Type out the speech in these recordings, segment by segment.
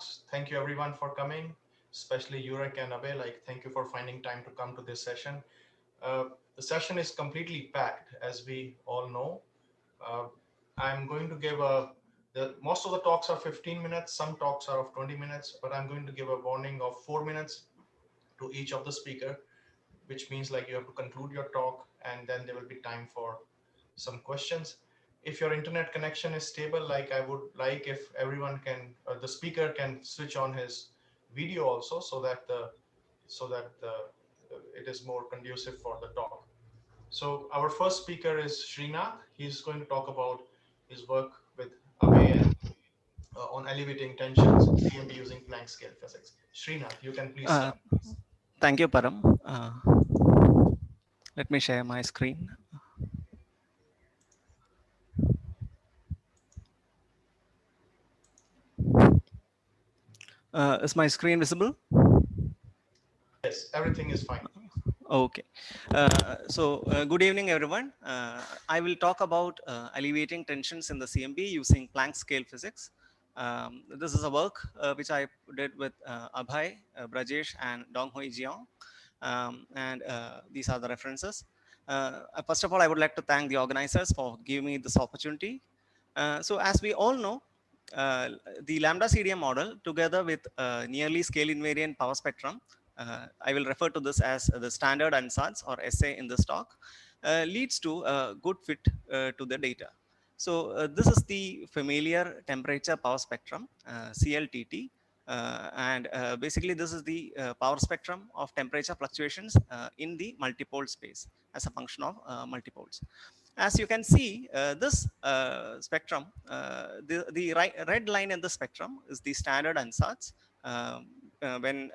talks. Thank you everyone for coming, especially Yurek and Abe. Thank you for finding time to come to this session. The session is completely packed, as we all know. Uh, I'm going to give most of the talks are 15 minutes. Some talks are of 20 minutes, but I'm going to give a warning of 4 minutes to each of the speaker, which means you have to conclude your talk and then there will be time for some questions. If your internet connection is stable, I would like if everyone can, the speaker can switch on his video also, so that it is more conducive for the talk. So our first speaker is Srinath. He's going to talk about his work with Abe and on elevating tensions in CMB using Planck scale physics. Srinath, you can please Uh, start. Thank you, Param. Let me share my screen. Is my screen visible? Yes, everything is fine. Okay. Good evening, everyone. I will talk about alleviating tensions in the CMB using Planck scale physics. This is a work which I did with Abhay, Brajesh, and Donghui Jiang. And these are the references. First of all, I would like to thank the organizers for giving me this opportunity. So as we all know, uh, the lambda CDM model together with nearly scale invariant power spectrum, I will refer to this as the standard ansatz or SA in this talk, leads to a good fit to the data. So this is the familiar temperature power spectrum, CLTT, and basically this is the power spectrum of temperature fluctuations in the multipole space as a function of multipoles. As you can see, this spectrum, the red line in the spectrum is the standard ansatz when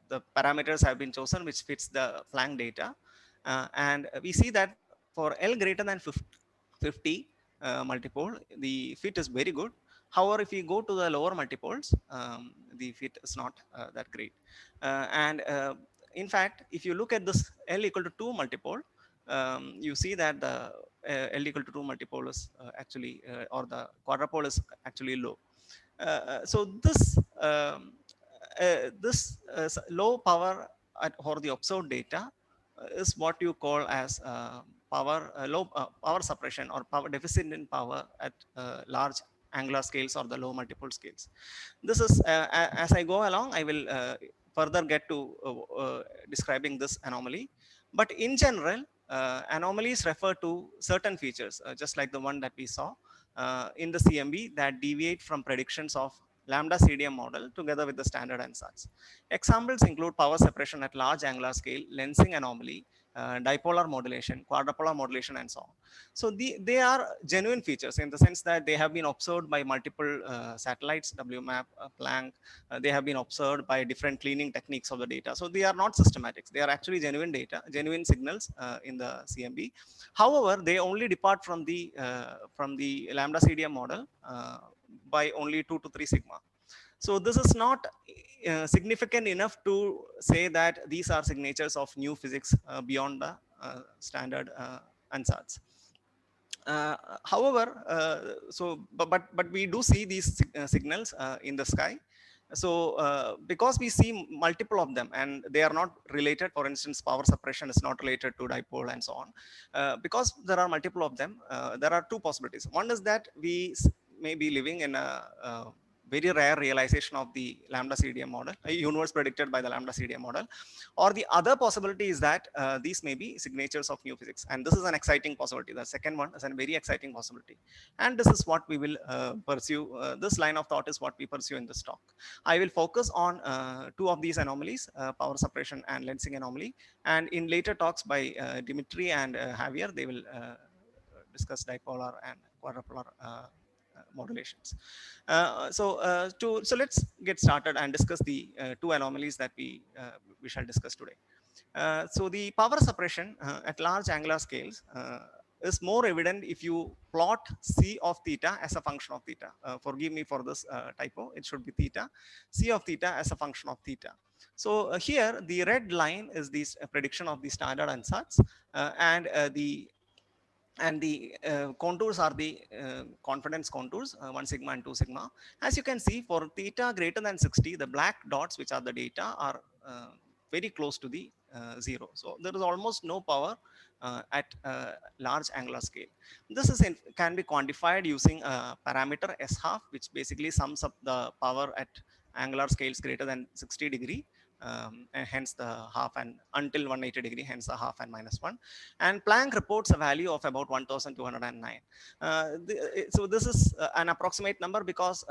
the parameters have been chosen which fits the Planck data. And we see that for L greater than 50 multipole, the fit is very good. However, if you go to the lower multipoles, the fit is not that great. And in fact, if you look at this L equal to 2 multipole, you see that the L equal to 2 multipole is actually, or the quadrupole is actually low. So this low power for the observed data is what you call as low power suppression or power deficit in power at large angular scales or the low multiple scales. This is as I go along, I will further get to describing this anomaly. But in general, anomalies refer to certain features, just like the one that we saw in the CMB that deviate from predictions of lambda CDM model together with the standard ansatz. Examples include power suppression at large angular scale, lensing anomaly, dipolar modulation, quadrupolar modulation, and so on. So they are genuine features in the sense that they have been observed by multiple satellites, WMAP, Planck. They have been observed by different cleaning techniques of the data. So they are not systematics. They are actually genuine data, genuine signals in the CMB. However, they only depart from the lambda CDM model by only 2 to 3 sigma. So this is not significant enough to say that these are signatures of new physics beyond the standard ansatz. However, but we do see these signals in the sky. So because we see multiple of them and they are not related, for instance, power suppression is not related to dipole and so on. Because there are multiple of them, there are two possibilities. One is that we may be living in a very rare realization of the lambda CDM model, a universe predicted by the lambda CDM model. Or the other possibility is that these may be signatures of new physics. And this is an exciting possibility. The second one is a very exciting possibility. And this is what we will pursue. This line of thought is what we pursue in this talk. I will focus on two of these anomalies, power suppression and lensing anomaly. And in later talks by Dimitri and Javier, they will discuss dipolar and quadrupolar modulations. So let's get started and discuss the two anomalies that we shall discuss today. So the power suppression at large angular scales is more evident if you plot C of theta as a function of theta. Forgive me for this typo, it should be theta. C of theta as a function of theta. So here the red line is the prediction of the standard ansatz, and the and the contours are the confidence contours, 1 sigma and 2 sigma. As you can see, for theta greater than 60, the black dots, which are the data, are very close to the 0. So there is almost no power at large angular scale. This is can be quantified using a parameter s half, which basically sums up the power at angular scales greater than 60 degree, and hence the half, and until 180 degree, hence the half and minus 1. And Planck reports a value of about 1209. So this is an approximate number, because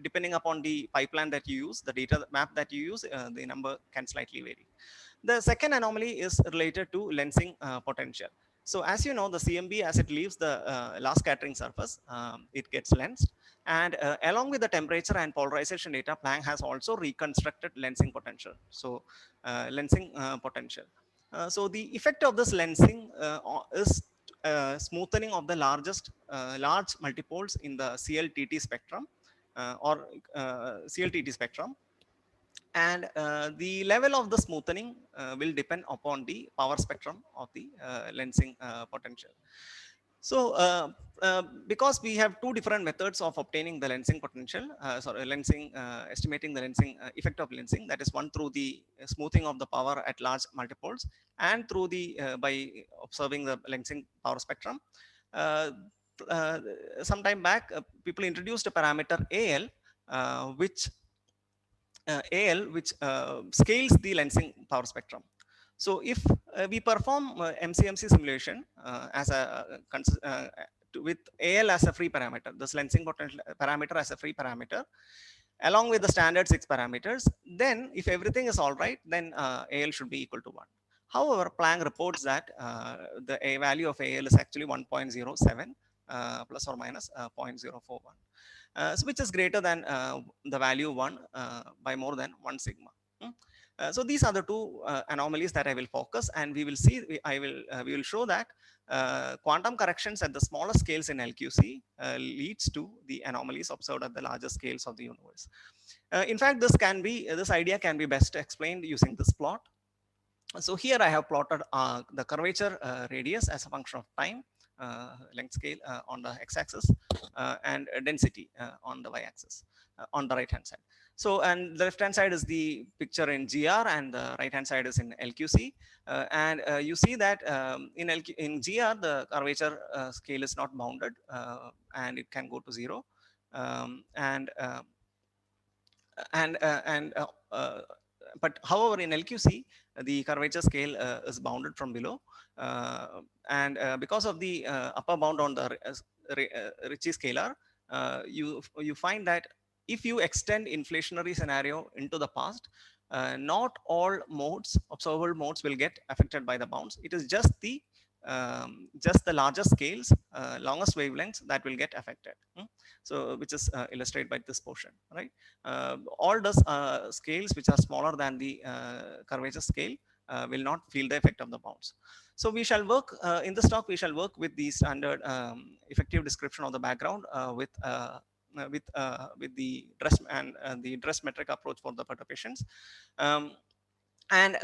depending upon the pipeline that you use, the data map that you use, the number can slightly vary. The second anomaly is related to lensing potential. So as you know, the CMB, as it leaves the last scattering surface, it gets lensed. And along with the temperature and polarization data, Planck has also reconstructed lensing potential. So lensing potential. So the effect of this lensing is smoothening of the large multipoles in the CLTT spectrum, or CLTT spectrum. And the level of the smoothening will depend upon the power spectrum of the lensing potential. So because we have two different methods of obtaining the lensing potential, lensing estimating the lensing effect of lensing, that is one through the smoothing of the power at large multipoles, and through the by observing the lensing power spectrum. uh, uh, some time back, people introduced a parameter which AL, which scales the lensing power spectrum. So if we perform MCMC simulation as a with AL as a free parameter, this lensing potential parameter as a free parameter, along with the standard 6 parameters, then if everything is all right, then AL should be equal to 1. However, Planck reports that the A value of AL is actually 1.07 plus or minus 0.041, so which is greater than the value 1 by more than 1 sigma. Hmm. So these are the two anomalies that I will focus, and we will see. We will show that quantum corrections at the smaller scales in LQC leads to the anomalies observed at the larger scales of the universe. In fact, this idea can be best explained using this plot. So here I have plotted the curvature radius as a function of time, length scale on the x-axis, and density on the y-axis on the right hand side. So, and the left hand side is the picture in GR, and the right hand side is in LQC. And you see that in GR, the curvature scale is not bounded, and it can go to 0. And and uh, but however, in LQC, the curvature scale is bounded from below, and because of the upper bound on the Ricci scalar, you find that if you extend inflationary scenario into the past, not all modes, observable modes, will get affected by the bounds. It is just the larger scales, longest wavelengths, that will get affected. So which is illustrated by this portion, right? All those scales which are smaller than the curvature scale will not feel the effect of the bounds. So we shall work in this talk. We shall work with the standard effective description of the background with the dress and the dress metric approach for the perturbations. Um, and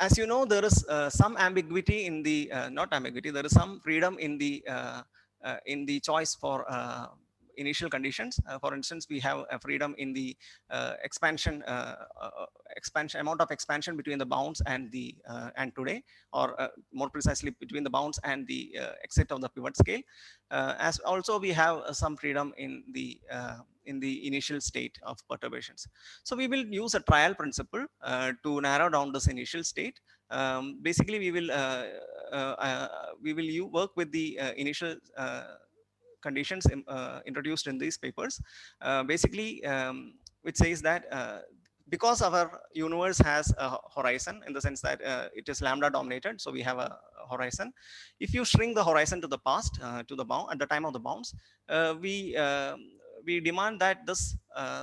as you know, there is some ambiguity in the not ambiguity. There is some freedom in the choice for initial conditions. For instance, we have a freedom in the expansion amount of expansion between the bounds and the and today, or more precisely between the bounds and the exit of the pivot scale. As also we have some freedom in the initial state of perturbations. So we will use a trial principle to narrow down this initial state. Basically, we will work with the initial conditions introduced in these papers, basically, which says that because our universe has a horizon, in the sense that it is lambda dominated, so we have a horizon. If you shrink the horizon to the past, to the bound at the time of the bounds, we demand that this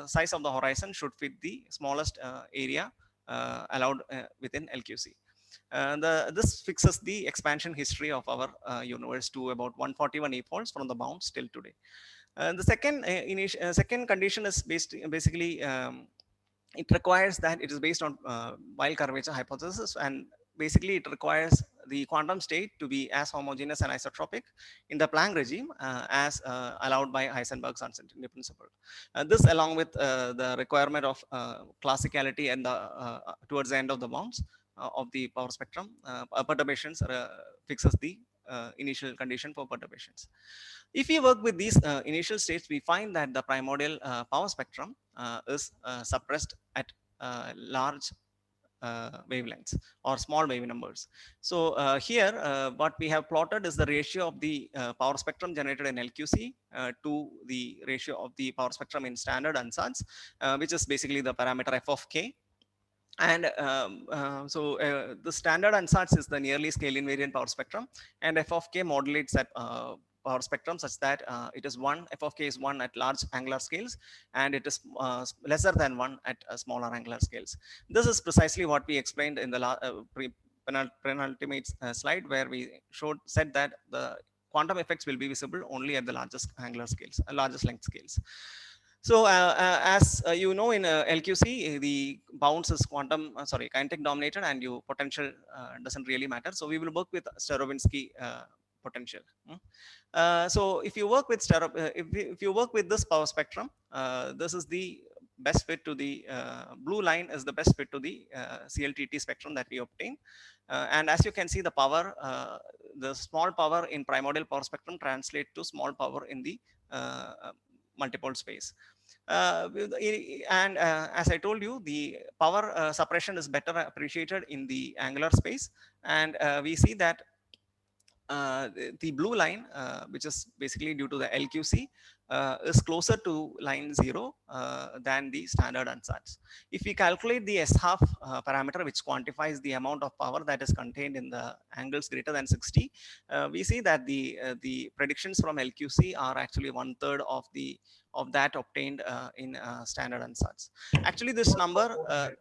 size of the horizon should fit the smallest area allowed within LQC. This fixes the expansion history of our universe to about 141 epochs from the bounds till today. The second condition is basically, it requires that it is based on wild curvature hypothesis, and basically it requires the quantum state to be as homogeneous and isotropic in the Planck regime as allowed by Heisenberg's uncertainty principle. This, along with the requirement of classicality and the towards the end of the bounds of the power spectrum, perturbations fixes the initial condition for perturbations. If we work with these initial states, we find that the primordial power spectrum is suppressed at large wavelengths or small wave numbers. So here what we have plotted is the ratio of the power spectrum generated in LQC to the ratio of the power spectrum in standard ansatz, which is basically the parameter f of k. And the standard ansatz is the nearly scale invariant power spectrum, and f of k modulates that power spectrum such that it is 1, f of k is 1 at large angular scales, and it is lesser than 1 at smaller angular scales. This is precisely what we explained in the penultimate slide, where we said that the quantum effects will be visible only at the largest angular scales, largest length scales. So as you know, in LQC, the bounds is kinetic dominated, and you potential doesn't really matter. So we will work with Starobinsky potential. So if you work with if you work with this power spectrum, this is the best fit to the blue line is the best fit to the CLTT spectrum that we obtain. And as you can see, the small power in primordial power spectrum translate to small power in the multipole space. And as I told you, the power suppression is better appreciated in the angular space, and we see that the blue line, which is basically due to the LQC, is closer to line 0 than the standard ansatz. If we calculate the S half parameter, which quantifies the amount of power that is contained in the angles greater than 60, we see that the predictions from LQC are actually 1/3 of that obtained in standard ansatz. Actually, You this have about number 4 minutes.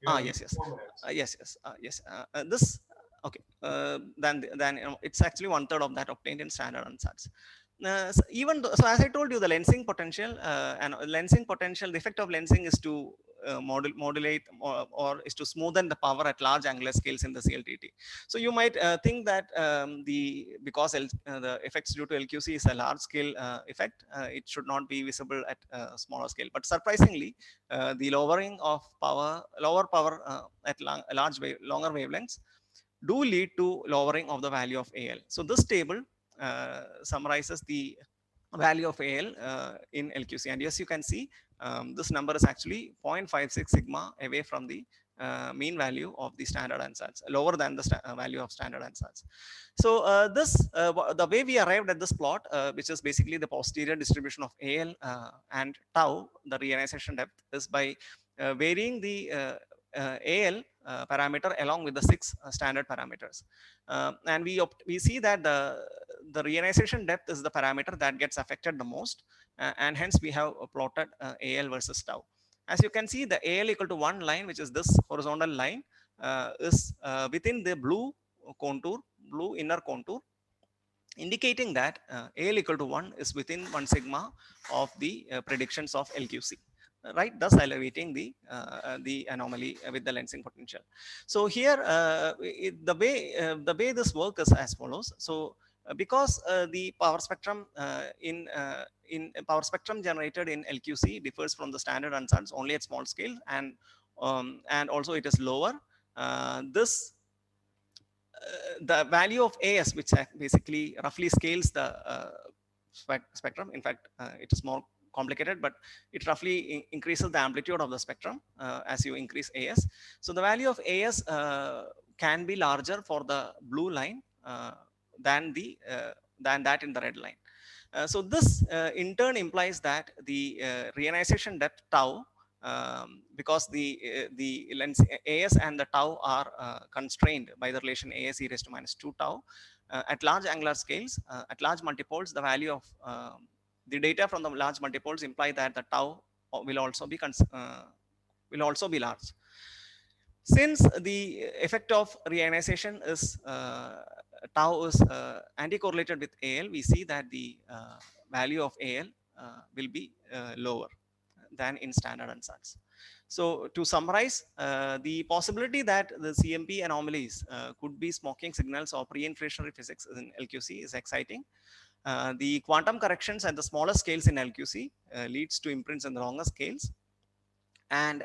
You have yes, yes, 4 minutes. yes. This okay. Then it's actually 1/3 of that obtained in standard ansatz. Even though, so as I told you, the lensing potential the effect of lensing is to modulate or is to smoothen the power at large angular scales in the CLTT. So you might think that because the effects due to LQC is a large scale effect, it should not be visible at smaller scale. But surprisingly, the lower power at longer wavelengths do lead to lowering of the value of AL. So this table summarizes the value of AL in LQC, and as you can see, this number is actually 0.56 sigma away from the mean value of the standard ansatz, lower than the value of standard ansatz. So the way we arrived at this plot, which is basically the posterior distribution of AL and tau, the reionization depth, is by varying the AL parameter along with the 6 standard parameters, and we see that the reionization depth is the parameter that gets affected the most, and hence we have plotted AL versus tau. As you can see, the AL equal to 1 line, which is this horizontal line, is within the blue inner contour, indicating that AL equal to 1 is within 1 sigma of the predictions of LQC, right, thus elevating the anomaly with the lensing potential. So here the way this work is as follows. So because the power spectrum in power spectrum generated in LQC differs from the standard ansatz only at small scale, and also it is lower, this the value of AS, which basically roughly scales the spectrum. In fact, it is more complicated, but it roughly increases the amplitude of the spectrum as you increase AS. So the value of AS can be larger for the blue line than that in the red line. So this in turn implies that the reionization depth tau, because the lens AS and the tau are constrained by the relation AS e raised to minus 2 tau at large angular scales, at large multipoles, the value of the data from the large multipoles imply that the tau will also be large. Since the effect of reionization is tau is anti-correlated with AL, we see that the value of AL will be lower than in standard ansatz. So to summarize, the possibility that the CMP anomalies could be smoking signals of pre-inflationary physics in LQC is exciting. The quantum corrections at the smaller scales in LQC leads to imprints in the longer scales, and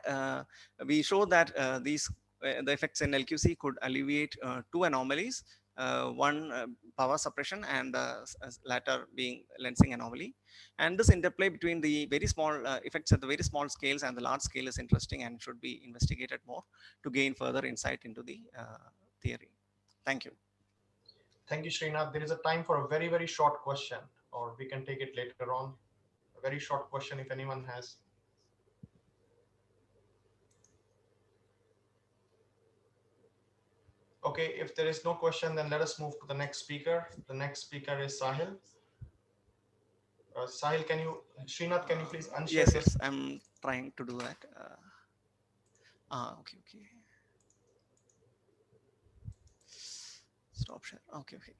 we show that these the effects in LQC could alleviate two anomalies, one power suppression and the latter being lensing anomaly. And this interplay between the very small effects at the very small scales and the large scale is interesting and should be investigated more to gain further insight into the theory. Thank you. Thank you, Srinath. There is a time for a very, very short question, or we can take it later on. A very short question if anyone has. Okay, if there is no question, then let us move to the next speaker. The next speaker is Sahil. Sahil, can you, Srinath, can you please unshare Yes, your? yes, I'm trying to do that. Okay, okay. Stop share. Okay, okay.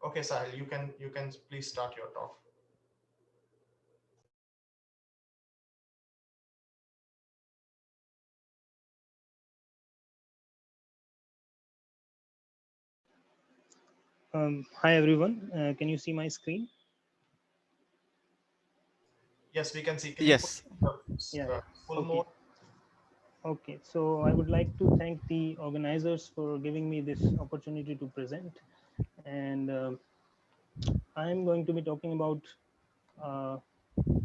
Okay, Sahil, you can please start your talk. Hi everyone, can you see my screen? Yes, we can see. Can you put Yes. Yeah, yeah. full Okay. mode? Okay. So I would like to thank the organizers for giving me this opportunity to present. And I'm going to be talking about uh,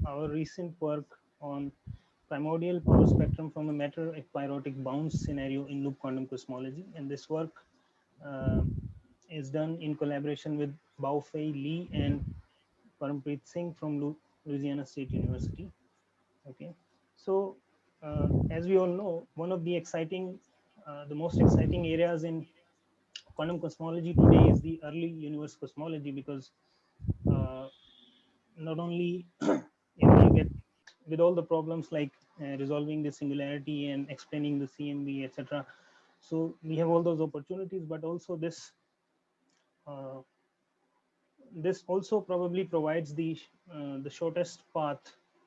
our recent work on primordial power spectrum from a matter aquatic bounce scenario in loop quantum cosmology. And this work uh, is done in collaboration with Bao-Fei Lee and Parampreet Singh from Louisiana State University. Okay, so as we all know, one of the most exciting areas in quantum cosmology today is the early universe cosmology, because uh, not only you get with all the problems like resolving the singularity and explaining the CMB, etc. So we have all those opportunities, but also uh, this also probably provides the shortest path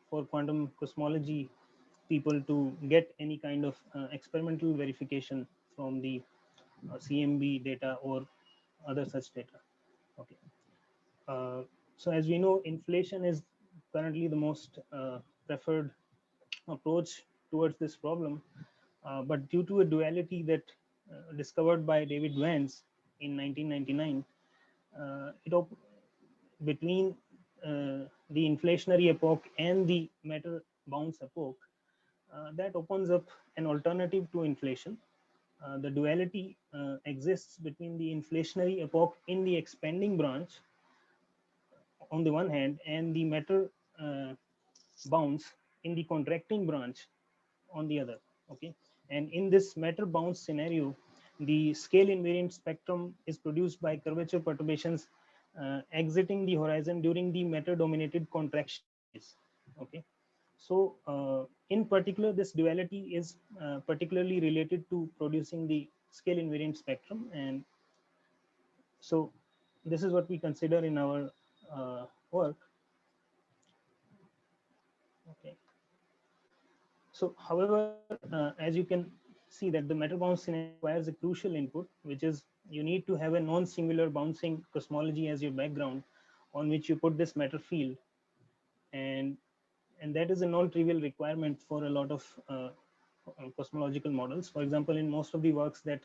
for quantum cosmology people to get any kind of experimental verification from the CMB data or other such data. Okay. Uh, so as we know, inflation is currently the most preferred approach towards this problem. But due to a duality that discovered by David Vance in 1999, between the inflationary epoch and the matter bounce epoch, that opens up an alternative to inflation. The duality exists between the inflationary epoch in the expanding branch on the one hand and the matter uh, bounce in the contracting branch on the other. Okay, and in this matter bounce scenario, the scale invariant spectrum is produced by curvature perturbations exiting the horizon during the matter dominated contraction phase. Okay, so in particular, this duality is particularly related to producing the scale invariant spectrum, and so this is what we consider in our work. Okay, so however, as you can see that the matter bounce scenario requires a crucial input, which is you need to have a non-singular bouncing cosmology as your background on which you put this matter field, and that is a non-trivial requirement for a lot of cosmological models. For example, in most of the works that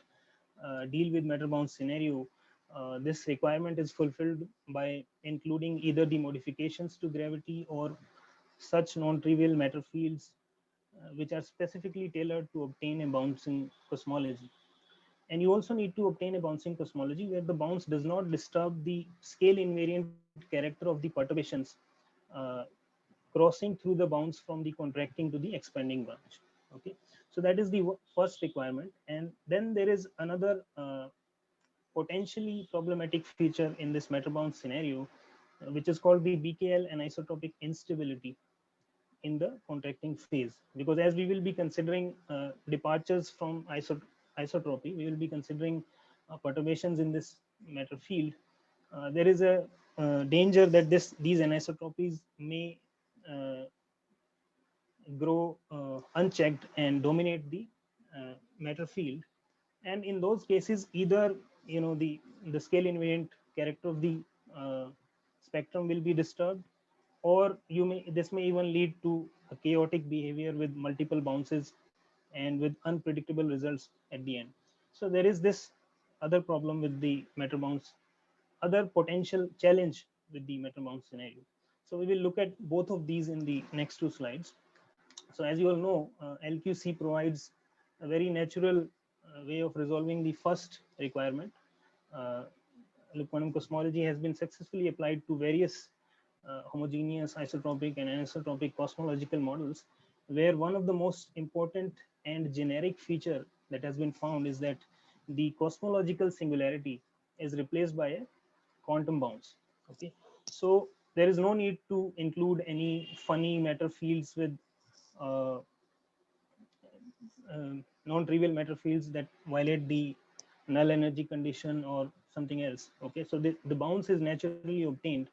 deal with matter bounce scenario, this requirement is fulfilled by including either the modifications to gravity or such non-trivial matter fields which are specifically tailored to obtain a bouncing cosmology. And you also need to obtain a bouncing cosmology where the bounce does not disturb the scale invariant character of the perturbations uh, crossing through the bounce from the contracting to the expanding branch. Okay, so that is the first requirement. And then there is another potentially problematic feature in this matter bounce scenario, which is called the BKL and isotopic instability in the contracting phase. Because as we will be considering departures from isotropy, we will be considering perturbations in this matter field. There is a danger that these anisotropies may uh, grow unchecked and dominate the matter field. And in those cases, either the scale invariant character of the uh, spectrum will be disturbed, or this may even lead to a chaotic behavior with multiple bounces and with unpredictable results at the end. So there is this other problem with the matter bounce, other potential challenge with the matter bounce scenario. So we will look at both of these in the next two slides. So as you all know, LQC provides a very natural way of resolving the first requirement. Uh, Quantum cosmology has been successfully applied to various homogeneous, isotropic, and anisotropic cosmological models, where one of the most important and generic feature that has been found is that the cosmological singularity is replaced by a quantum bounce. Okay, so there is no need to include any funny matter fields with uh, non-trivial matter fields that violate the null energy condition or something else. Okay, so the bounce is naturally obtained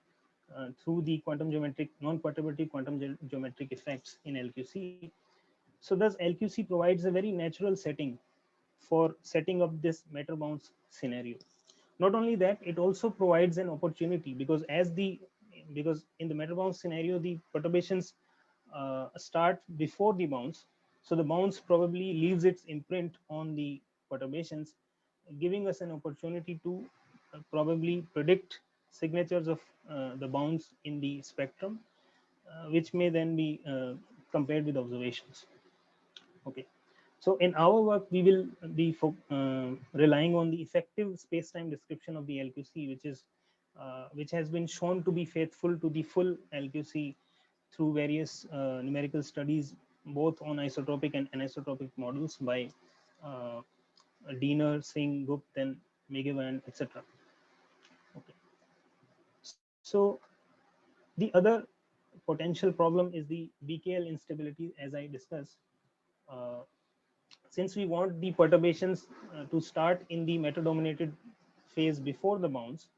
through the quantum geometric non-perturbative quantum geometric effects in LQC. So thus LQC provides a very natural setting for setting up this matter bounce scenario. Not only that, it also provides an opportunity, because in the matter bounce scenario the perturbations start before the bounce. So the bounce probably leaves its imprint on the perturbations, giving us an opportunity to probably predict signatures of the bounce in the spectrum, which may then be compared with observations. Okay, so in our work, we will be relying on the effective space-time description of the LQC, which has been shown to be faithful to the full LQC through various numerical studies, both on isotopic and anisotropic models by uh, Diener, Singh, Gupta, and Megevan, etc. Okay. So the other potential problem is the BKL instability, as I discussed. Uh, since we want the perturbations to start in the matter dominated phase before the bounce,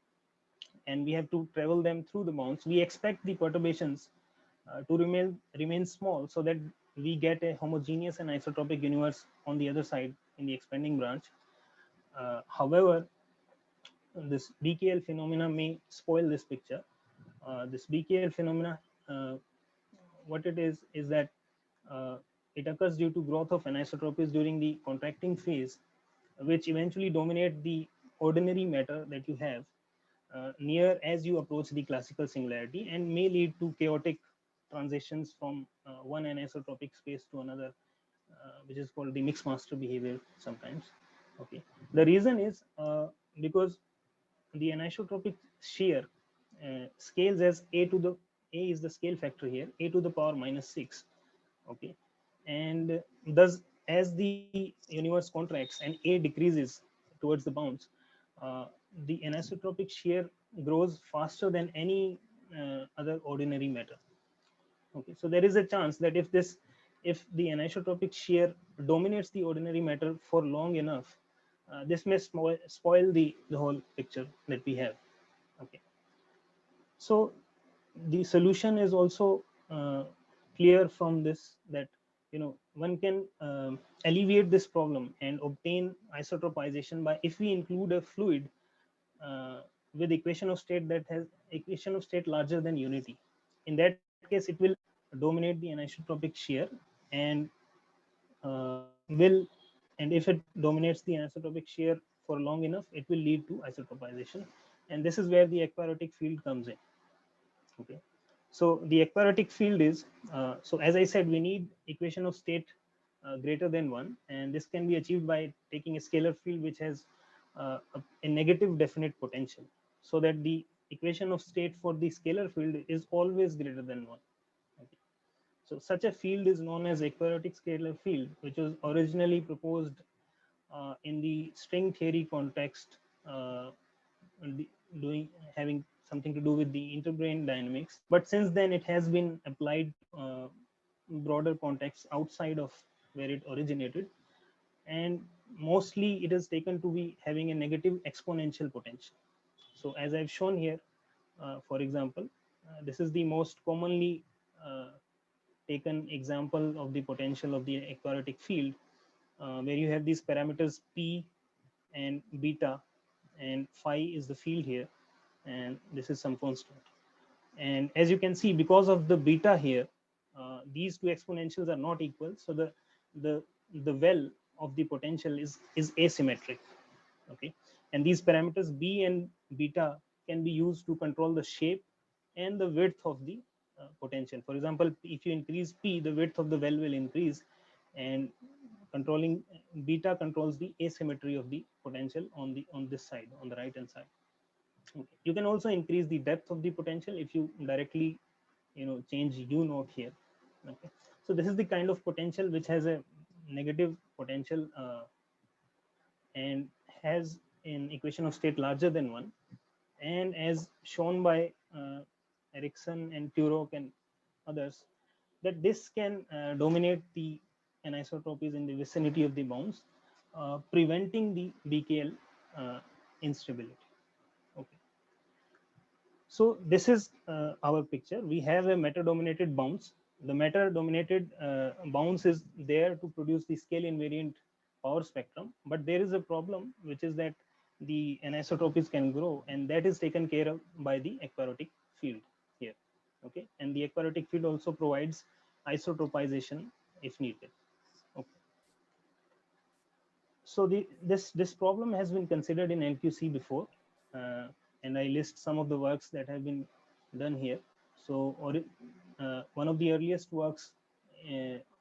and we have to travel them through the bounce, we expect the perturbations to remain small, so that we get a homogeneous and isotropic universe on the other side in the expanding branch. However, this BKL phenomena may spoil this picture. This BKL phenomena, uh, what it is that uh, it occurs due to growth of anisotropies during the contracting phase, which eventually dominate the ordinary matter that you have near as you approach the classical singularity, and may lead to chaotic transitions from one anisotropic space to another, which is called the mixed master behavior sometimes. Okay, the reason is because the anisotropic shear scales as a is the scale factor here, a to the power minus 6. Okay, and thus as the universe contracts and a decreases towards the bounds, uh, the anisotropic shear grows faster than any other ordinary matter. Okay, so there is a chance that if the anisotropic shear dominates the ordinary matter for long enough, this may spoil the whole picture that we have. Okay, so the solution is also clear from this, that one can alleviate this problem and obtain isotropization by, if we include a fluid uh, with equation of state that has equation of state larger than unity. In that case, it will dominate the anisotropic shear, and will and if it dominates the anisotropic shear for long enough, it will lead to isotropization, and this is where the aquaritic field comes in. Okay, so the aquaritic field is, so as I said, we need equation of state greater than 1, and this can be achieved by taking a scalar field which has a negative definite potential, so that the equation of state for the scalar field is always greater than 1. Okay. So such a field is known as aquaritic scalar field, which was originally proposed in the string theory context, uh, doing having something to do with the interbrain dynamics. But since then, it has been applied to broader contexts outside of where it originated, and mostly it is taken to be having a negative exponential potential. So as I've shown here, For example, this is the most commonly taken example of the potential of the aquatic field, where you have these parameters p and beta, and phi is the field here, and this is some constant. And as you can see, because of the beta here, these two exponentials are not equal, so the the well of the potential is asymmetric. Okay, and these parameters b and beta can be used to control the shape and the width of the potential. For example, if you increase p, the width of the well will increase, and controlling beta controls the asymmetry of the potential on this side, on the right hand side. Okay. You can also increase the depth of the potential if you directly change u naught here. Okay, so this is the kind of potential which has a negative potential, and has an equation of state larger than 1, and as shown by Ericsson and Turok and others, that this can dominate the anisotropies in the vicinity of the bounds, preventing the BKL instability. Okay, so this is our picture. We have a matter dominated bounce. The matter dominated bounce is there to produce the scale invariant power spectrum, but there is a problem, which is that the anisotropies can grow, and that is taken care of by the aquatic field here. Okay, and the aquatic field also provides isotopization if needed. Okay, so this problem has been considered in LQC before, uh, and I list some of the works that have been done here. So, one of the earliest works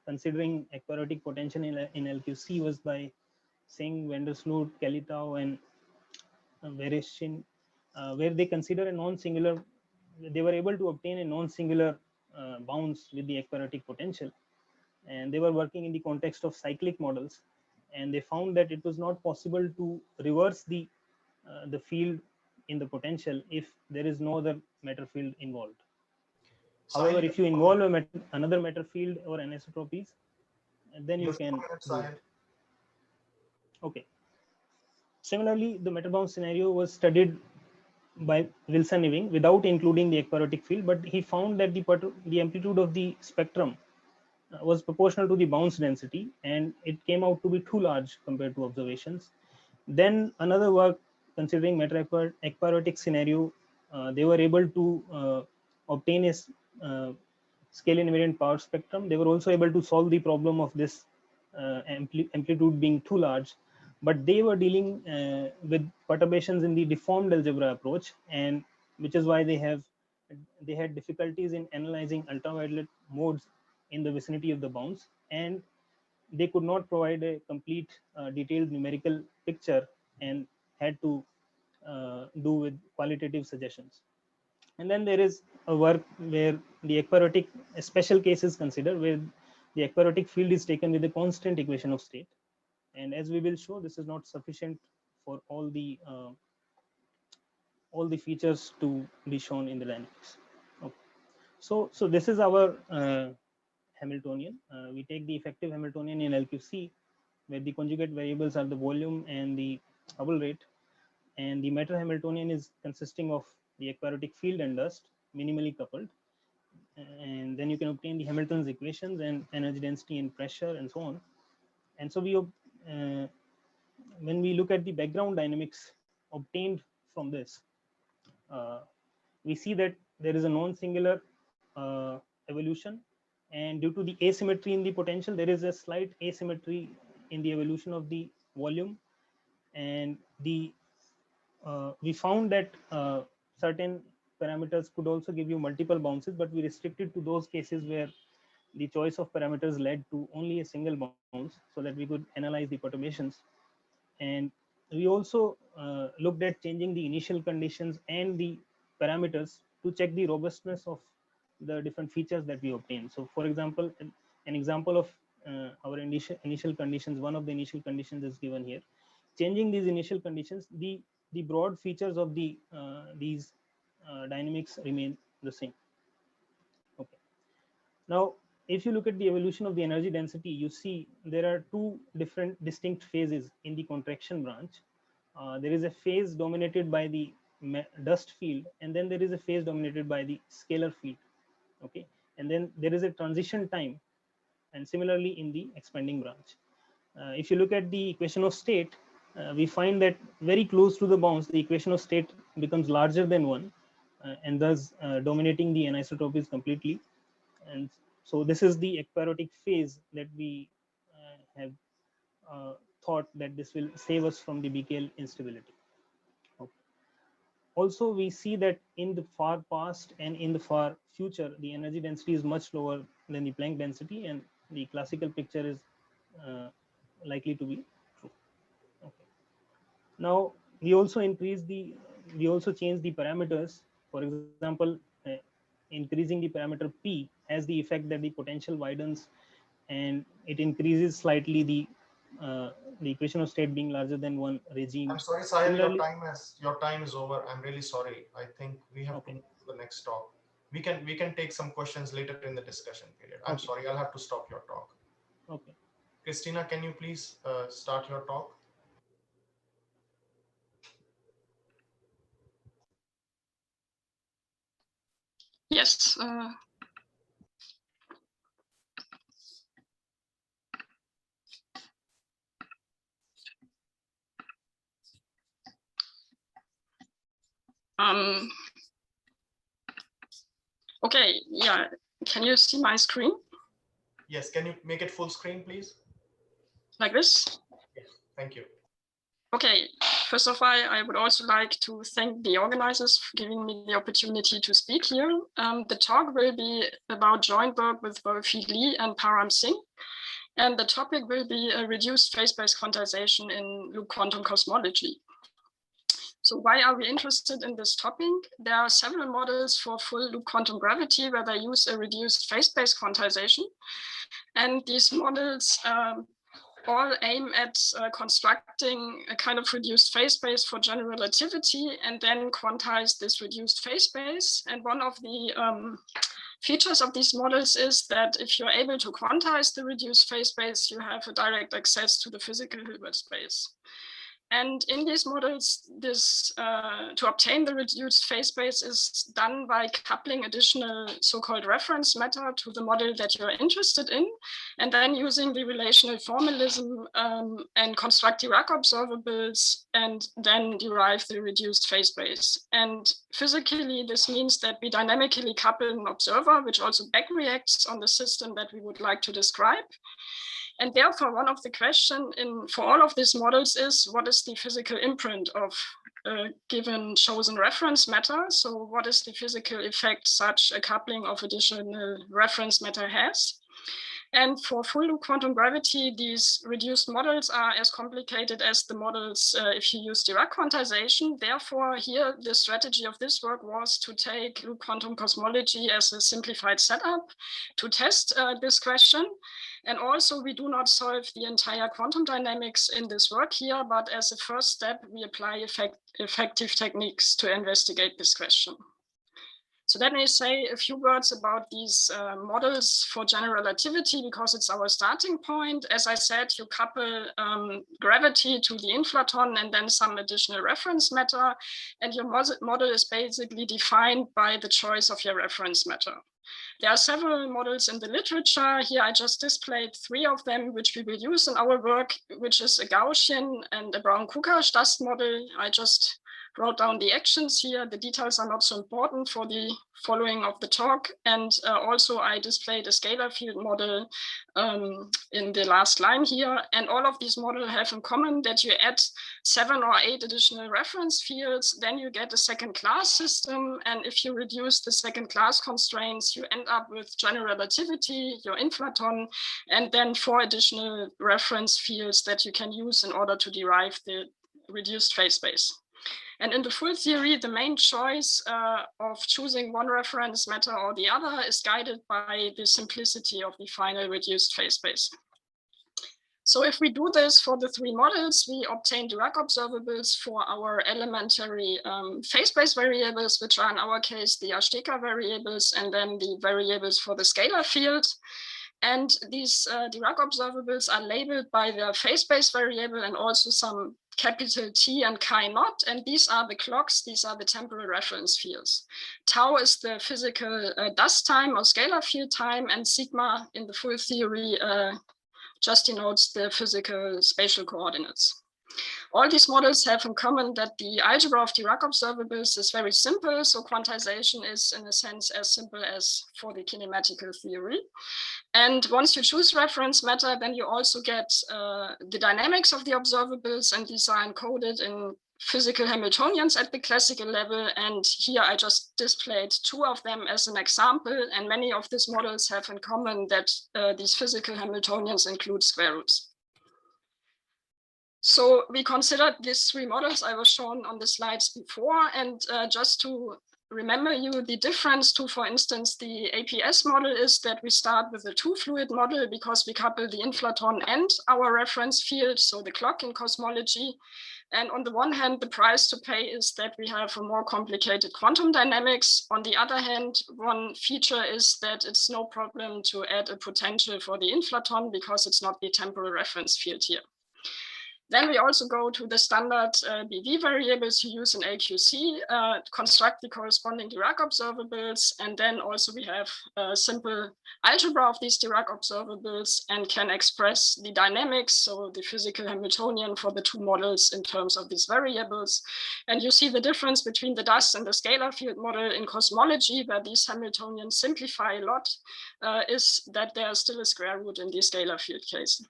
considering aquatic potential in LQC was by Singh, Vandersloot, Kelitau, and Vereshin, where they consider a non-singular. They were able to obtain a non-singular bounce with the aquatic potential, and they were working in the context of cyclic models, and they found that it was not possible to reverse the field in the potential if there is no other matter field involved. However, Sahil, if you involve another matter field or anisotropies, then you your can 4 minutes, do Sahil. that. Okay. Similarly, the matter bound scenario was studied by Wilson Ewing without including the aquatic field, but he found that the amplitude of the spectrum was proportional to the bounce density, and it came out to be too large compared to observations. Then another work considering matter aquatic scenario, they were able to obtain a scale invariant power spectrum. They were also able to solve the problem of this amplitude being too large, but they were dealing with perturbations in the deformed algebra approach, and which is why they had difficulties in analyzing ultraviolet modes in the vicinity of the bounds, and they could not provide a complete detailed numerical picture, and had to do with qualitative suggestions. And then there is a work where the aquatic, a special case is considered, where the aquatic field is taken with a constant equation of state, and as we will show, this is not sufficient for all the features to be shown in the dynamics. Okay. So this is our Hamiltonian. We take the effective Hamiltonian in LQC, where the conjugate variables are the volume and the Hubble rate, and the matter Hamiltonian is consisting of the aquatic field and dust, minimally coupled, and then you can obtain the Hamilton's equations and energy density and pressure and so on. And so when we look at the background dynamics obtained from this, uh, we see that there is a non-singular evolution, and due to the asymmetry in the potential, there is a slight asymmetry in the evolution of the volume, and we found that certain parameters could also give you multiple bounces, but we restricted to those cases where the choice of parameters led to only a single bounce, so that we could analyze the perturbations. And we also looked at changing the initial conditions and the parameters to check the robustness of the different features that we obtain. So for example, an example of our initial conditions, one of the initial conditions is given here. Changing these initial conditions, the broad features of these dynamics remain the same. Okay. Now, if you look at the evolution of the energy density, you see there are two different distinct phases in the contraction branch. There is a phase dominated by the dust field, and then there is a phase dominated by the scalar field. Okay, and then there is a transition time, and similarly in the expanding branch. If you look at the equation of state, we find that very close to the bounds, the equation of state becomes larger than 1, and thus dominating the anisotropies completely. And so this is the aquatic phase that we have thought that this will save us from the Becquerel instability. Okay. Also, we see that in the far past and in the far future, the energy density is much lower than the Planck density, and the classical picture is uh, likely to be true. Okay. Now we also change the parameters. For example, increasing the parameter p has the effect that the potential widens, and it increases slightly the equation of state being larger than 1 regime. I'm sorry, Sahil, Similarly, your time is over. I'm really sorry. I think we have to okay, move to the next talk. We can take some questions later in the discussion period. I'm okay, sorry, I'll have to stop your talk. okay. Christina, can you please start your talk? Yes. Okay, yeah. Can you see my screen? Yes, can you make it full screen, please? Like this? Yes, thank you. Okay, first of all, I would also like to thank the organizers for giving me the opportunity to speak here. The talk will be about joint work with Wolfie Lee and Param Singh. And the topic will be a reduced phase-space quantization in loop quantum cosmology. So why are we interested in this topic? There are several models for full loop quantum gravity where they use a reduced phase-space quantization. And these models all aim at constructing a kind of reduced phase space for general relativity and then quantize this reduced phase space. And one of the features of these models is that if you're able to quantize the reduced phase space, you have a direct access to the physical Hilbert space. And in these models, to obtain the reduced phase space is done by coupling additional so-called reference matter to the model that you're interested in, and then using the relational formalism and construct Dirac observables, and then derive the reduced phase space. And physically, this means that we dynamically couple an observer, which also backreacts on the system that we would like to describe. And therefore, one of the questions for all of these models is, what is the physical imprint of a given chosen reference matter? So what is the physical effect such a coupling of additional reference matter has? And for full loop quantum gravity, these reduced models are as complicated as the models if you use Dirac quantization. Therefore, here, the strategy of this work was to take loop quantum cosmology as a simplified setup to test this question. And also, we do not solve the entire quantum dynamics in this work here, but as a first step, we apply effective techniques to investigate this question. So let me say a few words about these models for general relativity, because it's our starting point. As I said, you couple gravity to the inflaton and then some additional reference matter, and your model is basically defined by the choice of your reference matter. There are several models in the literature. Here I just displayed 3 of them, which we will use in our work, which is a Gaussian and a Brown-Kukash dust model. I just wrote down the actions here. The details are not so important for the following of the talk. And also I displayed a scalar field model in the last line here. And all of these models have in common that you add 7 or 8 additional reference fields, then you get a second class system. And if you reduce the second class constraints, you end up with general relativity, your inflaton, and then 4 additional reference fields that you can use in order to derive the reduced phase space. And in the full theory, the main choice of choosing one reference matter or the other is guided by the simplicity of the final reduced phase space. So if we do this for the 3 models, we obtain Dirac observables for our elementary phase space variables, which are in our case the Ashteka variables, and then the variables for the scalar field. And these Dirac observables are labeled by their phase space variable and also some capital T and chi naught, and these are the clocks, these are the temporal reference fields. Tau is the physical dust time or scalar field time, and sigma in the full theory just denotes the physical spatial coordinates. All these models have in common that the algebra of Dirac observables is very simple, so quantization is in a sense as simple as for the kinematical theory. And once you choose reference matter, then you also get the dynamics of the observables, and these are encoded in physical Hamiltonians at the classical level. And here I just displayed two of them as an example, and many of these models have in common that these physical Hamiltonians include square roots. So we considered these three models I was shown on the slides before, and just to remember you, the difference to, for instance, the APS model is that we start with a two-fluid model because we couple the inflaton and our reference field, so the clock in cosmology. And on the one hand, the price to pay is that we have a more complicated quantum dynamics. On the other hand, one feature is that it's no problem to add a potential for the inflaton because it's not the temporal reference field here. Then we also go to the standard BV variables you use in AQC, construct the corresponding Dirac observables, and then also we have a simple algebra of these Dirac observables and can express the dynamics, so the physical Hamiltonian for the two models in terms of these variables. And you see the difference between the dust and the scalar field model in cosmology, where these Hamiltonians simplify a lot, is that there is still a square root in the scalar field case.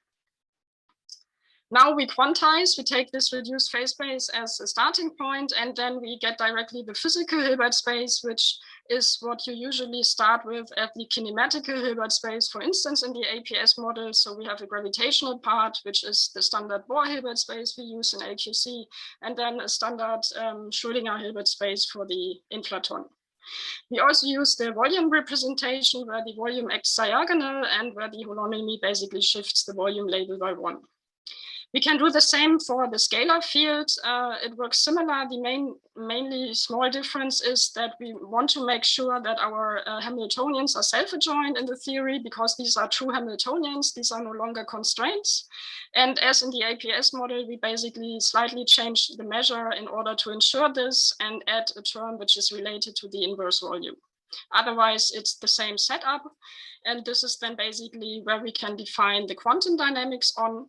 Now we quantize, we take this reduced phase space as a starting point, and then we get directly the physical Hilbert space, which is what you usually start with at the kinematical Hilbert space, for instance, in the APS model. So we have a gravitational part, which is the standard Bohr Hilbert space we use in AQC, and then a standard Schrödinger Hilbert space for the inflaton. We also use the volume representation, where the volume acts diagonal and where the holonomy basically shifts the volume label by 1. We can do the same for the scalar field. It works similar. The mainly small difference is that we want to make sure that our Hamiltonians are self-adjoint in the theory, because these are true Hamiltonians. These are no longer constraints. And as in the APS model, we basically slightly change the measure in order to ensure this and add a term which is related to the inverse volume. Otherwise, it's the same setup. And this is then basically where we can define the quantum dynamics on.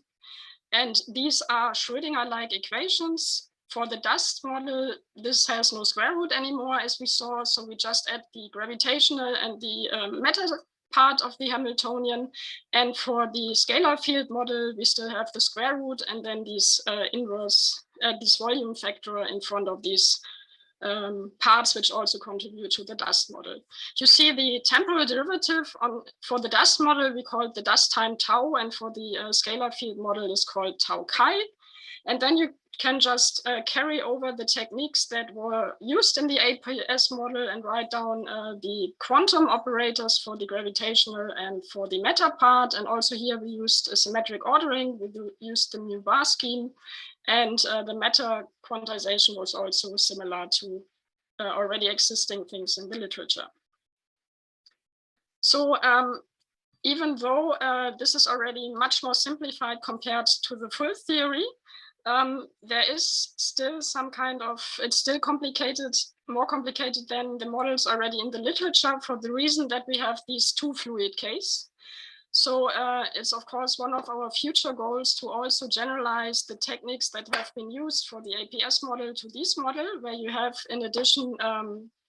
And these are Schrödinger-like equations. For the dust model, this has no square root anymore, as we saw. So we just add the gravitational and the matter part of the Hamiltonian. And for the scalar field model, we still have the square root and then these this volume factor in front of these parts, which also contribute to the dust model. You see the temporal derivative for the dust model, we call it the dust time tau, and for the scalar field model is called tau chi. And then you can just carry over the techniques that were used in the APS model and write down the quantum operators for the gravitational and for the matter part. And also here we used a symmetric ordering. We used the new bar scheme. And the matter quantization was also similar to already existing things in the literature. So even though this is already much more simplified compared to the full theory, there is still some kind of, it's still complicated, more complicated than the models already in the literature, for the reason that we have these two fluid case. So it's of course one of our future goals to also generalize the techniques that have been used for the APS model to this model, where you have in addition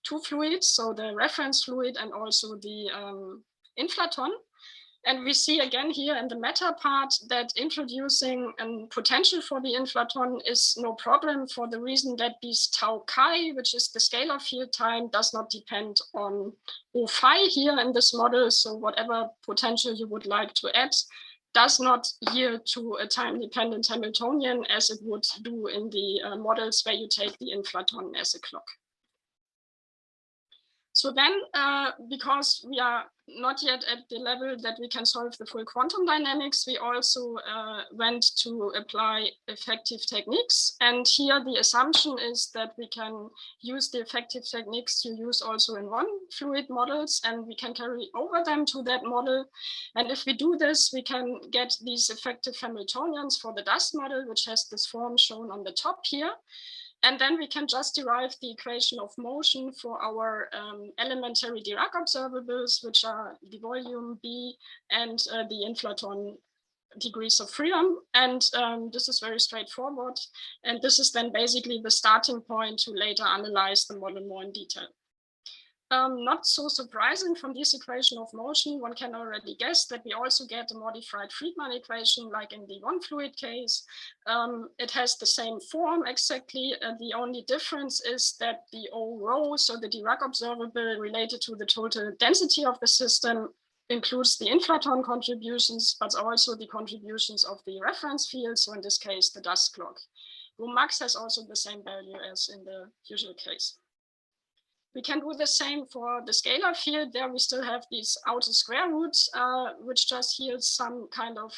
two fluids, so the reference fluid and also the inflaton. And we see again here in the matter part that introducing a potential for the inflaton is no problem, for the reason that this tau chi, which is the scalar field time, does not depend on O phi here in this model. So whatever potential you would like to add does not yield to a time-dependent Hamiltonian, as it would do in the models where you take the inflaton as a clock. So then, because we are not yet at the level that we can solve the full quantum dynamics, we also went to apply effective techniques. And here the assumption is that we can use the effective techniques you use also in one fluid models, and we can carry over them to that model. And if we do this, we can get these effective Hamiltonians for the dust model, which has this form shown on the top here. And then we can just derive the equation of motion for our elementary Dirac observables, which are the volume B and the inflaton degrees of freedom. And this is very straightforward. And this is then basically the starting point to later analyze the model more in detail. Not so surprising from this equation of motion, one can already guess that we also get a modified Friedmann equation like in the one fluid case. It has the same form exactly. The only difference is that the O rho, so the Dirac observable related to the total density of the system, includes the inflaton contributions, but also the contributions of the reference field. So in this case, the dust clock. Rho max has also the same value as in the usual case. We can do the same for the scalar field. There we still have these outer square roots, which just yields some kind of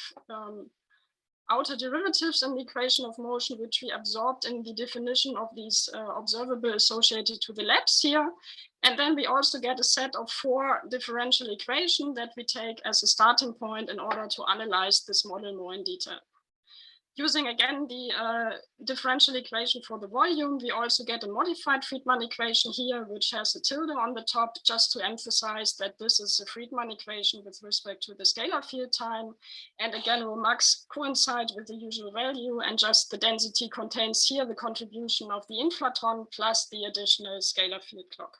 outer derivatives in the equation of motion, which we absorbed in the definition of these observable associated to the labs here. And then we also get a set of 4 differential equations that we take as a starting point in order to analyze this model more in detail. Using again the differential equation for the volume, we also get a modified Friedmann equation here, which has a tilde on the top, just to emphasize that this is a Friedmann equation with respect to the scalar field time. And again, rho max coincides with the usual value, and just the density contains here the contribution of the inflaton plus the additional scalar field clock.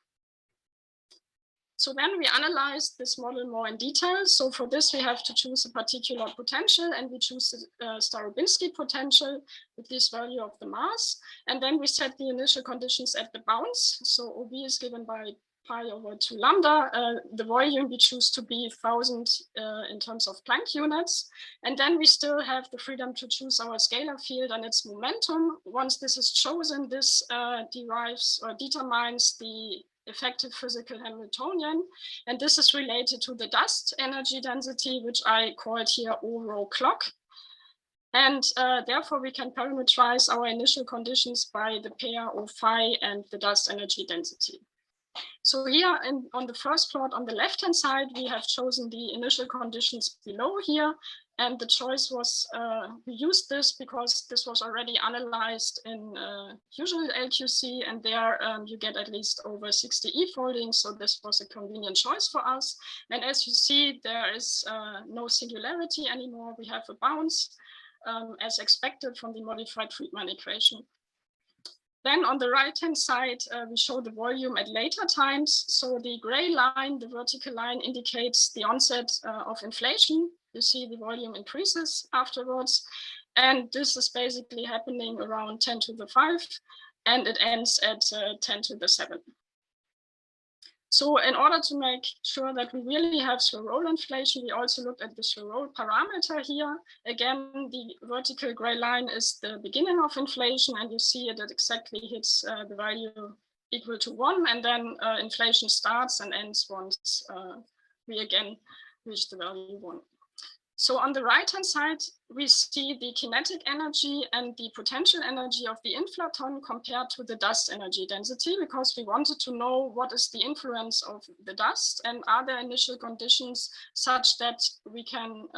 So then we analyze this model more in detail. So for this, we have to choose a particular potential, and we choose the Starobinsky potential with this value of the mass. And then we set the initial conditions at the bounds. So OB is given by pi over 2 lambda. The volume we choose to be 1000 in terms of Planck units. And then we still have the freedom to choose our scalar field and its momentum. Once this is chosen, this derives or determines the effective physical Hamiltonian, and this is related to the dust energy density, which I called here O rho clock. And therefore we can parameterize our initial conditions by the pair O phi and the dust energy density. So here on the first plot on the left-hand side, we have chosen the initial conditions below here. And the choice was, we used this because this was already analyzed in usual LQC, and there you get at least over 60 e-foldings. So this was a convenient choice for us. And as you see, there is no singularity anymore. We have a bounce as expected from the modified Friedmann equation. Then on the right-hand side, we show the volume at later times. So the gray line, the vertical line, indicates the onset of inflation. You see the volume increases afterwards. And this is basically happening around 10 to the 5, and it ends at 10 to the 7. So in order to make sure that we really have slow roll inflation, we also looked at the slow roll parameter here. Again, the vertical gray line is the beginning of inflation, and you see it exactly hits the value equal to 1, and then inflation starts and ends once we again reach the value 1. So on the right-hand side, we see the kinetic energy and the potential energy of the inflaton compared to the dust energy density, because we wanted to know what is the influence of the dust and are there initial conditions such that we can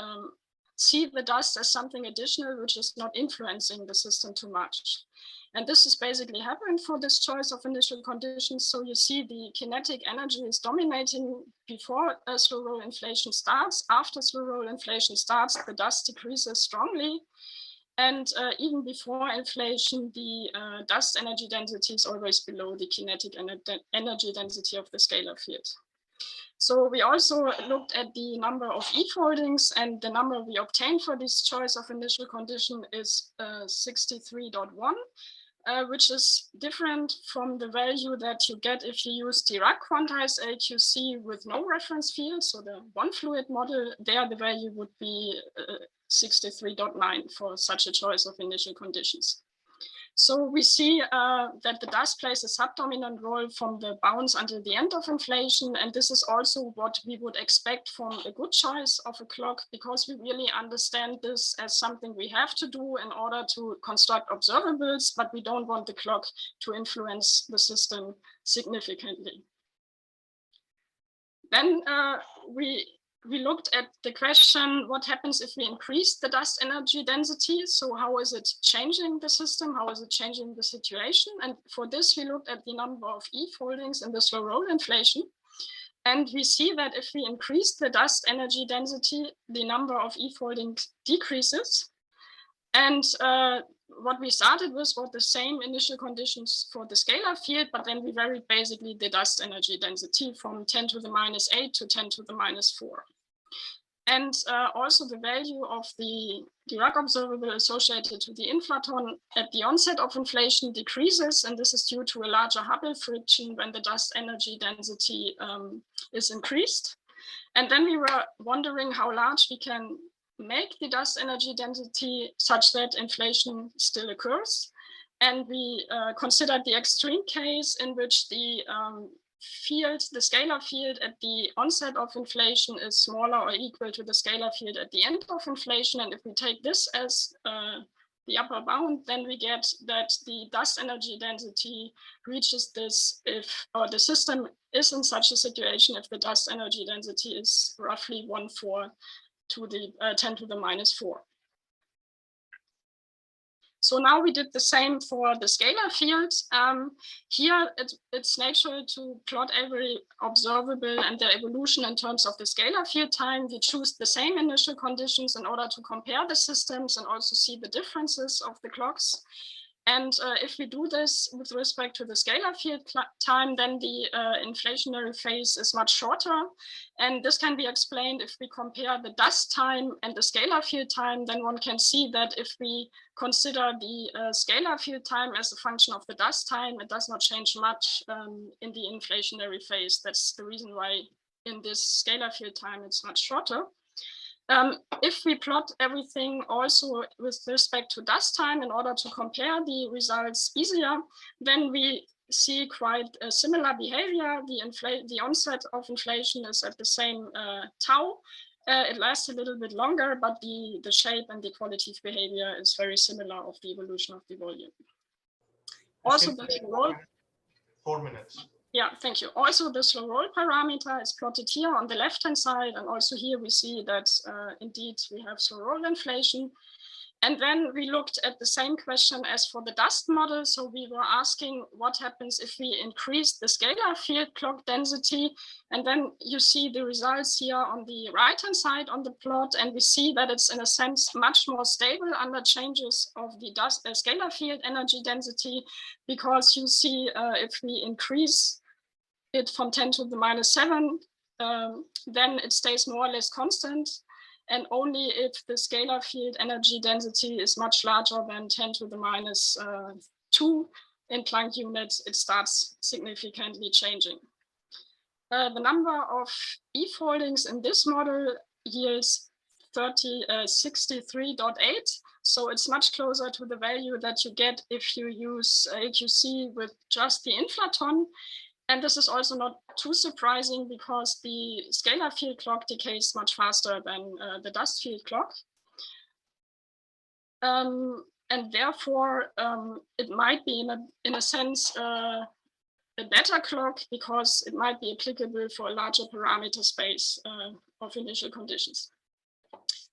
see the dust as something additional which is not influencing the system too much. And this is basically happening for this choice of initial conditions. So you see the kinetic energy is dominating before slow roll inflation starts. After slow roll inflation starts, the dust decreases strongly. And even before inflation, the dust energy density is always below the kinetic energy density of the scalar field. So we also looked at the number of e-foldings, and the number we obtained for this choice of initial condition is 63.1. Which is different from the value that you get if you use Dirac quantized LQC with no reference field. So the one fluid model, there the value would be 63.9 for such a choice of initial conditions. So we see that the dust plays a subdominant role from the bounce until the end of inflation. And this is also what we would expect from a good choice of a clock, because we really understand this as something we have to do in order to construct observables, but we don't want the clock to influence the system significantly. Then we looked at the question, what happens if we increase the dust energy density? So how is it changing the system? How is it changing the situation? And for this, we looked at the number of E-foldings in the slow roll inflation. And we see that if we increase the dust energy density, the number of E-foldings decreases. And what we started with were the same initial conditions for the scalar field, but then we varied basically the dust energy density from 10 to the minus 8 to 10 to the minus 4. And also the value of the Dirac observable associated to the inflaton at the onset of inflation decreases, and this is due to a larger Hubble friction when the dust energy density is increased. And then we were wondering how large we can make the dust energy density such that inflation still occurs. And we considered the extreme case in which the field, the scalar field at the onset of inflation is smaller or equal to the scalar field at the end of inflation. And if we take this as the upper bound, then we get that the dust energy density reaches this if, or the system is in such a situation if the dust energy density is roughly 1/4 to the 10 to the minus 4. So now we did the same for the scalar field. Here it's natural to plot every observable and their evolution in terms of the scalar field time. We choose the same initial conditions in order to compare the systems and also see the differences of the clocks. And if we do this with respect to the scalar field time, then the inflationary phase is much shorter. And this can be explained if we compare the dust time and the scalar field time, then one can see that if we consider the scalar field time as a function of the dust time, it does not change much in the inflationary phase. That's the reason why in this scalar field time, it's much shorter. If we plot everything also with respect to dust time in order to compare the results easier, then we see quite a similar behavior. The onset of inflation is at the same tau. It lasts a little bit longer, but the shape and the qualitative behavior is very similar of the evolution of the volume. Also, the slow roll. 4 minutes. Yeah, thank you. Also, the slow roll parameter is plotted here on the left-hand side. And also here we see that indeed we have slow roll inflation. And then we looked at the same question as for the dust model. So we were asking what happens if we increase the scalar field clock density. And then you see the results here on the right-hand side on the plot. And we see that it's in a sense much more stable under changes of the scalar field energy density, because you see if we increase it from 10 to the minus 7, then it stays more or less constant. And only if the scalar field energy density is much larger than 10 to the minus 2 in Planck units, it starts significantly changing. The number of E-foldings in this model yields 63.8. So it's much closer to the value that you get if you use AQC with just the inflaton. And this is also not too surprising because the scalar field clock decays much faster than the dust field clock. And therefore, it might be in a sense a better clock because it might be applicable for a larger parameter space of initial conditions.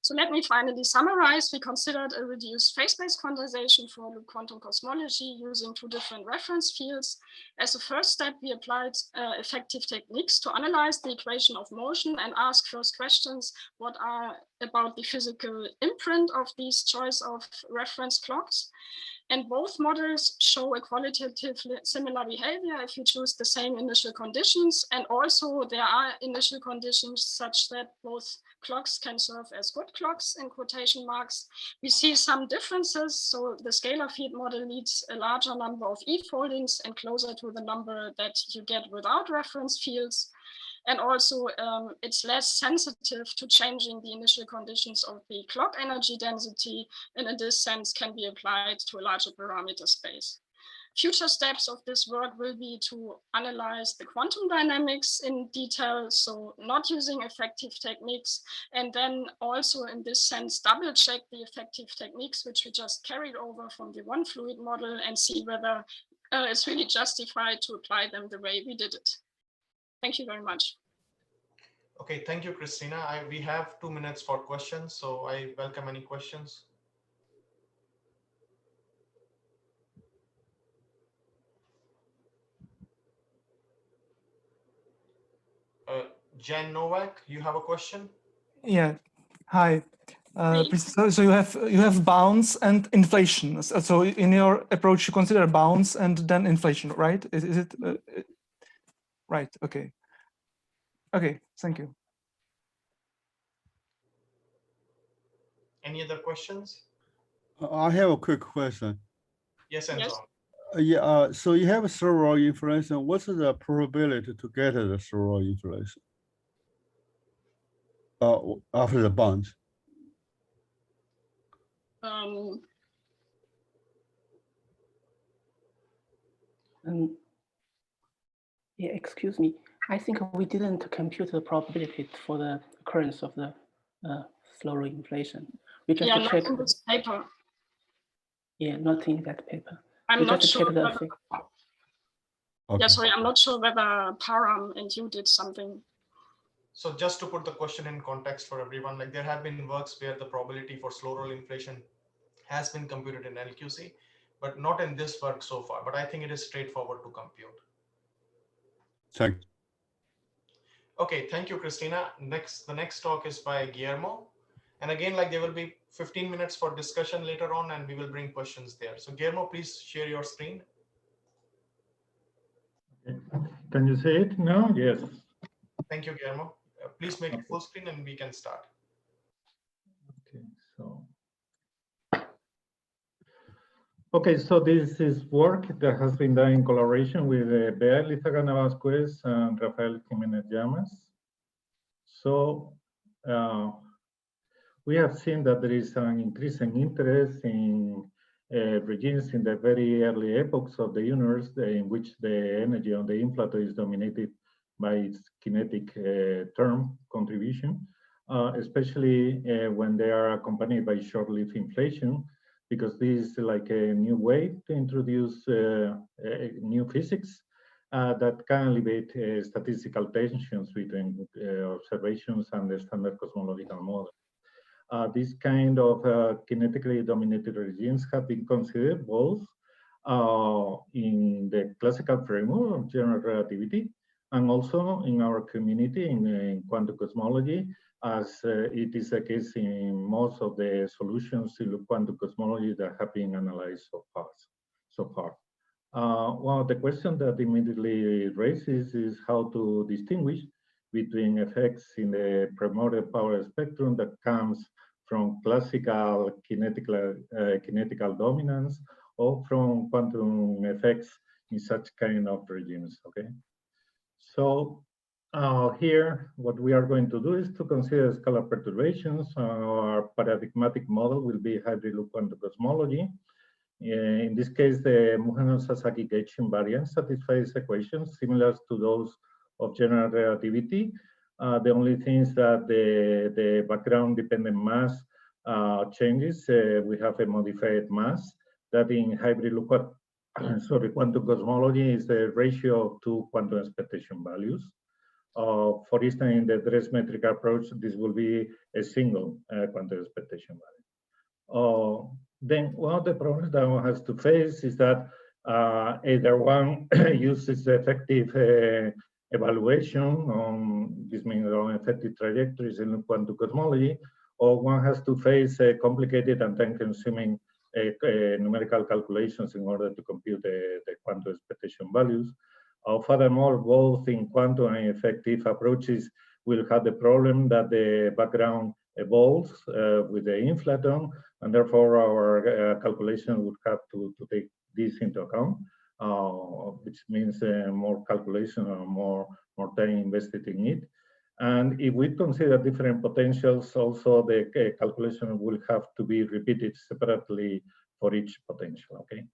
So let me finally summarize. We considered a reduced phase-space quantization for loop quantum cosmology using 2 different reference fields. As a first step, we applied effective techniques to analyze the equation of motion and ask first questions, what are about the physical imprint of these choice of reference clocks? And both models show a qualitatively similar behavior if you choose the same initial conditions. And also there are initial conditions such that both clocks can serve as good clocks in quotation marks. We see some differences. So the scalar field model needs a larger number of E-foldings and closer to the number that you get without reference fields. And also it's less sensitive to changing the initial conditions of the clock energy density, and in this sense can be applied to a larger parameter space. Future steps of this work will be to analyze the quantum dynamics in detail, so not using effective techniques, and then also in this sense double check the effective techniques which we just carried over from the one fluid model and see whether it's really justified to apply them the way we did it. Thank you very much. Okay, thank you, Christina. We have 2 minutes for questions, so I welcome any questions. Jan Novak, you have a question? Yeah. Hi. So you have bounds and inflation. So in your approach, you consider bounds and then inflation, right? Is it right? Okay. Okay. Thank you. Any other questions? I have a quick question. Yes, Anton. Yes. So you have a several inflation. What's the probability to get the several inflation after the bounds? Yeah, excuse me. I think we didn't compute the probability for the occurrence of the slow inflation. We just checked. Not in this paper. Yeah, not in that paper. I'm not sure. Okay. Yeah, sorry, I'm not sure whether Param and you did something. So just to put the question in context for everyone, like there have been works where the probability for slow roll inflation has been computed in LQC, but not in this work so far. But I think it is straightforward to compute. Thank you. Okay, thank you, Christina. The next talk is by Guillermo. And again, like there will be 15 minutes for discussion later on, and we will bring questions there. So Guillermo, please share your screen. Okay. Can you see it now? Yes. Thank you, Guillermo. Please make it full screen and we can start. Okay, so this is work that has been done in collaboration with Bea Lizagana Vasquez and Rafael Jimenez Llamas. So we have seen that there is an increasing interest in regimes in the very early epochs of the universe in which the energy on the inflaton is dominated by its kinetic term contribution, especially when they are accompanied by short-lived inflation, because this is like a new way to introduce new physics that can alleviate statistical tensions between observations and the standard cosmological model. This kind of kinetically dominated regimes have been considered both in the classical framework of general relativity and also in our community in quantum cosmology, as it is the case in most of the solutions in quantum cosmology that have been analyzed so far. One of the questions that immediately raises is how to distinguish between effects in the primordial power spectrum that comes from classical kinetical dominance or from quantum effects in such kind of regimes, okay? So here, what we are going to do is to consider scalar perturbations. Our paradigmatic model will be hybrid loop quantum cosmology. In this case, the Mujano-Sasaki gauge invariance satisfies equations similar to those of general relativity. The only thing is that the background dependent mass changes. We have a modified mass that in hybrid loop quantum cosmology is the ratio of two quantum expectation values. For instance, in the dress metric approach, this will be a single quantum expectation value. Then one of the problems that one has to face is that either one uses effective evaluation on, this means on effective trajectories in quantum cosmology, or one has to face complicated and time-consuming numerical calculations in order to compute the quantum expectation values. Furthermore, both in quantum and effective approaches will have the problem that the background evolves with the inflaton, and therefore our calculation would have to take this into account, which means more calculation or more more time invested in it. And if we consider different potentials, also the calculation will have to be repeated separately for each potential, okay?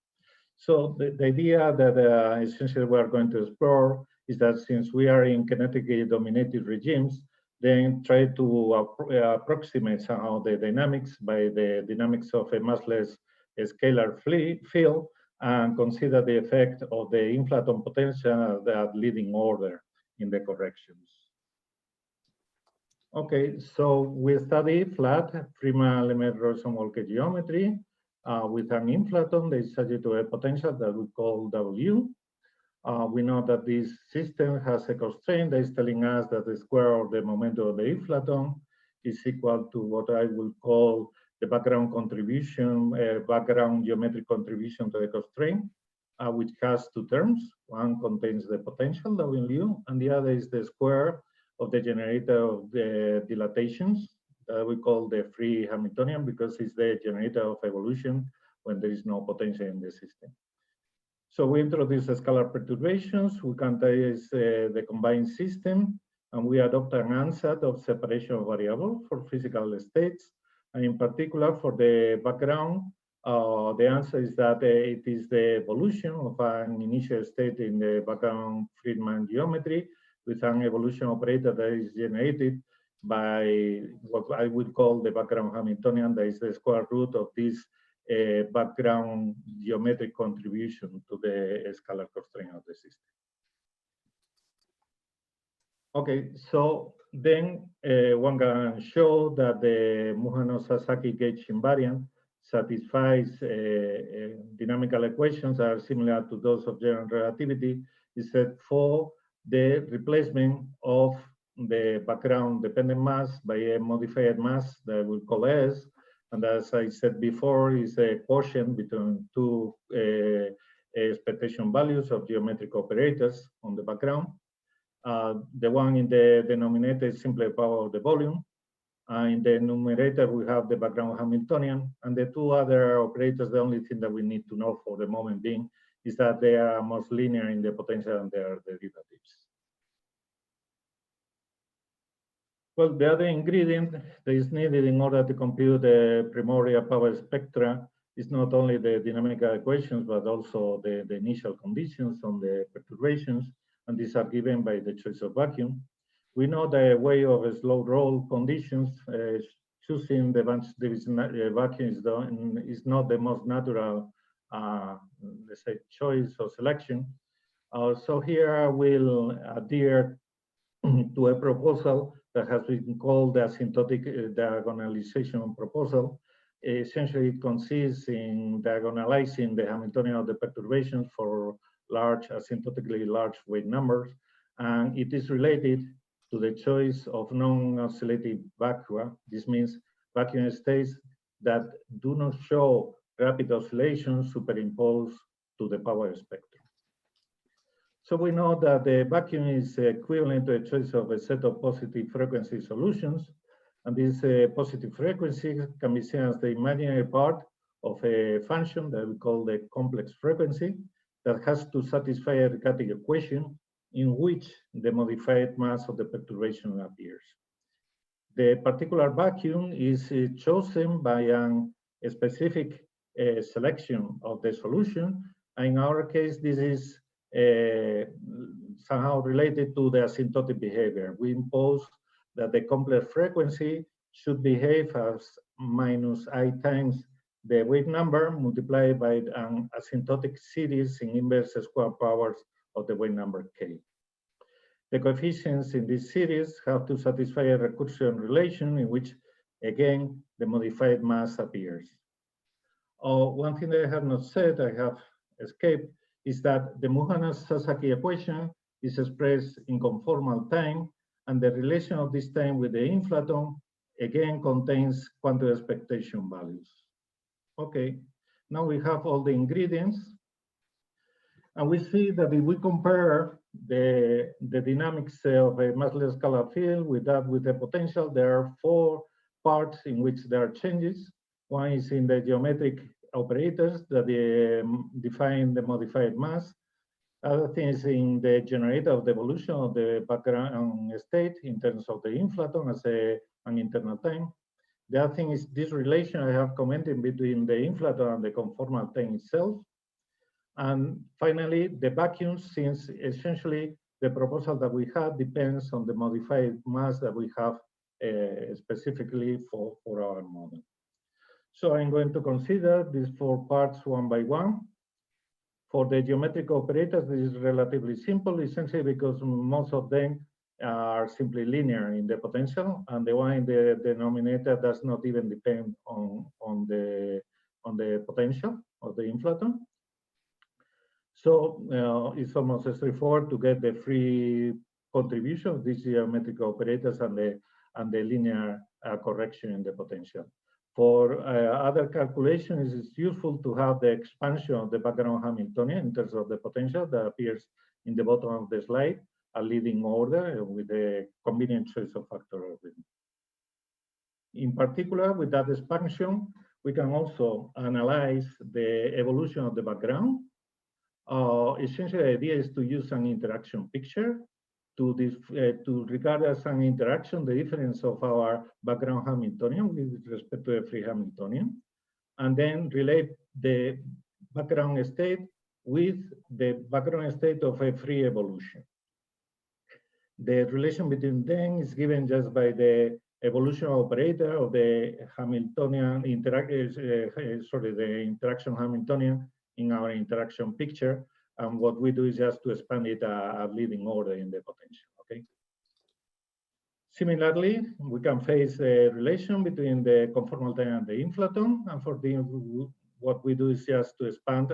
So the idea that essentially we are going to explore is that since we are in kinetically dominated regimes, then try to approximate somehow the dynamics by the dynamics of a massless scalar field and consider the effect of the inflaton potential at leading order in the corrections. Okay, so we study flat prima element Rosen-Walker geometry with an inflaton that is subject to a potential that we call W. We know that this system has a constraint that is telling us that the square of the momentum of the inflaton is equal to what I will call the background contribution, background geometric contribution to the constraint, which has two terms. One contains the potential W, and the other is the square of the generator of the dilatations that we call the free Hamiltonian, because it's the generator of evolution when there is no potential in the system. So we introduce scalar perturbations, we quantize the combined system, and we adopt an answer of separation of variables for physical states. And in particular, for the background, the answer is that it is the evolution of an initial state in the background Friedman geometry with an evolution operator that is generated by what I would call the background Hamiltonian, that is the square root of this background geometric contribution to the scalar constraint of the system. Okay, so then one can show that the Mujano-Sasaki gauge invariant satisfies dynamical equations that are similar to those of general relativity, except for the replacement of the background dependent mass by a modified mass that we call S. And as I said before, is a quotient between two expectation values of geometric operators on the background. The one in the denominator is simply power of the volume. In the numerator, we have the background Hamiltonian. And the two other operators, the only thing that we need to know for the moment being is that they are most linear in the potential and their derivatives. Well, the other ingredient that is needed in order to compute the primordial power spectra is not only the dynamical equations, but also the initial conditions on the perturbations, and these are given by the choice of vacuum. We know the way of slow roll conditions, choosing the vacuum is not the most natural, let's say, choice or selection. So here I will adhere to a proposal that has been called the asymptotic diagonalization proposal. Essentially, it consists in diagonalizing the Hamiltonian of the perturbations for large, asymptotically large weight numbers, and it is related to the choice of non-oscillating vacua. This means vacuum states that do not show rapid oscillations superimposed to the power spectrum. So we know that the vacuum is equivalent to a choice of a set of positive frequency solutions. And this positive frequency can be seen as the imaginary part of a function that we call the complex frequency that has to satisfy a Riccati equation in which the modified mass of the perturbation appears. The particular vacuum is chosen by a specific selection of the solution. And in our case, this is somehow related to the asymptotic behavior. We impose that the complex frequency should behave as minus I times the weight number multiplied by an asymptotic series in inverse square powers of the weight number k. The coefficients in this series have to satisfy a recursion relation in which, again, the modified mass appears. One thing that I have not said, I have escaped, is that the Mujano-Sasaki equation is expressed in conformal time, and the relation of this time with the inflaton again contains quantum expectation values. Okay, now we have all the ingredients, and we see that if we compare the dynamics of a massless scalar field with that with the potential, there are four parts in which there are changes. One is in the geometric operators that define the modified mass. Other things in the generator of the evolution of the background state in terms of the inflaton as an internal time. The other thing is this relation I have commented between the inflaton and the conformal time itself. And finally, the vacuum, since essentially the proposal that we have depends on the modified mass that we have specifically for our model. So I'm going to consider these 4 parts one by one. For the geometric operators, this is relatively simple, essentially because most of them are simply linear in the potential, and the one in the denominator does not even depend on the potential of the inflaton. So it's almost straightforward to get the free contribution of these geometric operators and the linear correction in the potential. For other calculations, it's useful to have the expansion of the background Hamiltonian in terms of the potential that appears in the bottom of the slide, a leading order with a convenient choice of factor algorithm. In particular, with that expansion, we can also analyze the evolution of the background. Essentially, the idea is to use an interaction picture to regard as an interaction the difference of our background Hamiltonian with respect to a free Hamiltonian, and then relate the background state with the background state of a free evolution. The relation between them is given just by the evolution operator of the Hamiltonian the interaction Hamiltonian in our interaction picture. And what we do is just to expand it a leading order in the potential, okay? Similarly, we can face a relation between the conformal time and the inflaton. And for what we do is just to expand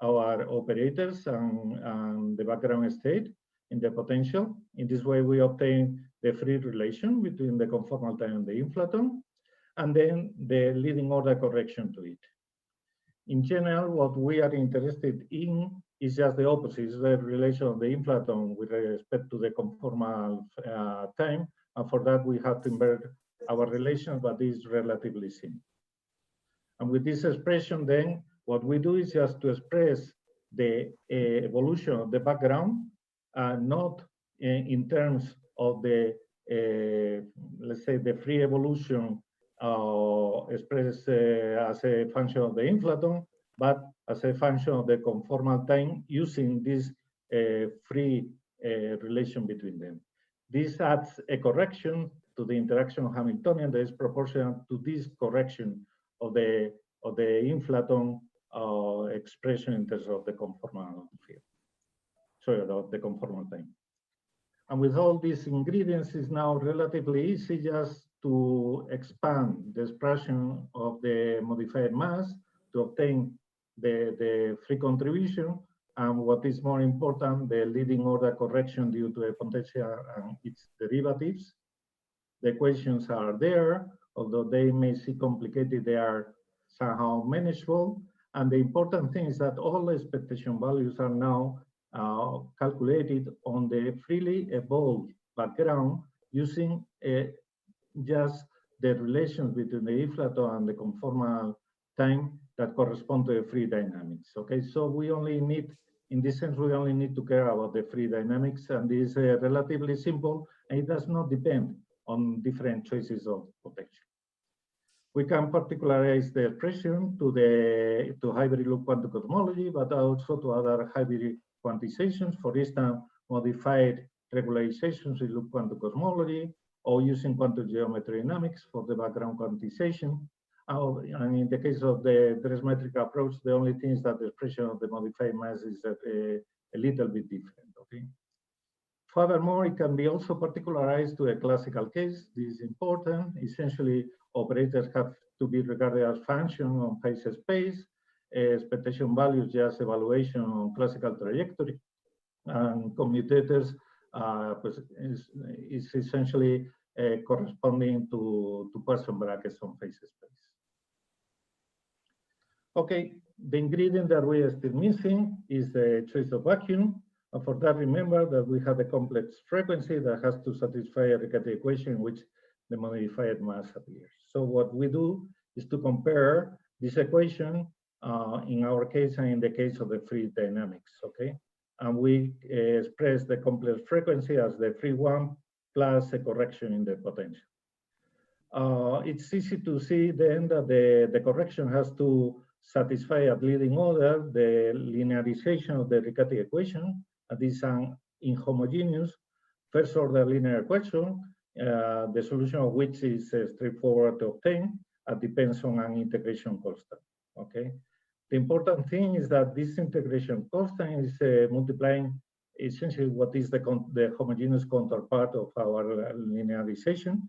our operators and the background state in the potential. In this way, we obtain the free relation between the conformal time and the inflaton, and then the leading order correction to it. In general, what we are interested in is just the opposite, is the relation of the inflaton with respect to the conformal time. And for that, we have to invert our relation, but this is relatively simple. And with this expression, then, what we do is just to express the evolution of the background, not in terms of the, let's say, the free evolution expressed as a function of the inflaton, but as a function of the conformal time using this free relation between them. This adds a correction to the interaction Hamiltonian that is proportional to this correction of the inflaton expression in terms of the conformal field. Sorry, of the conformal time. And with all these ingredients, it's now relatively easy just to expand the expression of the modified mass to obtain the free contribution, and what is more important, the leading order correction due to a potential and its derivatives. The equations are there, although they may seem complicated, they are somehow manageable. And the important thing is that all expectation values are now calculated on the freely evolved background using just the relations between the inflaton and the conformal time that correspond to the free dynamics. Okay, so we only need, in this sense, we only need to care about the free dynamics, and this is relatively simple, and it does not depend on different choices of potential. We can particularize the expression to hybrid loop quantum cosmology, but also to other hybrid quantizations, for instance, modified regularizations in loop quantum cosmology, or using quantum geometry dynamics for the background quantization. And in the case of the Drastic approach, the only thing is that the expression of the modified mass is a little bit different, okay? Furthermore, it can be also particularized to a classical case. This is important. Essentially, operators have to be regarded as function on phase space. Expectation values just evaluation on classical trajectory. And commutators is essentially corresponding to Poisson brackets on phase space. Okay, the ingredient that we are still missing is the choice of vacuum. And for that, remember that we have a complex frequency that has to satisfy a Riccati equation in which the modified mass appears. So what we do is to compare this equation in our case and in the case of the free dynamics, okay? and we express the complex frequency as the free one plus a correction in the potential. It's easy to see then that the correction has to satisfy at leading order the linearization of the Riccati equation. This is an inhomogeneous first order linear equation, the solution of which is straightforward to obtain and depends on an integration constant. Okay. The important thing is that this integration constant is multiplying essentially what is the homogeneous counterpart of our linearization.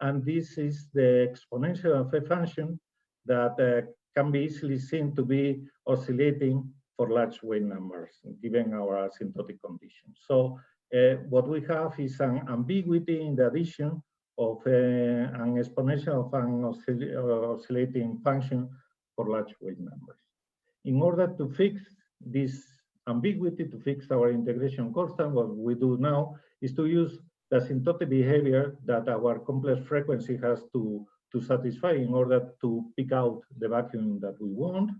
And this is the exponential of a function that can be easily seen to be oscillating for large wave numbers, given our asymptotic conditions. So what we have is an ambiguity in the addition of an exponential of an oscillating function for large wave numbers. In order to fix this ambiguity, to fix our integration constant, what we do now is to use the asymptotic behavior that our complex frequency has to satisfy in order to pick out the vacuum that we want.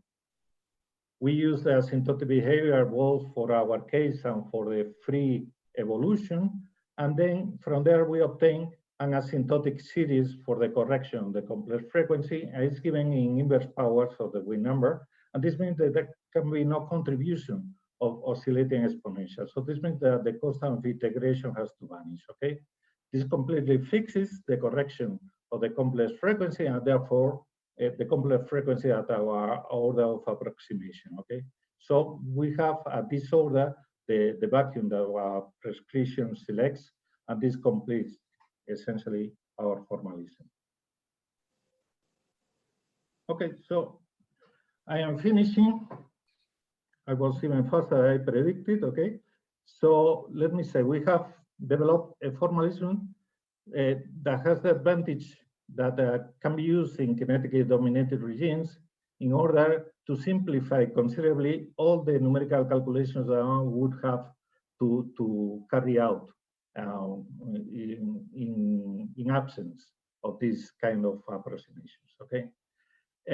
We use the asymptotic behavior both for our case and for the free evolution. And then from there, we obtain an asymptotic series for the correction of the complex frequency. And it's given in inverse powers of the wave number. And this means that there can be no contribution of oscillating exponential. So this means that the constant of integration has to vanish, okay? This completely fixes the correction of the complex frequency and therefore the complex frequency at our order of approximation, okay? So we have at this order the vacuum that our prescription selects, and this completes essentially our formalism. Okay, so I am finishing. I was even faster than I predicted, okay? So let me say, we have developed a formalism that has the advantage that can be used in kinetically dominated regimes in order to simplify considerably all the numerical calculations that one would have to carry out in absence of this kind of approximations, okay?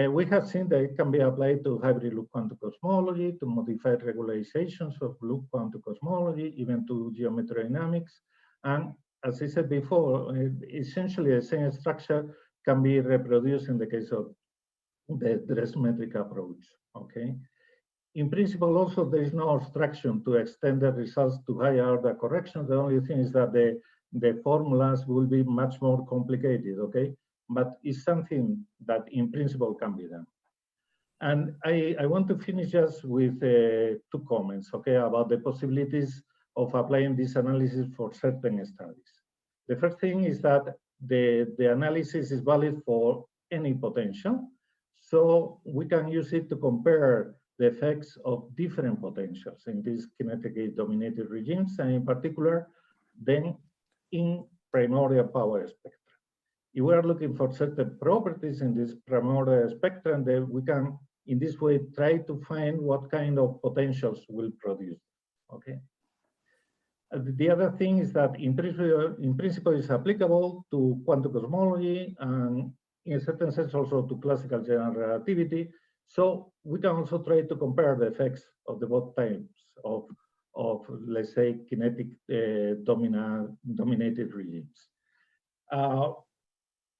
We have seen that it can be applied to hybrid loop quantum cosmology, to modified regularizations of loop quantum cosmology, even to geometry dynamics. And as I said before, essentially the same structure can be reproduced in the case of the dress-metric approach, okay? In principle, also, there is no obstruction to extend the results to higher order corrections. The only thing is that the formulas will be much more complicated, okay? But it's something that in principle can be done. And I want to finish just with two comments, okay, about the possibilities of applying this analysis for certain studies. The first thing is that the analysis is valid for any potential. So we can use it to compare the effects of different potentials in these kinetically dominated regimes, and in particular, then in primordial power spectra. If we are looking for certain properties in this primordial spectrum, then we can, in this way, try to find what kind of potentials will produce, okay? The other thing is that in principle is applicable to quantum cosmology and in a certain sense also to classical general relativity. So we can also try to compare the effects of the both types of let's say, kinetic dominated regimes.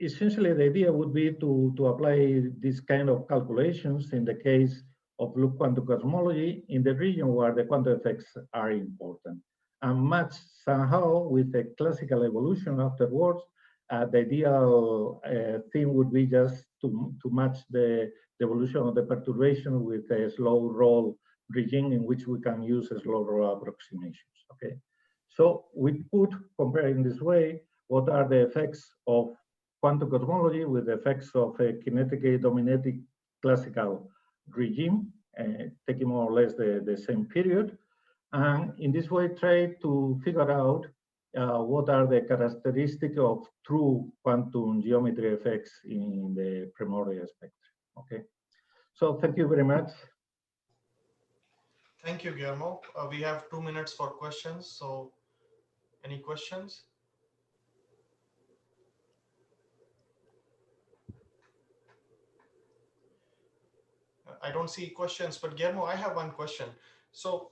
Essentially, the idea would be to apply this kind of calculations in the case of loop quantum cosmology in the region where the quantum effects are important, and match somehow with the classical evolution afterwards. The ideal thing would be just to match the evolution of the perturbation with a slow roll regime in which we can use slow roll approximations, okay? So we could compare in this way what are the effects of quantum cosmology with the effects of a kinetically dominated classical regime, taking more or less the same period. And in this way, try to figure out what are the characteristics of true quantum geometry effects in the primordial spectrum, okay? So thank you very much. Thank you, Guillermo. We have 2 minutes for questions. So any questions? I don't see questions, but Guillermo, I have one question. So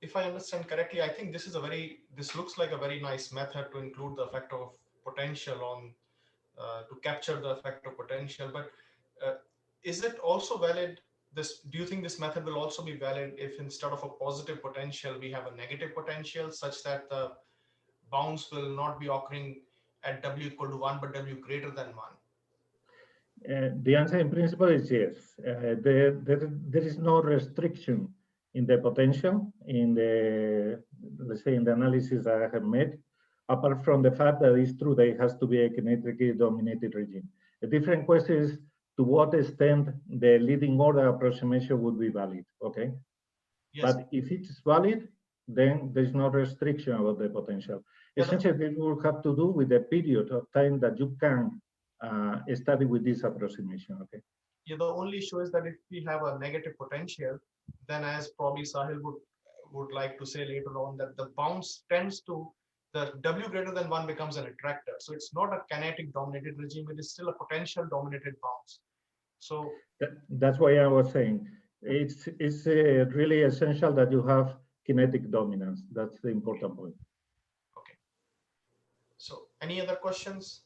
if I understand correctly, I think this looks like a very nice method to include the effect of potential on, to capture the effect of potential. But is it also valid? Do you think this method will also be valid if instead of a positive potential, we have a negative potential, such that the bounce will not be occurring at W equal to 1, but W greater than 1? The answer in principle is yes. There is no restriction in the potential in the, let's say, in the analysis that I have made, apart from the fact that it's true that it has to be a kinetically dominated regime. A different question is to what extent the leading order approximation would be valid, okay? Yes. But if it's valid, then there's no restriction about the potential. Yeah, essentially, it will have to do with the period of time that you can study with this approximation, okay? Yeah, the only issue is that if we have a negative potential, then as probably Sahil would like to say later on, that the bounce tends to, the W greater than 1 becomes an attractor. So it's not a kinetic dominated regime, it is still a potential dominated bounce. So that's why I was saying, it's really essential that you have kinetic dominance. That's the important point. Okay. So any other questions?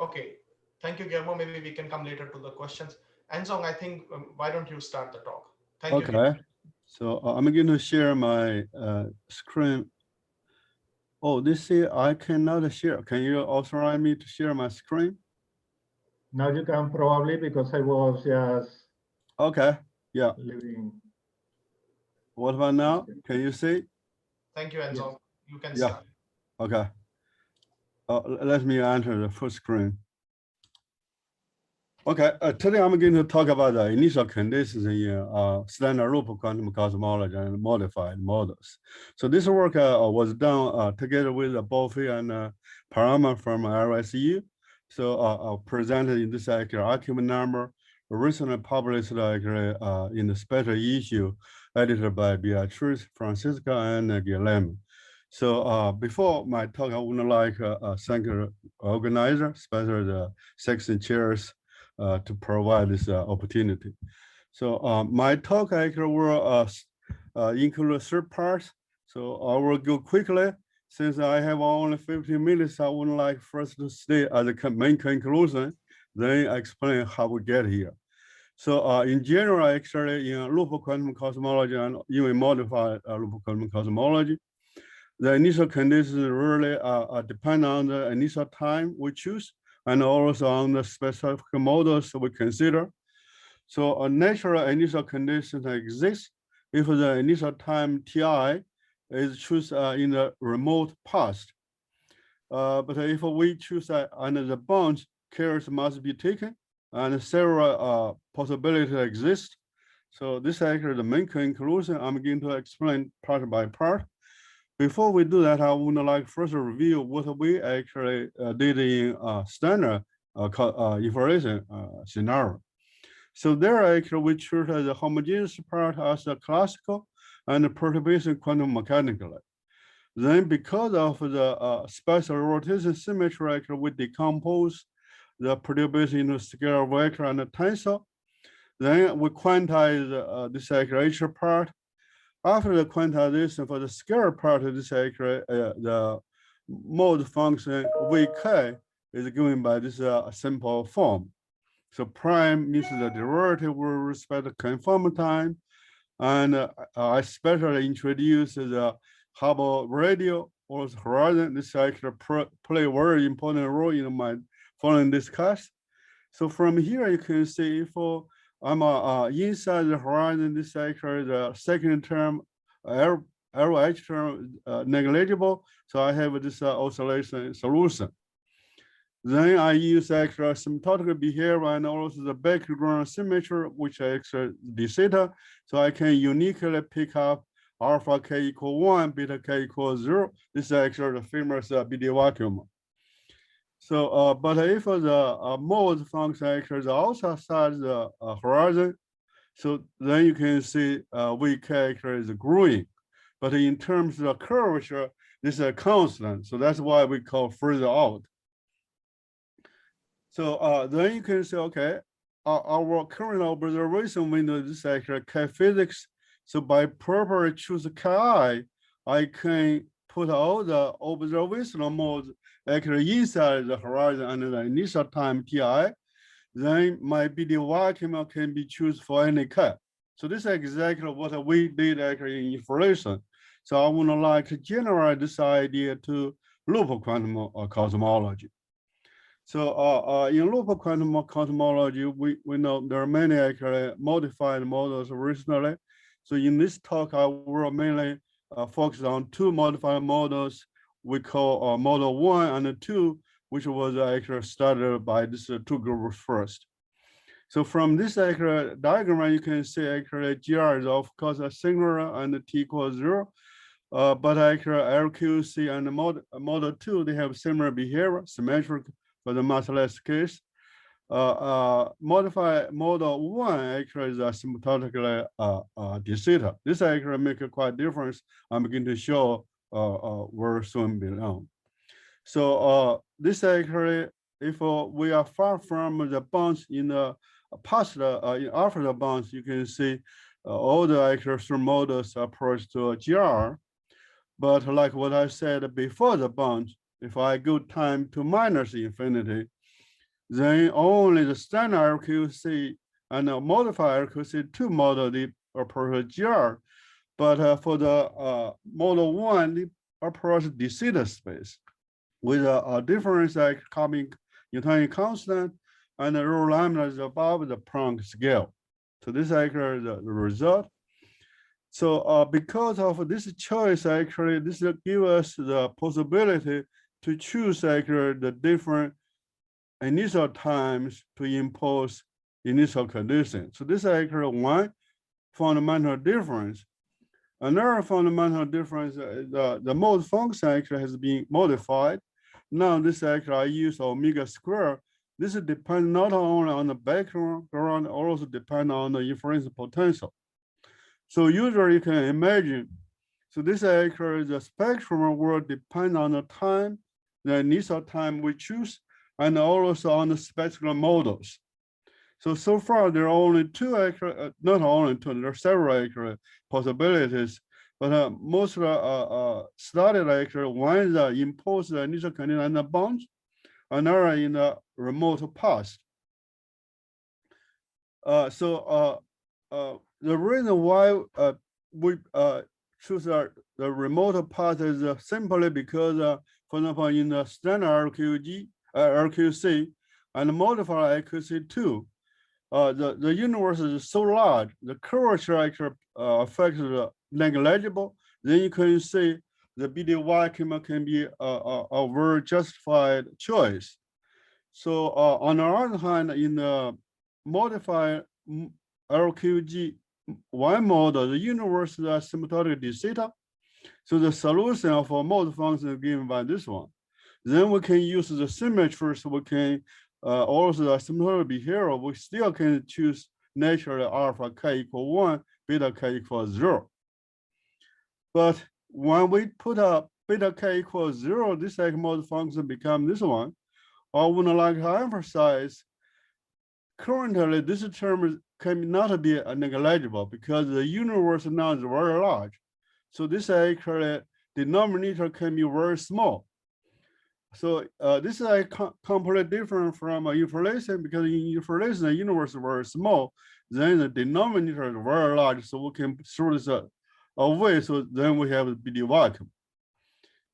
Okay, thank you, Guillermo. Maybe we can come later to the questions. Anzong, I think, why don't you start the talk? Thank you. Okay, so I'm going to share my screen. Oh, this year I cannot share. Can you authorize me to share my screen? Now you can probably, because I was just okay. Yeah. Leaving. What about now? Can you see? Thank you, Enzo. Yes. You can yeah. start. Okay. Let me enter the first screen. Okay, today I'm going to talk about the initial conditions in standard loop quantum cosmology and modified models. So this work was done together with Bofi and Parama from RSU. So presented in this argument number, recently published in the special issue edited by Beatriz, Francisca, and Guillermo. So before my talk, I would like thank the organizer, especially the section chairs, to provide this opportunity. So my talk actually will include 3 parts. So I will go quickly. Since I have only 15 minutes, I would like first to state as a main conclusion, then explain how we get here. So in general, actually, in loop quantum cosmology and even modified loop quantum cosmology, the initial conditions really depend on the initial time we choose and also on the specific models we consider. So a natural initial condition exists if the initial time Ti is chosen in the remote past. But if we choose under the bounds, cares must be taken and several possibilities exist. So this is actually the main conclusion. I'm going to explain part by part. Before we do that, I would like first to review what we actually did in standard information scenario. So there actually we treat the homogeneous part as a classical and the perturbation quantum mechanically. Then because of the special rotation symmetry, actually we decompose the perturbation into scalar vector and a tensor. Then we quantize this actual part. After the quantization for the scalar part of this actually, the mode function Vk is given by this simple form. So prime means the derivative with respect to conformal time. And I especially introduce the Hubble radio or horizon. This actually play a very important role in my following discuss. So from here, you can see for I'm inside the horizon, this actually the second term, LH term negligible. So I have this oscillation solution. Then I use actual asymptotic behavior and also the background symmetry, which actually d theta. So I can uniquely pick up alpha k equal 1, beta k equal 0. This is actually the famous BD vacuum. So, but if the mode function actually is outside the horizon, so then you can see Vk actually is growing. But in terms of curvature, this is a constant. So that's why we call further out. So then you can say, okay, our current observation window is actually K physics. So by properly choose Ki, I can put all the observational modes actually inside the horizon under the initial time Ti. Then my BD vacuum can be chosen for any K. So this is exactly what we did actually in information. So I would like to generate this idea to loop quantum cosmology. So in loop quantum cosmology, we know there are many actually modified models recently. So in this talk, I will mainly focus on two modified models we call model 1 and 2, which was actually started by these two groups first. So from this actual diagram, you can see actually GR is of course a singular and T equals 0. But actually LQC and model 2, they have similar behavior, symmetric for the massless case. Modified model 1 actually is asymptotically de theta. This actually makes a quite difference. I'm going to show very soon below. So this actually, if we are far from the bounds in the past, after the bounds, you can see all the actual models approach to GR. But like what I said before the bounds, if I go time to minus infinity, then only the standard LQC and the modified LQC2 model they approach GR. But for the model 1, they approach de theta space with a difference like coming Newtonian constant and the rho lambda is above the Planck scale. So this is actually the result. So because of this choice, actually, this will give us the possibility to choose actually the different initial times to impose initial conditions. So this is actually one fundamental difference. Another fundamental difference, the mode function actually has been modified. Now this actually I use omega square. This depends not only on the background, also depend on the inference potential. So usually you can imagine, so this actually the spectrum will depend on the time, the initial time we choose, and also on the spectral models. So far there are only two actually, not only two, there are several actually possibilities, but most studied actually one is impose the initial condition and the bounds, another in the remote past. The reason why we choose the remote path is simply because, for example, in the standard RQC and modified RQC2, the universe is so large, the curvature actually affects the negligible. Then you can see the BD vacuum can be a very justified choice. So on the other hand, in the modified LQG1 model, the universe is asymptotic de theta. So the solution for mode function is given by this one. Then we can use the symmetry, so we can also the asymptotic behavior, we still can choose naturally alpha k equal 1, beta k equals 0. But when we put up beta k equals 0, this mode function becomes this one. I would like to emphasize, currently this term cannot be negligible because the universe now is very large. So this actually denominator can be very small. So this is completely different from inflation, because in inflation, the universe is very small, then the denominator is very large, so we can throw this away, so then we have the BD vacuum.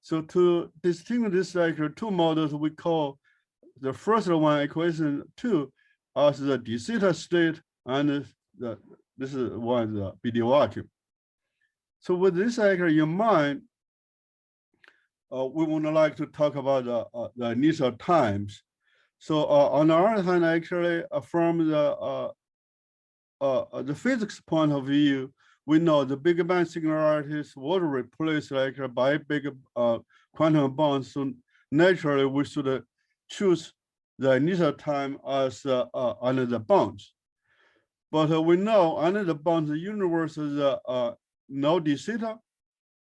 So to distinguish this actually two models, we call the first one, equation 2, as the de theta state, and this is one, the BD vacuum. So with this actually in mind, we would like to talk about the initial times. So on the other hand, actually, from the physics point of view, we know the Big Bang singularities will replace actually by big quantum bonds. So naturally, we should choose the initial time as under the bounds. But we know under the bounds, the universe is no de theta.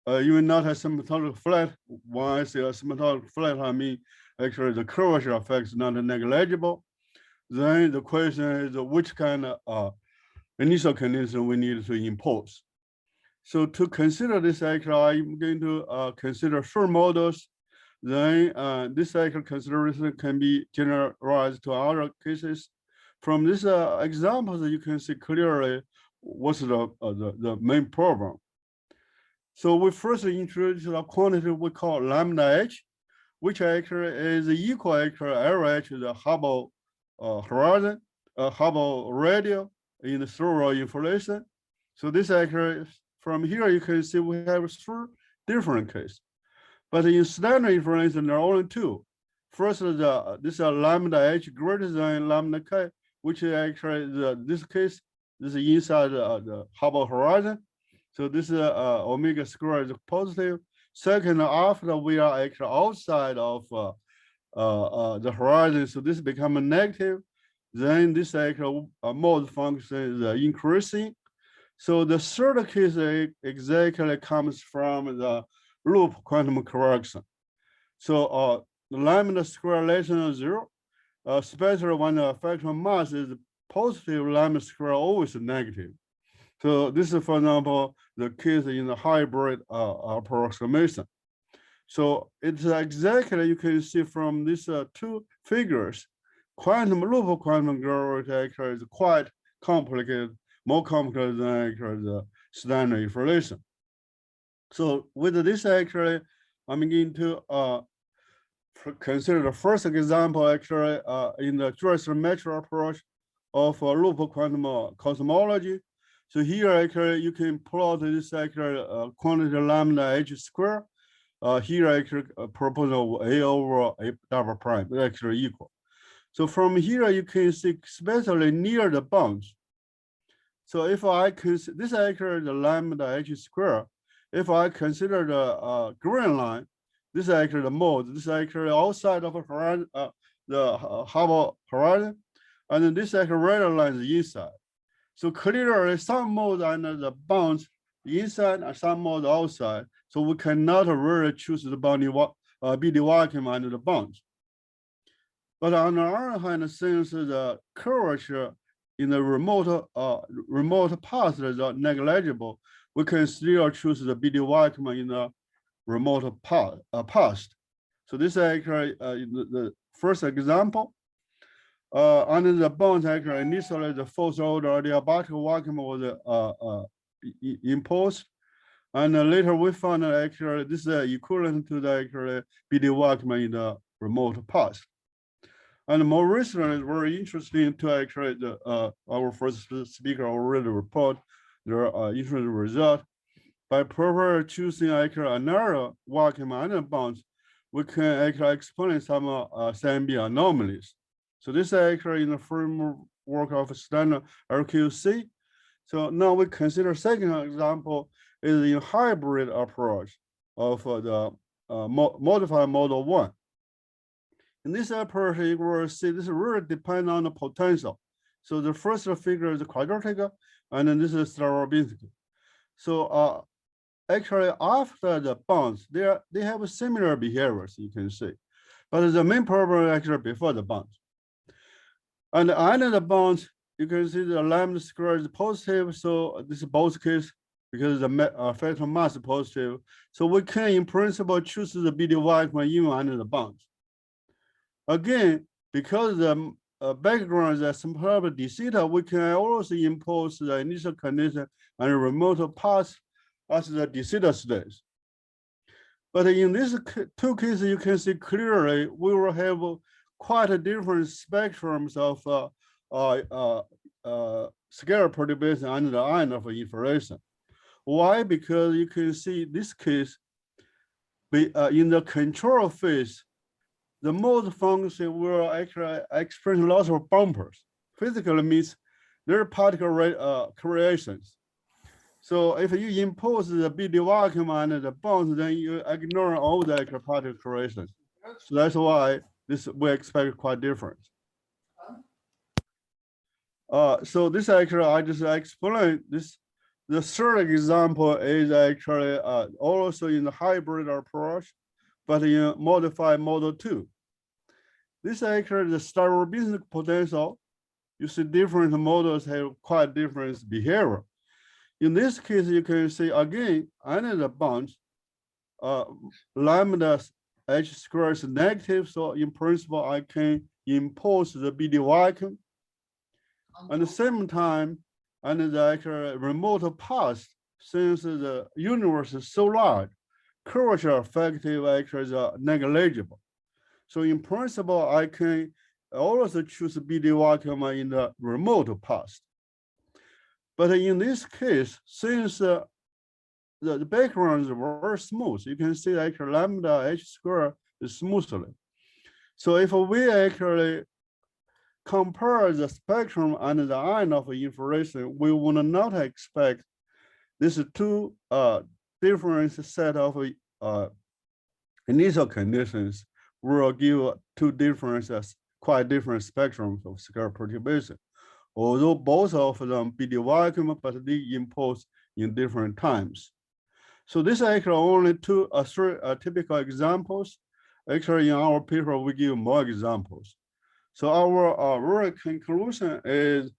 You will not have asymptotic flat. When I say asymptotic flat, I mean actually the curvature effect is not negligible. Then the question is which kind of initial condition we need to impose. So to consider this actually, I'm going to consider short models. Then this actual consideration can be generalized to other cases. From this examples, you can see clearly what's the main problem. So we first introduced a quantity we call lambda h, which actually is equal actually LH, the Hubble horizon, Hubble radial in the thorough inflation. So this actually, from here you can see we have 3 different cases. But in standard information, there are only 2. First, this lambda h greater than lambda k, which is actually this case, this is inside the Hubble horizon. So this omega squared is positive. Second, after we are actually outside of the horizon, so this becomes a negative. Then this actual mode function is increasing. So the third case exactly comes from the loop quantum correction. So the lambda square less than 0, especially when the factor of mass is positive, lambda square always negative. So this is, for example, the case in the hybrid approximation. So it's exactly, you can see from these 2 figures, loop quantum gravity actually is quite complicated, more complicated than actually the standard inflation. So with this actually, I'm going to consider the first example actually in the Drastic metric approach of loop quantum cosmology. So here actually you can plot this actually quantity lambda h square. Here actually proposal a over a double prime is actually equal. So from here you can see especially near the bounds. So if I consider this actually the lambda h square, if I consider the green line, this is actually the mode. This is actually outside of horizon, the Hubble horizon, and then this actually red line is inside. So clearly some modes under the bounds inside and some modes outside. So we cannot really choose the boundary BD vacuum under the bounds. But on the other hand, since the curvature in the remote path is negligible, we can still choose the BD vacuum in the remote past. So this is actually the first example. Under the bounds, actually initially the fourth order adiabatic vacuum was imposed, and later we found that actually this is equivalent to the actually BD vacuum in the remote past. And more recently, it's very interesting to actually our first speaker already report their interesting result. By properly choosing actually another vacuum under bounds, we can actually explain some CMB anomalies. So this is actually in the framework of standard RQC. So now we consider second example is in hybrid approach of the modified model 1. In this approach, you will see this really depends on the potential. So the first figure is quadratic, and then this is Stravinsky. So actually, after the bounds, they have similar behaviors, you can see. But the main problem is actually before the bounds. And under the bounds, you can see the lambda square is positive. So this is both case because the factor mass is positive. So we can, in principle, choose the BD vacuum even under the bounds. Again, because the background is asymptotic d theta, we can also impose the initial condition and remote path as the d theta states. But in these 2 cases, you can see clearly we will have quite a different spectrums of scalar perturbation under the line of information. Why? Because you can see this case in the control phase, the mode function will actually experience lots of bumpers. Physically means there are particle creations. So if you impose the BD vacuum under the bounds, then you ignore all the particle creations. So that's why this we expect quite different. So this actually I just explained this. The third example is actually also in the hybrid approach, but in modified model 2. This actually the Stravinsky potential. You see different models have quite different behavior. In this case, you can see again, another bound, lambda h squared is negative. So in principle, I can impose the BD vacuum. At the same time, and the remote path, since the universe is so large, curvature effective actually is negligible. So in principle, I can also choose BD vacuum in the remote path. But in this case, since the background is very smooth, you can see actually lambda h squared is smoothly. So if we actually compare the spectrum and the ion of information, we would not expect these two different set of initial conditions will give two different, quite different spectrums of scalar perturbation. Although both of them be the vacuum, but they impose in different times. So this actually only three typical examples. Actually, in our paper, we give more examples. So our real conclusion is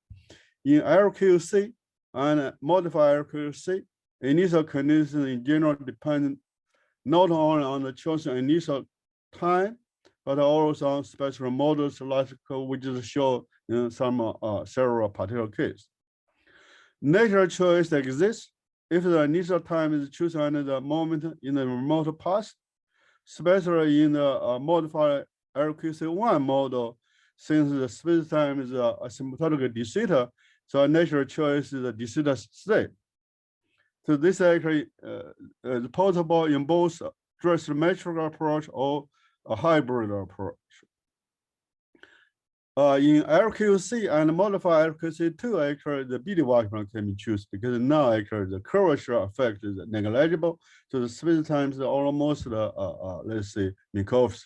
in LQC and modified LQC, initial conditions in general depend not only on the chosen initial time, but also on spectral models like we just showed in some several particular cases. Natural choice exists if the initial time is chosen under the moment in the remote path, especially in the modified LQC1 model, since the space-time is asymptotic de theta, so a natural choice is a de theta state. So this actually is possible in both symmetric approach or a hybrid approach. In LQC and modified LQC2, actually the BD vacuum can be chosen because now actually the curvature effect is negligible. So the space-time is almost let's say Minkowski.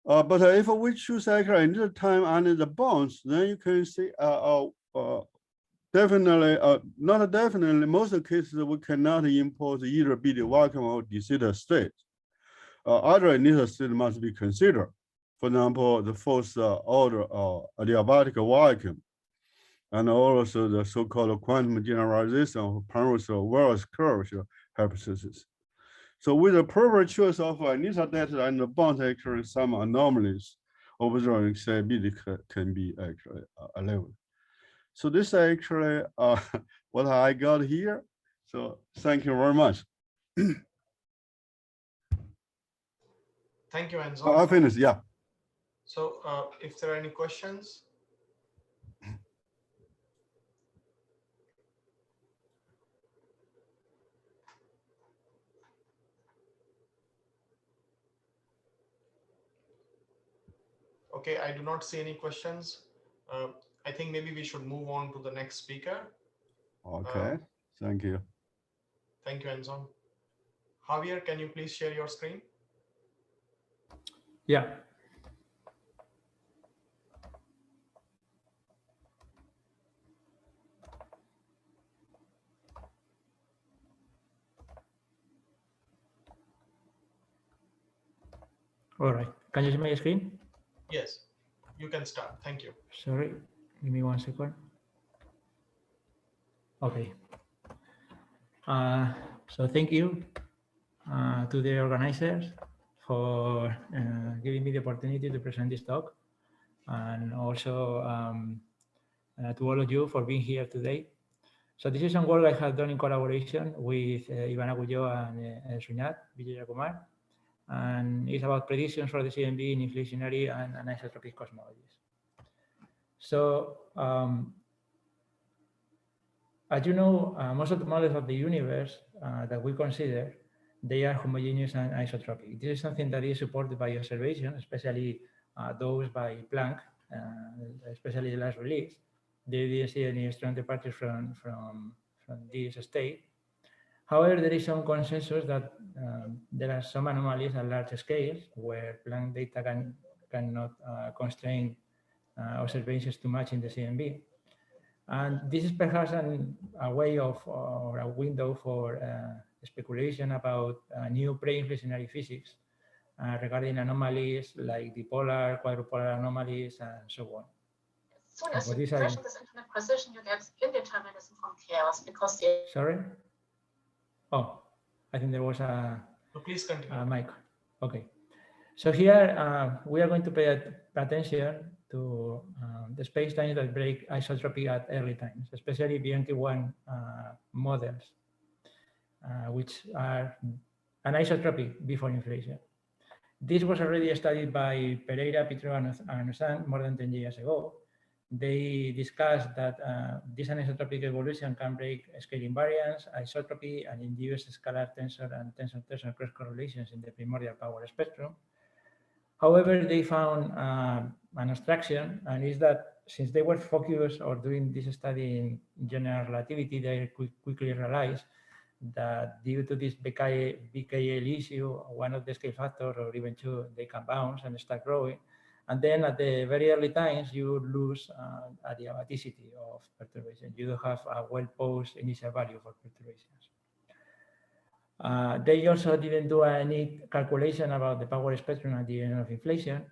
But if we choose actually initial time and the bounds, then you can see definitely, not definitely, most of the cases we cannot impose either BD vacuum or de theta state. Other initial state must be considered. For example, the first order adiabatic vacuum, and also the so-called quantum generalization of Primordial Wells curvature hypothesis. So with the proper choice of initial data and the bounds, actually some anomalies observing stability can be actually allowed. So this is actually what I got here. So thank you very much. Thank you, Enzo. I finished, yeah. So if there are any questions. Okay, I do not see any questions. I think maybe we should move on to the next speaker. Okay, thank you. Thank you, Enzo. Javier, can you please share your screen? Yeah. All right. Can you see my screen? Yes, you can start. Thank you. Sorry, give me 1 second. Okay. So thank you to the organizers for giving me the opportunity to present this talk, and also to all of you for being here today. So this is some work I have done in collaboration with Iván Agulló and Suñat Villayakumar, and it's about predictions for the CMB in inflationary and isotopic cosmologies. So as you know, most of the models of the universe that we consider, they are homogeneous and isotropic. This is something that is supported by observation, especially those by Planck, especially the last release. They didn't see any strong departure from this state. However, there is some consensus that there are some anomalies at large scales where Planck data cannot constrain observations too much in the CMB. And this is perhaps a way of, or a window for speculation about new pre-inflationary physics regarding anomalies like dipolar, quadrupolar anomalies, and so on. soon as for you this pressure this infinite precision, you get indeterminism from chaos because the sorry. Oh, I think there was a Please continue. mic. Okay. So here we are going to pay attention to the space-times that break isotropy at early times, especially Bianchi-1 models, which are anisotropic before inflation. This was already studied by Pereira, Pitro, and Ozan more than 10 years ago. They discussed that this anisotropic evolution can break scale invariance, isotropy, and induce scalar tensor and tensor-tensor cross correlations in the primordial power spectrum. However, they found an abstraction, and is that since they were focused or doing this study in general relativity, they quickly realized that due to this BKL issue, one of the scale factors or even two, they can bounce and start growing. And then at the very early times, you lose adiabaticity of perturbation. You don't have a well-posed initial value for perturbations. They also didn't do any calculation about the power spectrum at the end of inflation.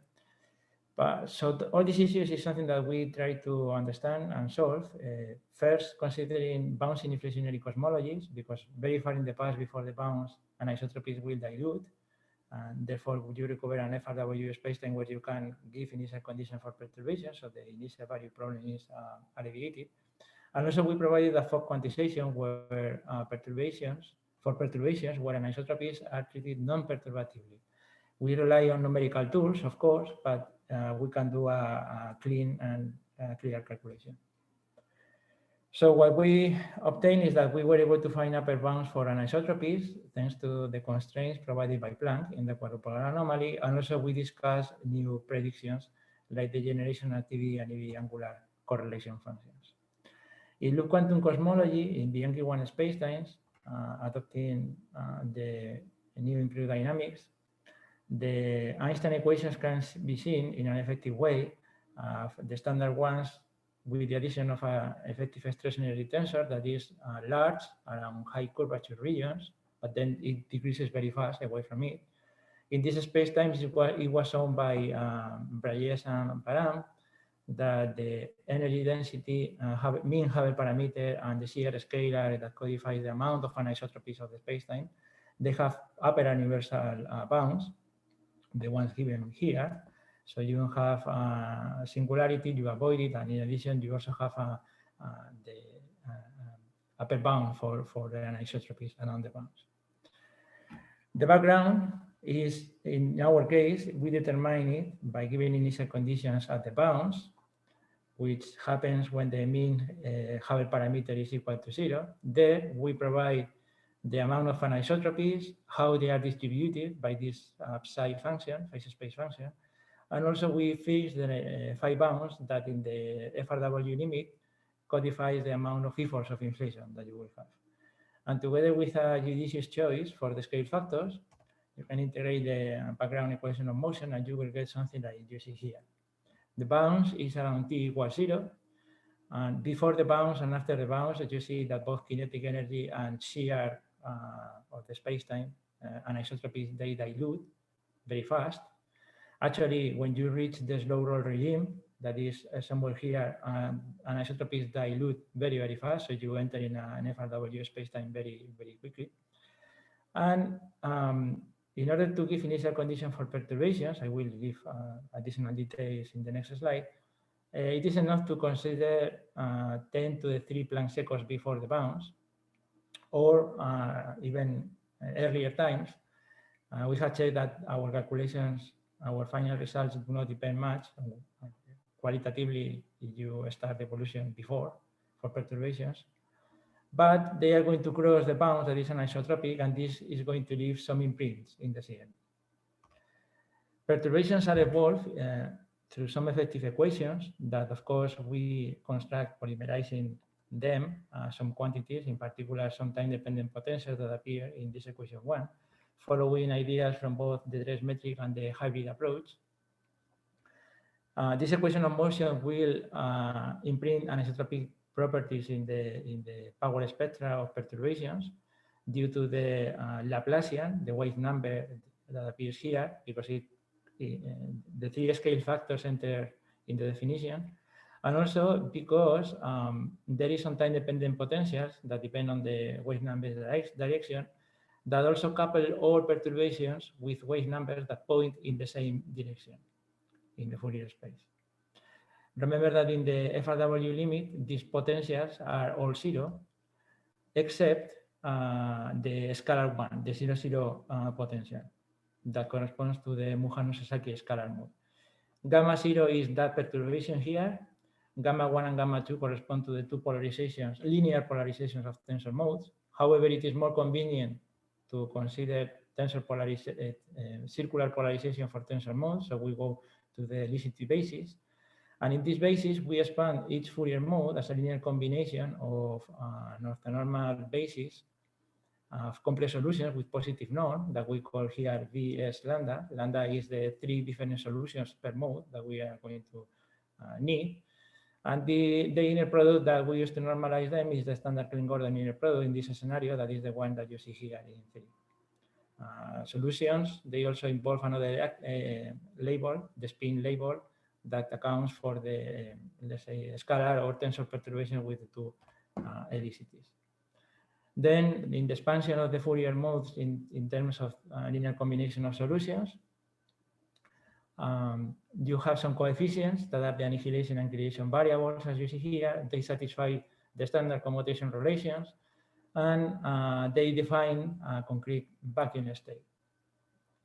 But so all these issues is something that we try to understand and solve. First, considering bouncing inflationary cosmologies, because very far in the past, before the bounce, anisotropies will dilute, and therefore you recover an FRW spacetime where you can give initial condition for perturbation, so the initial value problem is alleviated. And also we provided a fog quantization where perturbations where anisotropies are treated non-perturbatively. We rely on numerical tools, of course, but we can do a clean and clear calculation. So what we obtained is that we were able to find upper bounds for anisotropies thanks to the constraints provided by Planck in the quadrupolar anomaly, and also we discussed new predictions like the generation activity and EV angular correlation functions. In loop quantum cosmology, in Bianchi-1 spacetimes, adopting the new improved dynamics, the Einstein equations can be seen in an effective way. The standard ones with the addition of an effective stress energy tensor that is large around high curvature regions, but then it decreases very fast away from it. In this spacetimes, it was shown by Brayes and Param that the energy density, mean Hubble parameter, and the shear scalar that codifies the amount of anisotropies of the spacetime, they have upper universal bounds, the ones given here. So you don't have singularity, you avoid it, and in addition, you also have the upper bound for the anisotropies around the bounds. The background is, in our case, we determine it by giving initial conditions at the bounds, which happens when the mean Hubble parameter is equal to 0. There we provide the amount of anisotropies, how they are distributed by this psi function, phase space function. And also we fix the phi bounds that in the FRW limit codifies the amount of efforts of inflation that you will have. And together with a judicious choice for the scale factors, you can integrate the background equation of motion and you will get something like you see here. The bounce is around t equals 0. And before the bounce and after the bounce, you see that both kinetic energy and shear of the spacetime anisotropies, they dilute very fast. Actually, when you reach the slow roll regime, that is somewhere here, anisotropies dilute very, very fast. So you enter in an FRW spacetime very, very quickly. And in order to give initial condition for perturbations, I will give additional details in the next slide. It is enough to consider 10 to the 3 Planck seconds before the bounce, or even earlier times. We have checked that our calculations, our final results do not depend much qualitatively if you start the evolution before for perturbations. But they are going to cross the bounds that is anisotropic, and this is going to leave some imprints in the CM. Perturbations are evolved through some effective equations that, of course, we construct polymerizing them, some quantities, in particular some time-dependent potentials that appear in this equation 1, following ideas from both the dress metric and the hybrid approach. This equation of motion will imprint anisotropic properties in the power spectra of perturbations due to the Laplacian, the wave number that appears here, because the 3 scale factors enter in the definition. And also because there is some time-dependent potentials that depend on the wave number direction that also couple all perturbations with wave numbers that point in the same direction in the Fourier space. Remember that in the FRW limit, these potentials are all zero, except the scalar one, the 0, potential that corresponds to the Mujano-Sasaki scalar mode. Gamma 0 is that perturbation here. Gamma 1 and gamma 2 correspond to the two polarizations, linear polarizations of tensor modes. However, it is more convenient to consider circular polarization for tensor modes, so we go to the Licity basis. And in this basis, we expand each Fourier mode as a linear combination of an orthonormal basis of complex solutions with positive norm that we call here VS lambda. Lambda is the 3 different solutions per mode that we are going to need. And the inner product that we use to normalize them is the standard Klein-Gordon inner product in this scenario, that is the one that you see here in 3. Solutions, they also involve another label, the spin label, that accounts for the, let's say, scalar or tensor perturbation with the two elicities. Then in the expansion of the Fourier modes in terms of linear combination of solutions, you have some coefficients that are the annihilation and creation variables, as you see here. They satisfy the standard commutation relations, and they define a concrete vacuum state.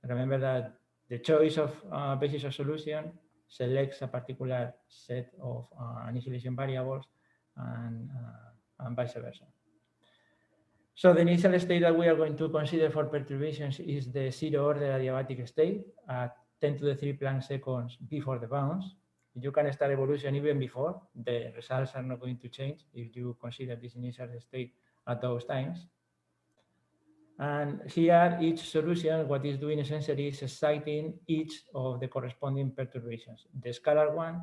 Remember that the choice of basis of solution selects a particular set of annihilation variables and vice versa. So the initial state that we are going to consider for perturbations is the 0-order adiabatic state at 10 to the 3 Planck seconds before the bounds. You can start evolution even before. The results are not going to change if you consider this initial state at those times. And here, each solution, what it's doing essentially is exciting each of the corresponding perturbations. The scalar one,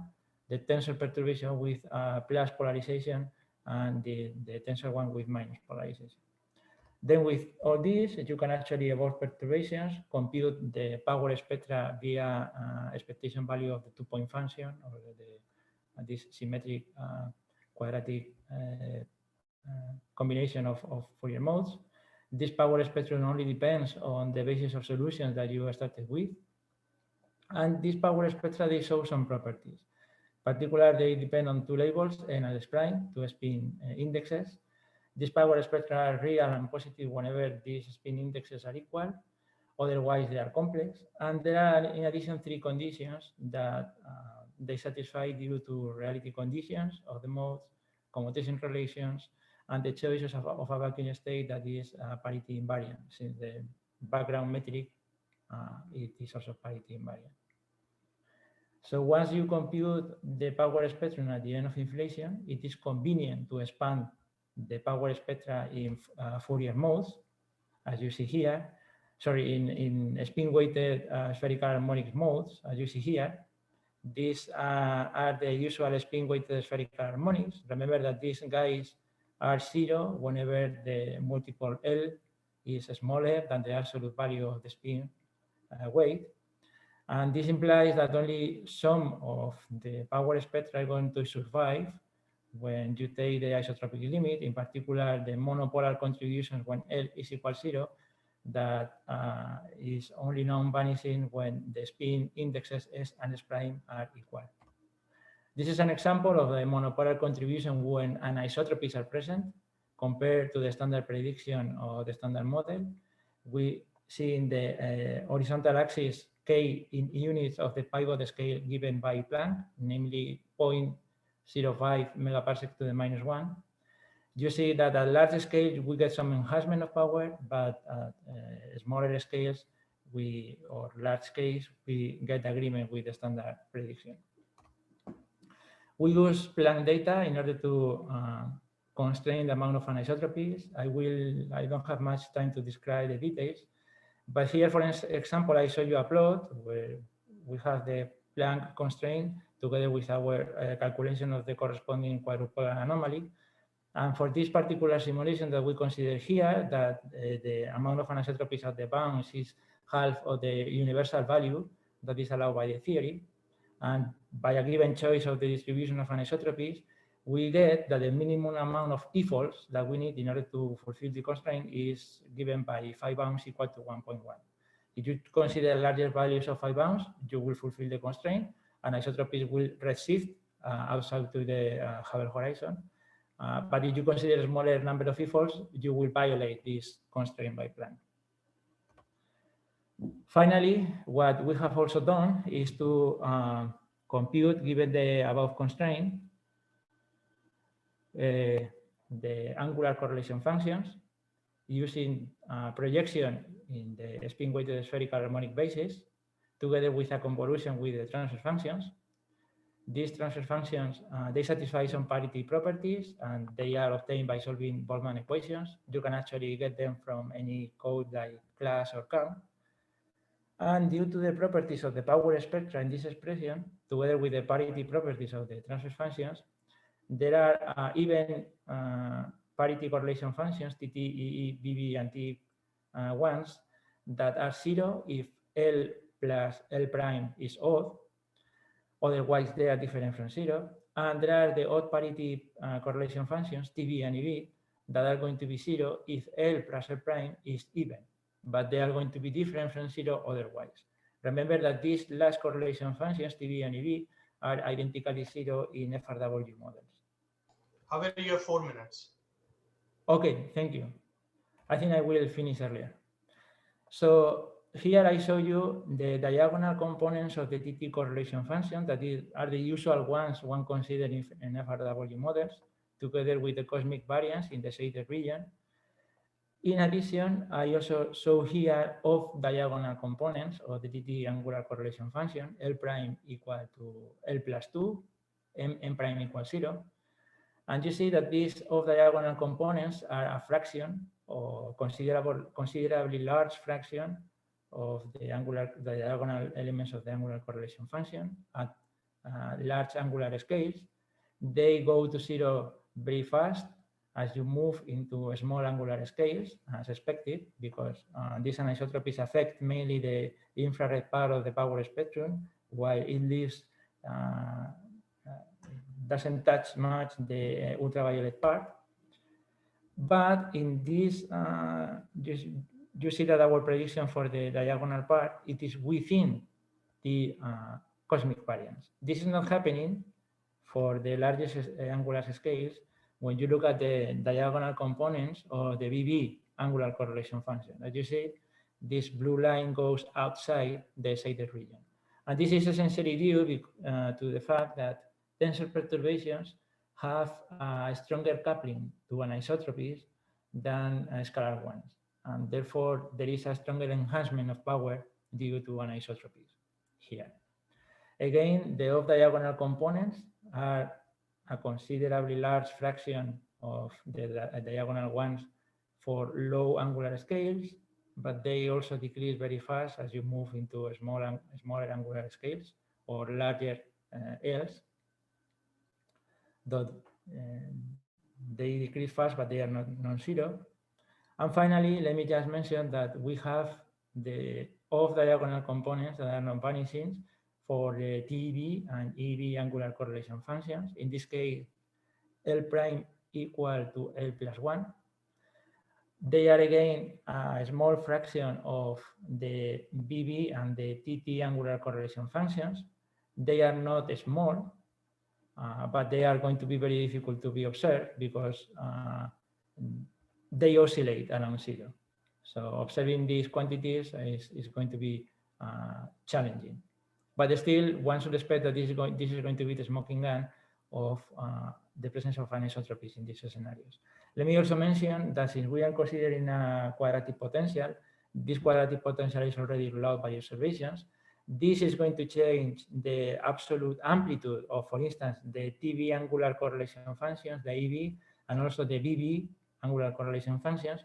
the tensor perturbation with plus polarization, and the tensor one with minus polarization. Then with all these, you can actually evolve perturbations, compute the power spectra via expectation value of the 2-point function, or this symmetric quadratic combination of Fourier modes. This power spectrum only depends on the basis of solutions that you started with. And these power spectra, they show some properties. Particularly, they depend on two labels, N and S prime, two spin indexes. These power spectra are real and positive whenever these spin indexes are equal. Otherwise, they are complex. And there are, in addition, 3 conditions that they satisfy due to reality conditions of the modes, commutation relations, and the choices of a vacuum state that is parity invariant, since the background metric it is also parity invariant. So once you compute the power spectrum at the end of inflation, it is convenient to expand the power spectra in Fourier modes, as you see here. Sorry, in spin-weighted spherical harmonic modes, as you see here. These are the usual spin-weighted spherical harmonics. Remember that these guys are 0 whenever the multiple L is smaller than the absolute value of the spin weight. And this implies that only some of the power spectra are going to survive when you take the isotropic limit, in particular the monopolar contributions when L is equal 0, that is only non-vanishing when the spin indexes S and S prime are equal. This is an example of the monopolar contribution when anisotropies are present compared to the standard prediction or the standard model. We see in the horizontal axis K in units of the pivot scale given by Planck, namely 0.05 megaparsec to the -1. You see that at large scale, we get some enhancement of power, but at smaller scales, or large scales, we get agreement with the standard prediction. We use Planck data in order to constrain the amount of anisotropies. I don't have much time to describe the details, but here, for example, I show you a plot where we have the Planck constraint together with our calculation of the corresponding quadrupolar anomaly. And for this particular simulation that we consider here, that the amount of anisotropies at the bounds is half of the universal value that is allowed by the theory. And by a given choice of the distribution of anisotropies, we get that the minimum amount of e-folds that we need in order to fulfill the constraint is given by phi bounds equal to 1.1. If you consider larger values of phi bounds, you will fulfill the constraint, and isotropies will redshift outside to the Hubble horizon. But if you consider a smaller number of e-folds, you will violate this constraint by Planck. Finally, what we have also done is to compute, given the above constraint, the angular correlation functions using projection in the spin-weighted spherical harmonic basis, together with a convolution with the transfer functions. These transfer functions, they satisfy some parity properties, and they are obtained by solving Boltzmann equations. You can actually get them from any code like class or CAM. And due to the properties of the power spectra in this expression, together with the parity properties of the transfer functions, there are even parity correlation functions, TT, EE, BB, and T ones that are zero if L plus L prime is odd. Otherwise, they are different from zero. And there are the odd parity correlation functions, TB and EB, that are going to be zero if L plus L prime is even, but they are going to be different from zero otherwise. Remember that these last correlation functions, TB and EB, are identically zero in FRW models. Javier, you have 4 minutes. Okay, thank you. I think I will finish earlier. So here I show you the diagonal components of the TT correlation function that are the usual ones one considers in FRW models, together with the cosmic variance in the shaded region. In addition, I also show here off-diagonal components of the TT angular correlation function, L prime equal to L plus 2, M prime equals 0. And you see that these off-diagonal components are a fraction or considerably large fraction of the diagonal elements of the angular correlation function at large angular scales. They go to 0 very fast as you move into small angular scales, as expected, because these anisotropies affect mainly the infrared part of the power spectrum, while it leaves doesn't touch much the ultraviolet part. But in this, you see that our prediction for the diagonal part, it is within the cosmic variance. This is not happening for the largest angular scales when you look at the diagonal components of the BB angular correlation function. As you see, this blue line goes outside the shaded region. And this is essentially due to the fact that tensor perturbations have a stronger coupling to anisotropies than scalar ones. And therefore, there is a stronger enhancement of power due to anisotropies here. Again, the off-diagonal components are a considerably large fraction of the diagonal ones for low angular scales, but they also decrease very fast as you move into smaller angular scales or larger Ls. Though they decrease fast, but they are not non-zero. And finally, let me just mention that we have the off-diagonal components that are non-vanishings for the TEB and EB angular correlation functions. In this case, L prime equal to L plus 1. They are again a small fraction of the BB and the TT angular correlation functions. They are not small, but they are going to be very difficult to be observed because they oscillate around 0. So observing these quantities is going to be challenging. But still, one should expect that this is going to be the smoking gun of the presence of anisotropies in these scenarios. Let me also mention that since we are considering a quadratic potential, this quadratic potential is already ruled out by observations. This is going to change the absolute amplitude of, for instance, the TB angular correlation functions, the EB, and also the BB angular correlation functions.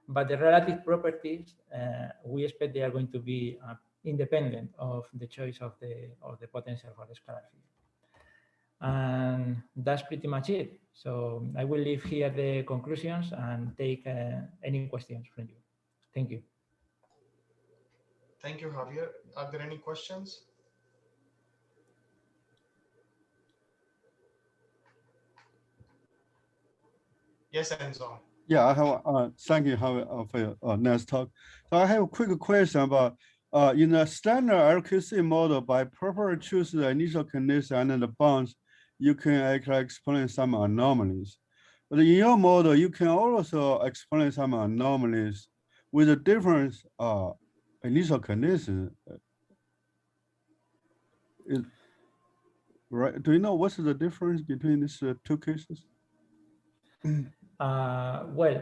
But the relative properties, we expect they are going to be independent of the choice of the potential for the scalar field. And that's pretty much it. So I will leave here the conclusions and take any questions from you. Thank you. Thank you, Javier. Are there any questions? Yes, Enzo. Yeah, I have, thank you for your nice talk. So I have a quick question about, in the standard LQC model, by properly choose the initial condition and then the bounds, you can actually explain some anomalies. But in your model, you can also explain some anomalies with a different initial condition. Right? Do you know what's the difference between these two cases? Well,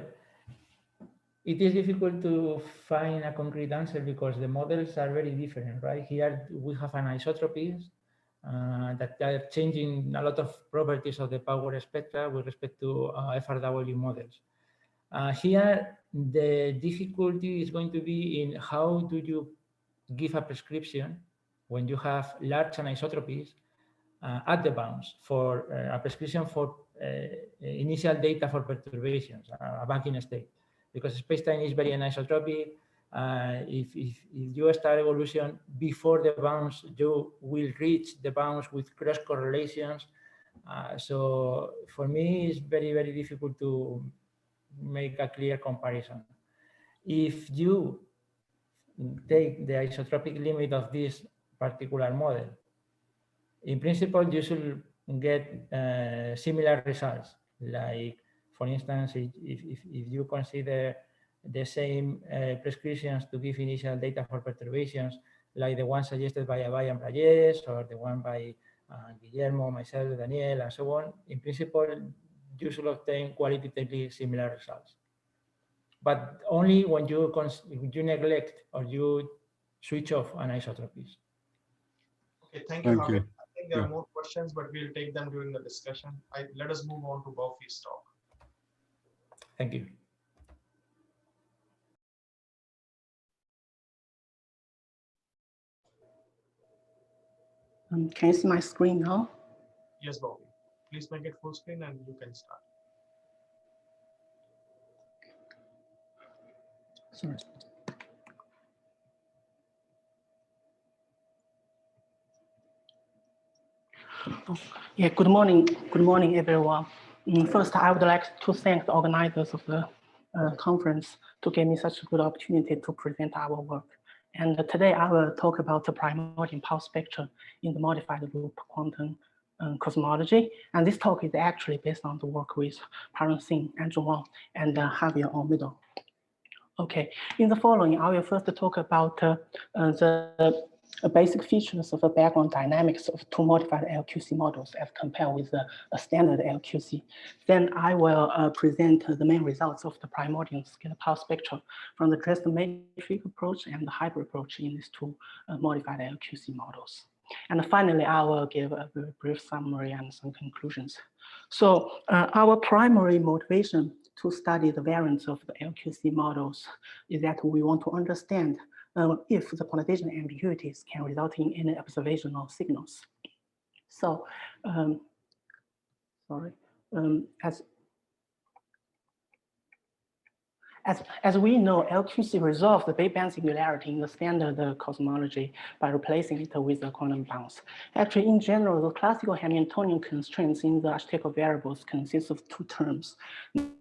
it is difficult to find a concrete answer because the models are very different, right? Here we have anisotropies that are changing a lot of properties of the power spectra with respect to FRW models. Here, the difficulty is going to be in how do you give a prescription when you have large anisotropies at the bounds for a prescription for initial data for perturbations, a banking state, because space-time is very anisotropic. If you start evolution before the bounds, you will reach the bounds with cross correlations. So for me, it's very, very difficult to make a clear comparison. If you take the isotropic limit of this particular model, in principle, you should get similar results. Like, for instance, if you consider the same prescriptions to give initial data for perturbations, like the one suggested by Abay and Brajes, or the one by Guillermo, myself, Daniel, and so on, in principle, you should obtain qualitatively similar results. But only when you neglect or you switch off anisotropies. Okay, thank you, Thank you. Hamid. I think there are more questions, but we'll take them during the discussion. Let us move on to Baufi's talk. Thank you. Can you see my screen now? Yes, Baufi. Please make it full screen and you can start. Sorry. Yeah, good morning, everyone. First, I would like to thank the organizers of the conference to give me such a good opportunity to present our work. And today I will talk about the primordial pulse spectrum in the modified loop quantum cosmology. And this talk is actually based on the work with Parent Singh, Andrew Wang, and Javier Olmedo. Okay, in the following, I will first talk about the basic features of the background dynamics of two modified LQC models as compared with a standard LQC. Then I will present the main results of the primordial scalar pulse spectrum from the Drastic matrix approach and the hybrid approach in these two modified LQC models. And finally, I will give a very brief summary and some conclusions. So our primary motivation to study the variance of the LQC models is that we want to understand if the quantization ambiguities can result in any observational signals. So, as we know, LQC resolves the Big Bang singularity in the standard cosmology by replacing it with the quantum bounds. Actually, in general, the classical Hamiltonian constraints in the archetypal variables consist of two terms,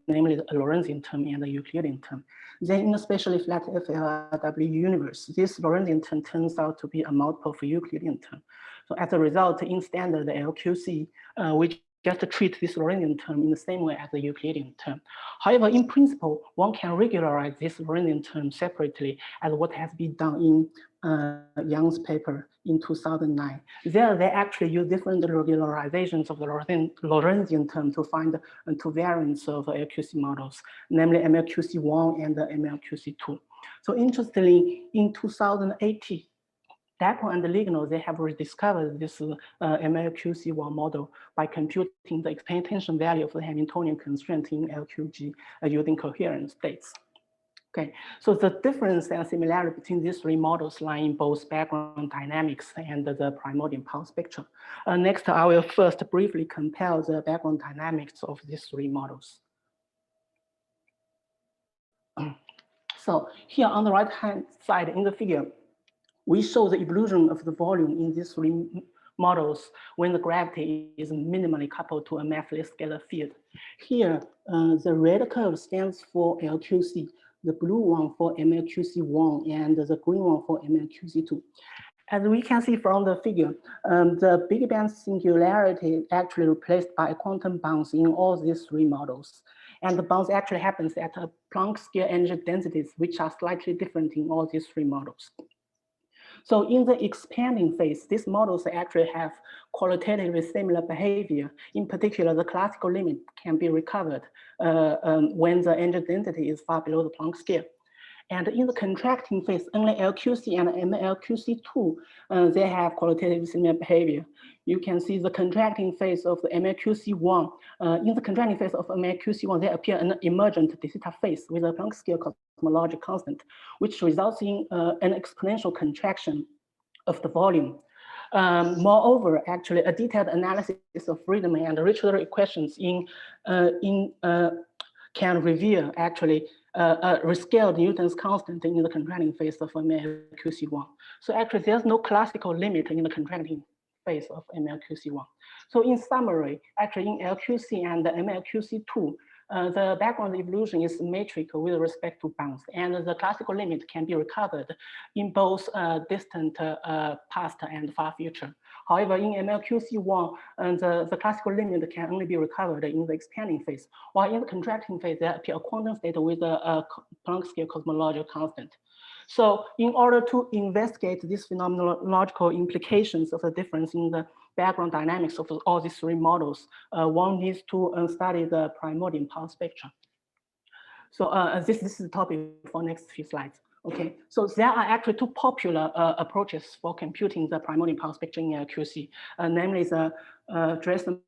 namely the Lorentzian term and the Euclidean term. Then in a specially flat FLW universe, this Lorentzian term turns out to be a multiple of Euclidean term. So as a result, in standard LQC, we just treat this Lorentzian term in the same way as the Euclidean term. However, in principle, one can regularize this Lorentzian term separately as what has been done in Young's paper in 2009. There, they actually use different regularizations of the Lorentzian term to find two variants of LQC models, namely MLQC1 and MLQC2. So interestingly, in 2018, Dipolar and Ligno, they have rediscovered this MLQC1 model by computing the expectation value of the Hamiltonian constraint in LQG using coherent states. Okay, so the difference and similarity between these three models lie in both background dynamics and the primordial pulse spectrum. Next, I will first briefly compare the background dynamics of these three models. So here on the right-hand side in the figure, we show the evolution of the volume in these three models when the gravity is minimally coupled to a massless scalar field. Here, the red curve stands for LQC, the blue one for MLQC1, and the green one for MLQC2. As we can see from the figure, the Big Bang singularity actually replaced by a quantum bounce in all these three models. And the bounce actually happens at a Planck scale energy densities, which are slightly different in all these three models. So in the expanding phase, these models actually have qualitatively similar behavior. In particular, the classical limit can be recovered when the energy density is far below the Planck scale. And in the contracting phase, only LQC and MLQC2, they have qualitatively similar behavior. You can see the contracting phase of the MLQC1. In the contracting phase of MLQC1, there appear an emergent de Sitter phase with a Planck scale cosmological constant, which results in an exponential contraction of the volume. Moreover, actually, a detailed analysis of Friedmann and Richard equations can reveal actually rescaled Newton's constant in the contracting phase of MLQC1. So actually, there's no classical limit in the contracting phase of MLQC1. So in summary, actually in LQC and MLQC2, the background evolution is symmetrical with respect to bounce, and the classical limit can be recovered in both distant past and far future. However, in MLQC1, the classical limit can only be recovered in the expanding phase, while in the contracting phase, there appear a quantum state with a Planck scale cosmological constant. So in order to investigate these phenomenological implications of the difference in the background dynamics of all these three models, one needs to study the primordial power spectrum. So this is the topic for next few slides. Okay, so there are actually two popular approaches for computing the primordial power spectrum in LQC, namely the Drastic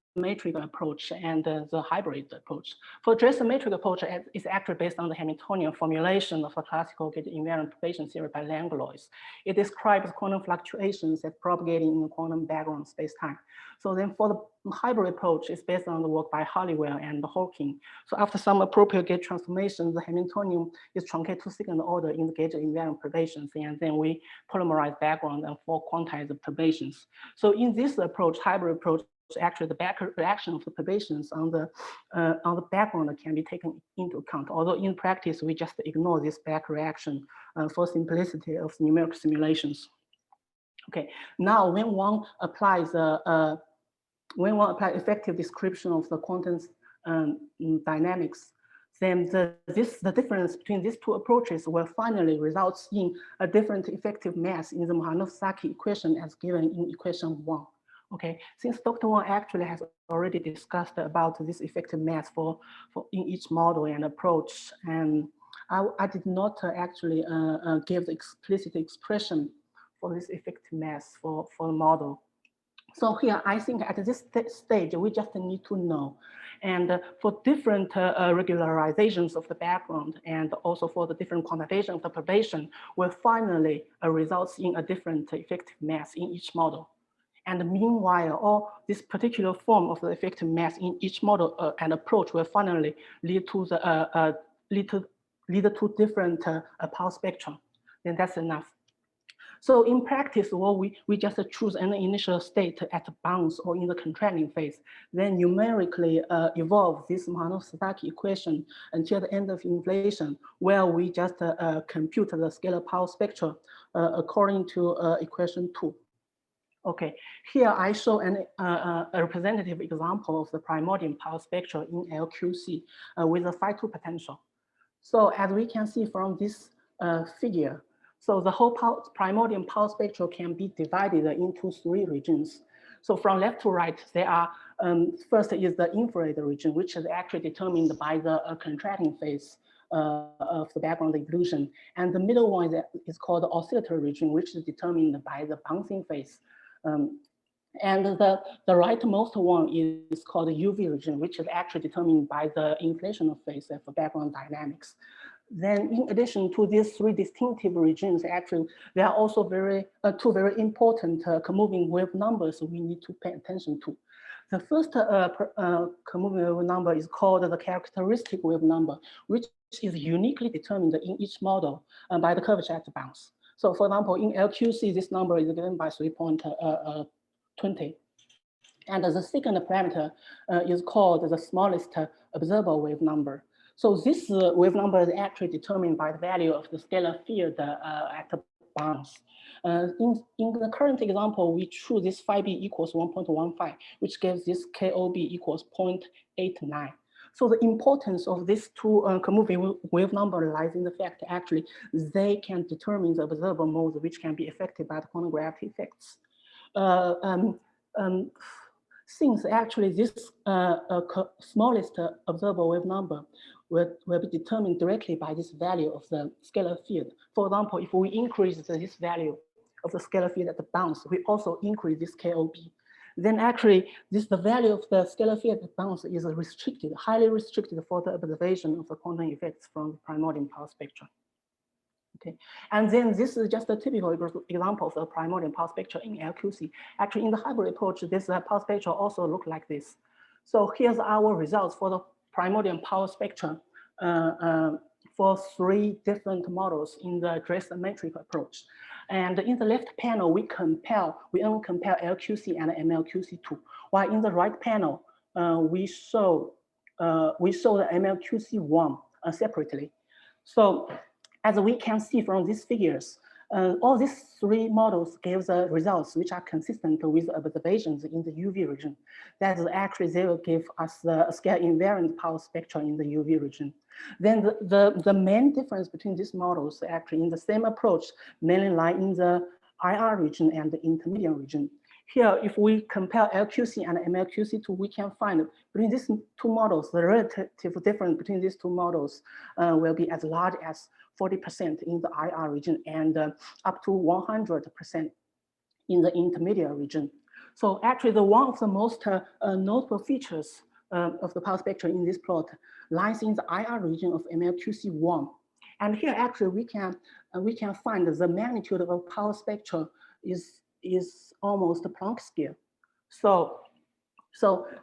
approach and the hybrid approach. For Drastic approach, is actually based on the Hamiltonian formulation of a classical gate invariant propagation theory by Langlois. It describes quantum fluctuations that propagating in a quantum background spacetime. So then for the hybrid approach, it's based on the work by Halliwell and Hawking. So after some appropriate gauge transformation, the Hamiltonian is truncated to second order in the gauge invariant perturbations, and then we polymerize background and for quantize the perturbations. So in this approach, hybrid approach, actually the back reaction of the perturbations on the background can be taken into account. Although in practice, we just ignore this back reaction for simplicity of numerical simulations. Okay, now when one applies effective description of the quantum dynamics, then the difference between these two approaches will finally result in a different effective mass in the Mahanovsky equation as given in equation 1. Okay, since Dr. Wang actually has already discussed about this effective mass for in each model and approach, and I did not actually give the explicit expression for this effective mass for the model. So here, I think at this stage, we just need to know. And for different regularizations of the background and also for the different quantitation of the perturbation will finally result in a different effective mass in each model. And meanwhile, all this particular form of the effective mass in each model and approach will finally lead to different power spectrum. Then that's enough. So in practice, well, we just choose an initial state at the bounce or in the contracting phase, then numerically evolve this Mahanovsky equation until the end of inflation, where we just compute the scalar power spectrum according to equation 2. Okay, here I show a representative example of the primordial power spectrum in LQC with a phi2 potential. So as we can see from this figure, so the whole primordial power spectrum can be divided into 3 regions. So from left to right, there are, first is the infrared region, which is actually determined by the contracting phase of the background evolution. And the middle one is called the oscillatory region, which is determined by the bouncing phase. And the rightmost one is called the UV region, which is actually determined by the inflational phase of background dynamics. Then in addition to these 3 distinctive regions, actually, there are also two very important comoving wave numbers we need to pay attention to. The first comoving wave number is called the characteristic wave number, which is uniquely determined in each model by the curvature at bounce. So for example, in LQC, this number is given by 3.2 20. And the second parameter is called the smallest observable wave number. So this wave number is actually determined by the value of the scalar field at the bounds. In the current example, we choose this phi b equals 1.15, which gives this KOB equals 0.89. So the importance of these two commutative wave number lies in the fact actually they can determine the observable modes which can be affected by the quantum gravity effects. Since actually this smallest observable wave number will be determined directly by this value of the scalar field. For example, if we increase this value of the scalar field at the bounds, we also increase this KOB. Then actually the value of the scalar field at the bounds is restricted, highly restricted for the observation of the quantum effects from the primordial power spectrum. Okay, and then this is just a typical example of the primordial power spectrum in LQC. Actually, in the hybrid approach, this power spectrum also look like this. So here's our results for the primordial power spectrum for 3 different models in the Drastic metric approach. And in the left panel, we only compare LQC and MLQC2, while in the right panel, we show the MLQC1 separately. So as we can see from these figures, all these 3 models give the results which are consistent with observations in the UV region. That is actually they will give us the scale invariant power spectrum in the UV region. Then the main difference between these models actually in the same approach mainly lie in the IR region and the intermediate region. Here, if we compare LQC and MLQC2, we can find between these 2 models, the relative difference between these 2 models will be as large as 40% in the IR region and up to 100% in the intermediate region. So actually, one of the most notable features of the power spectrum in this plot lies in the IR region of MLQC1. And here, actually, we can find the magnitude of a power spectrum is almost a Planck scale. So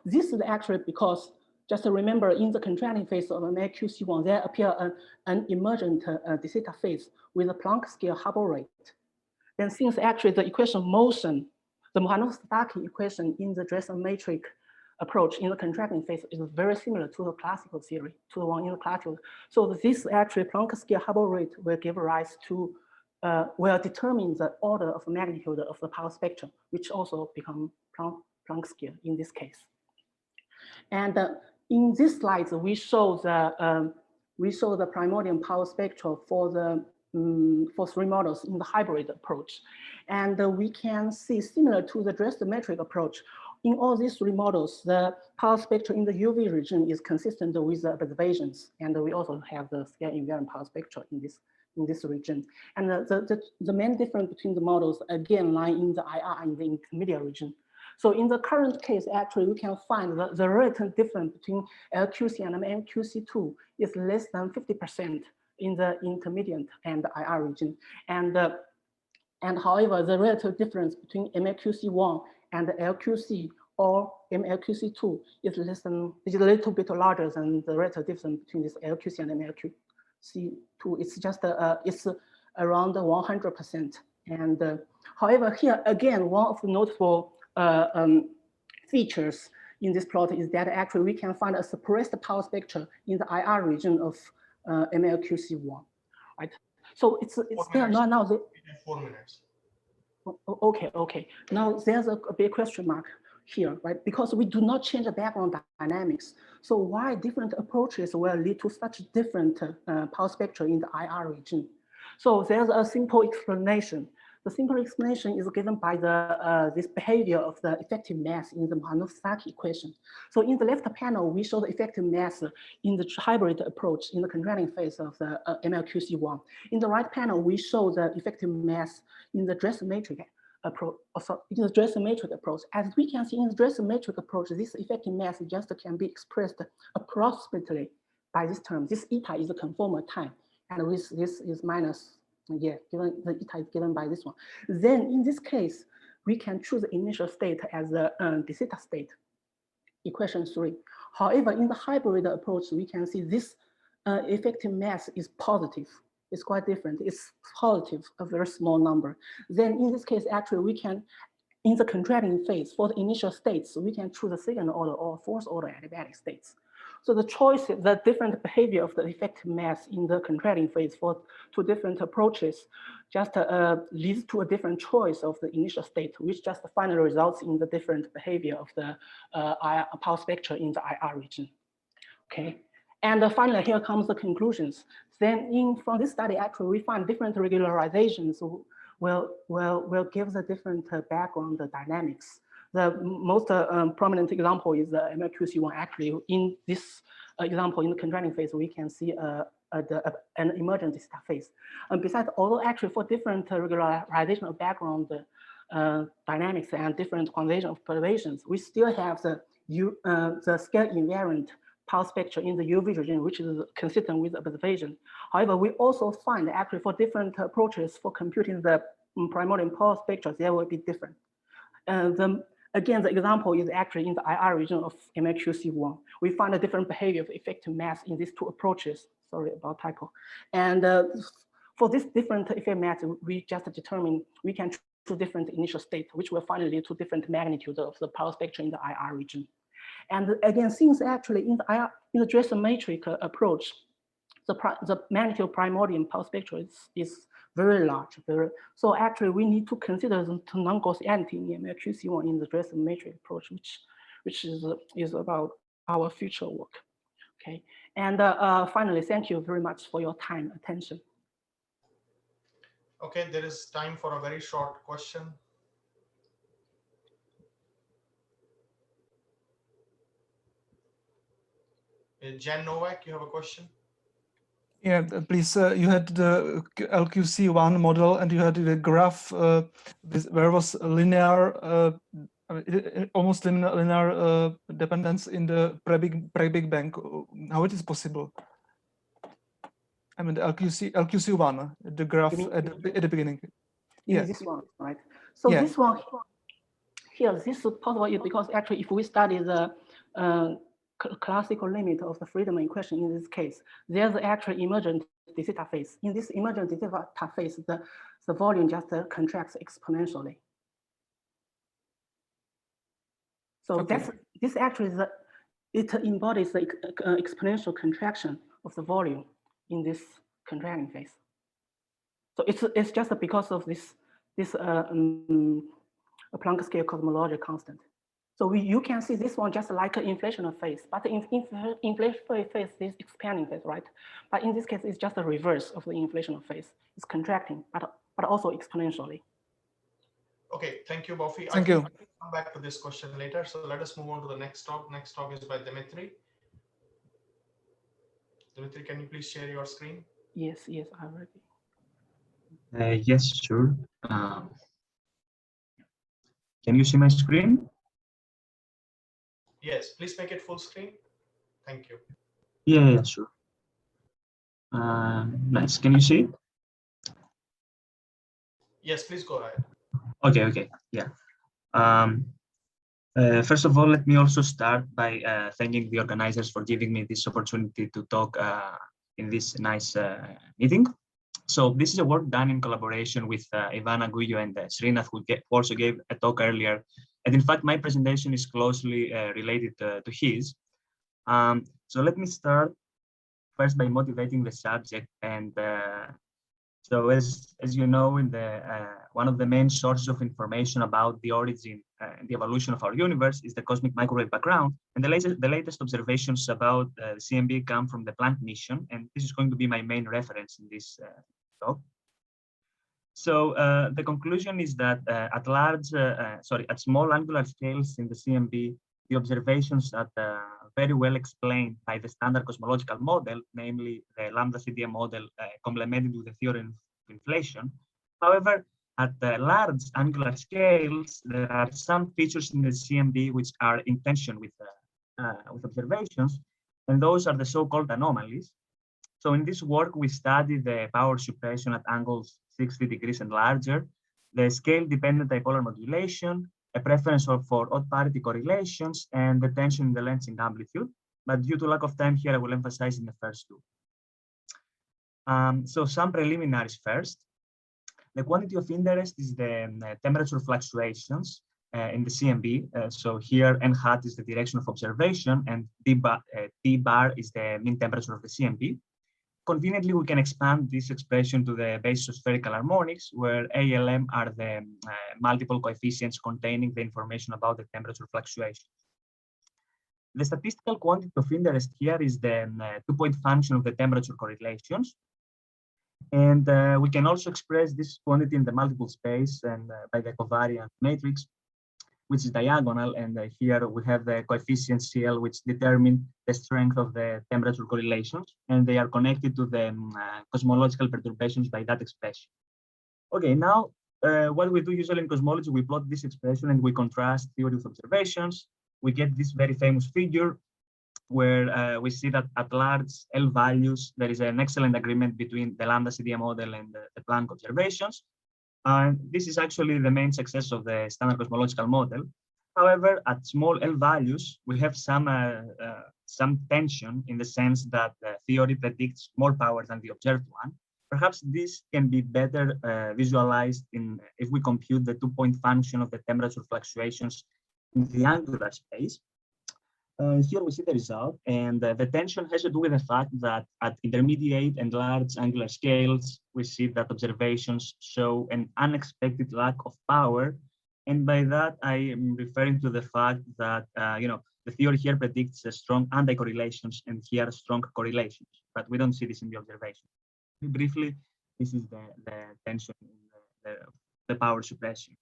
this is actually because, just to remember, in the contracting phase of MLQC1, there appear an emergent de Sitter phase with a Planck scale Hubble rate. Then since actually the equation of motion, the Mohanov-Sadaki equation in the Drastic metric approach in the contracting phase is very similar to the classical theory, to the one in the classical. So this actually Planck scale Hubble rate will give rise to, will determine the order of magnitude of the power spectrum, which also become Planck scale in this case. And in this slide, we show the primordial power spectrum for the for 3 models in the hybrid approach, and we can see similar to the Drastic metric approach. In all these 3 models, the power spectrum in the UV region is consistent with the observations, and we also have the scale invariant power spectrum in this region. And the main difference between the models again lie in the IR and the intermediate region. So in the current case, actually, we can find the relative difference between LQC and MLQC2 is less than 50% in the intermediate and IR region. And however, the relative difference between MLQC1 and LQC or MLQC2 is a little bit larger than the relative difference between this LQC and MLQC2. It's just it's around 100%. And however, here again, one of the notable features in this plot is that actually we can find a suppressed power spectrum in the IR region of MLQC1, right? So it's there now. 4 minutes. Okay. Now there's a big question mark here, right? Because we do not change the background dynamics. So why different approaches will lead to such different power spectra in the IR region? So there's a simple explanation. The simple explanation is given by this behavior of the effective mass in the Mohanov-Sadaki equation. So in the left panel, we show the effective mass in the hybrid approach in the contracting phase of the MLQC1. In the right panel, we show the effective mass in the Drastic metric approach. As we can see in the Drastic metric approach, this effective mass just can be expressed approximately by this term. This eta is the conformal time, and with this is minus. Yeah, given the eta is given by this one. Then in this case, we can choose the initial state as the de Sitter state, equation 3. However, in the hybrid approach, we can see this effective mass is positive. It's quite different. It's positive, a very small number. Then in this case, actually, we can in the contracting phase, for the initial states, we can choose the second order or fourth order adiabatic states. So the choice, the different behavior of the effective mass in the contracting phase for two different approaches just leads to a different choice of the initial state, which just finally results in the different behavior of the power spectra in the IR region. Okay, and finally, here comes the conclusions. Then from this study, actually, we find different regularizations will give the different background dynamics. The most prominent example is the MLQC1. Actually, in this example, in the contracting phase, we can see an emergent star phase. And besides, although actually for different regularization of background dynamics and different quantization of perturbations, we still have the scale invariant power spectra in the UV region, which is consistent with observation. However, we also find actually for different approaches for computing the primordial power spectra, they will be different. Again, the example is actually in the IR region of MLQC1. We find a different behavior of effective mass in these two approaches. Sorry about typo. And for this different effective mass, we just determine we can choose different initial states, which will finally lead to different magnitude of the power spectra in the IR region. And again, since actually in the Drastic matrix approach, the magnitude of primordial power spectra is very large. So actually, we need to consider the non-Gaussianity in MLQC1 in the Drastic matrix approach, which is about our future work. Okay, and finally, thank you very much for your time, attention. Okay, there is time for a very short question. Jan Novak, you have a question? Yeah, please. You had the LQC1 model, and you had the graph where was linear, almost linear dependence in the pre-Big Bang. How it is possible? I mean, the LQC1, the graph at the beginning. Yeah, Yeah, this one, right? So yeah. This one here, this is possible because actually, if we study the classical limit of the Friedmann equation in this case, there's actually emergent de theta phase. In this emergent de theta phase, the volume just contracts exponentially. So okay. This actually is it embodies the exponential contraction of the volume in this contracting phase. So it's just because of this Planck scale cosmology constant. So you can see this one just like an inflational phase, but in inflational phase is expanding phase, right? But in this case, it's just a reverse of the inflational phase. It's contracting, but also exponentially. Okay, thank you, Bofi. Thank you. I'll come back to this question later. So let us move on to the next talk. Next talk is by Dimitri. Dimitri, can you please share your screen? Yes, I'm ready. Yes, sure. Can you see my screen? Yes, please make it full screen. Thank you. Yeah, sure. Nice. Can you see? Yes, please go ahead. Okay, yeah. First of all, let me also start by thanking the organizers for giving me this opportunity to talk in this nice meeting. So this is a work done in collaboration with Ivana Guyo and Srinath, who also gave a talk earlier. And in fact, my presentation is closely related to his. So let me start first by motivating the subject. And so as you know, in the one of the main sources of information about the origin and the evolution of our universe is the cosmic microwave background. And the latest observations about CMB come from the Planck mission. And this is going to be my main reference in this talk. So the conclusion is that at small angular scales in the CMB, the observations are very well explained by the standard cosmological model, namely the lambda CDM model complemented with the theory of inflation. However, at large angular scales, there are some features in the CMB which are in tension with observations, and those are the so-called anomalies. So in this work, we study the power suppression at angles 60 degrees and larger, the scale-dependent dipolar modulation, a preference for odd parity correlations, and the tension in the lensing amplitude. But due to lack of time here, I will emphasize in the first two. So some preliminaries first. The quantity of interest is the temperature fluctuations. in the CMB. So here n hat is the direction of observation and T bar is the mean temperature of the CMB. Conveniently, we can expand this expression to the basis of spherical harmonics, where ALM are the multiple coefficients containing the information about the temperature fluctuation. The statistical quantity of interest here is the two-point function of the temperature correlations. And we can also express this quantity in the multiple space and by the covariant matrix, which is diagonal. And here we have the coefficient CL, which determine the strength of the temperature correlations. And they are connected to the cosmological perturbations by that expression. Okay, now what we do usually in cosmology, we plot this expression and we contrast theory with observations. We get this very famous figure where we see that at large L values, there is an excellent agreement between the lambda CDM model and the Planck observations. And this is actually the main success of the standard cosmological model. However, at small L values, we have some tension in the sense that the theory predicts more power than the observed one. Perhaps this can be better visualized if we compute the two-point function of the temperature fluctuations in the angular space. Here we see the result, and the tension has to do with the fact that at intermediate and large angular scales, we see that observations show an unexpected lack of power. And by that, I am referring to the fact that, the theory here predicts strong anti-correlations and here strong correlations, but we don't see this in the observation. Briefly, this is the tension in the power suppression.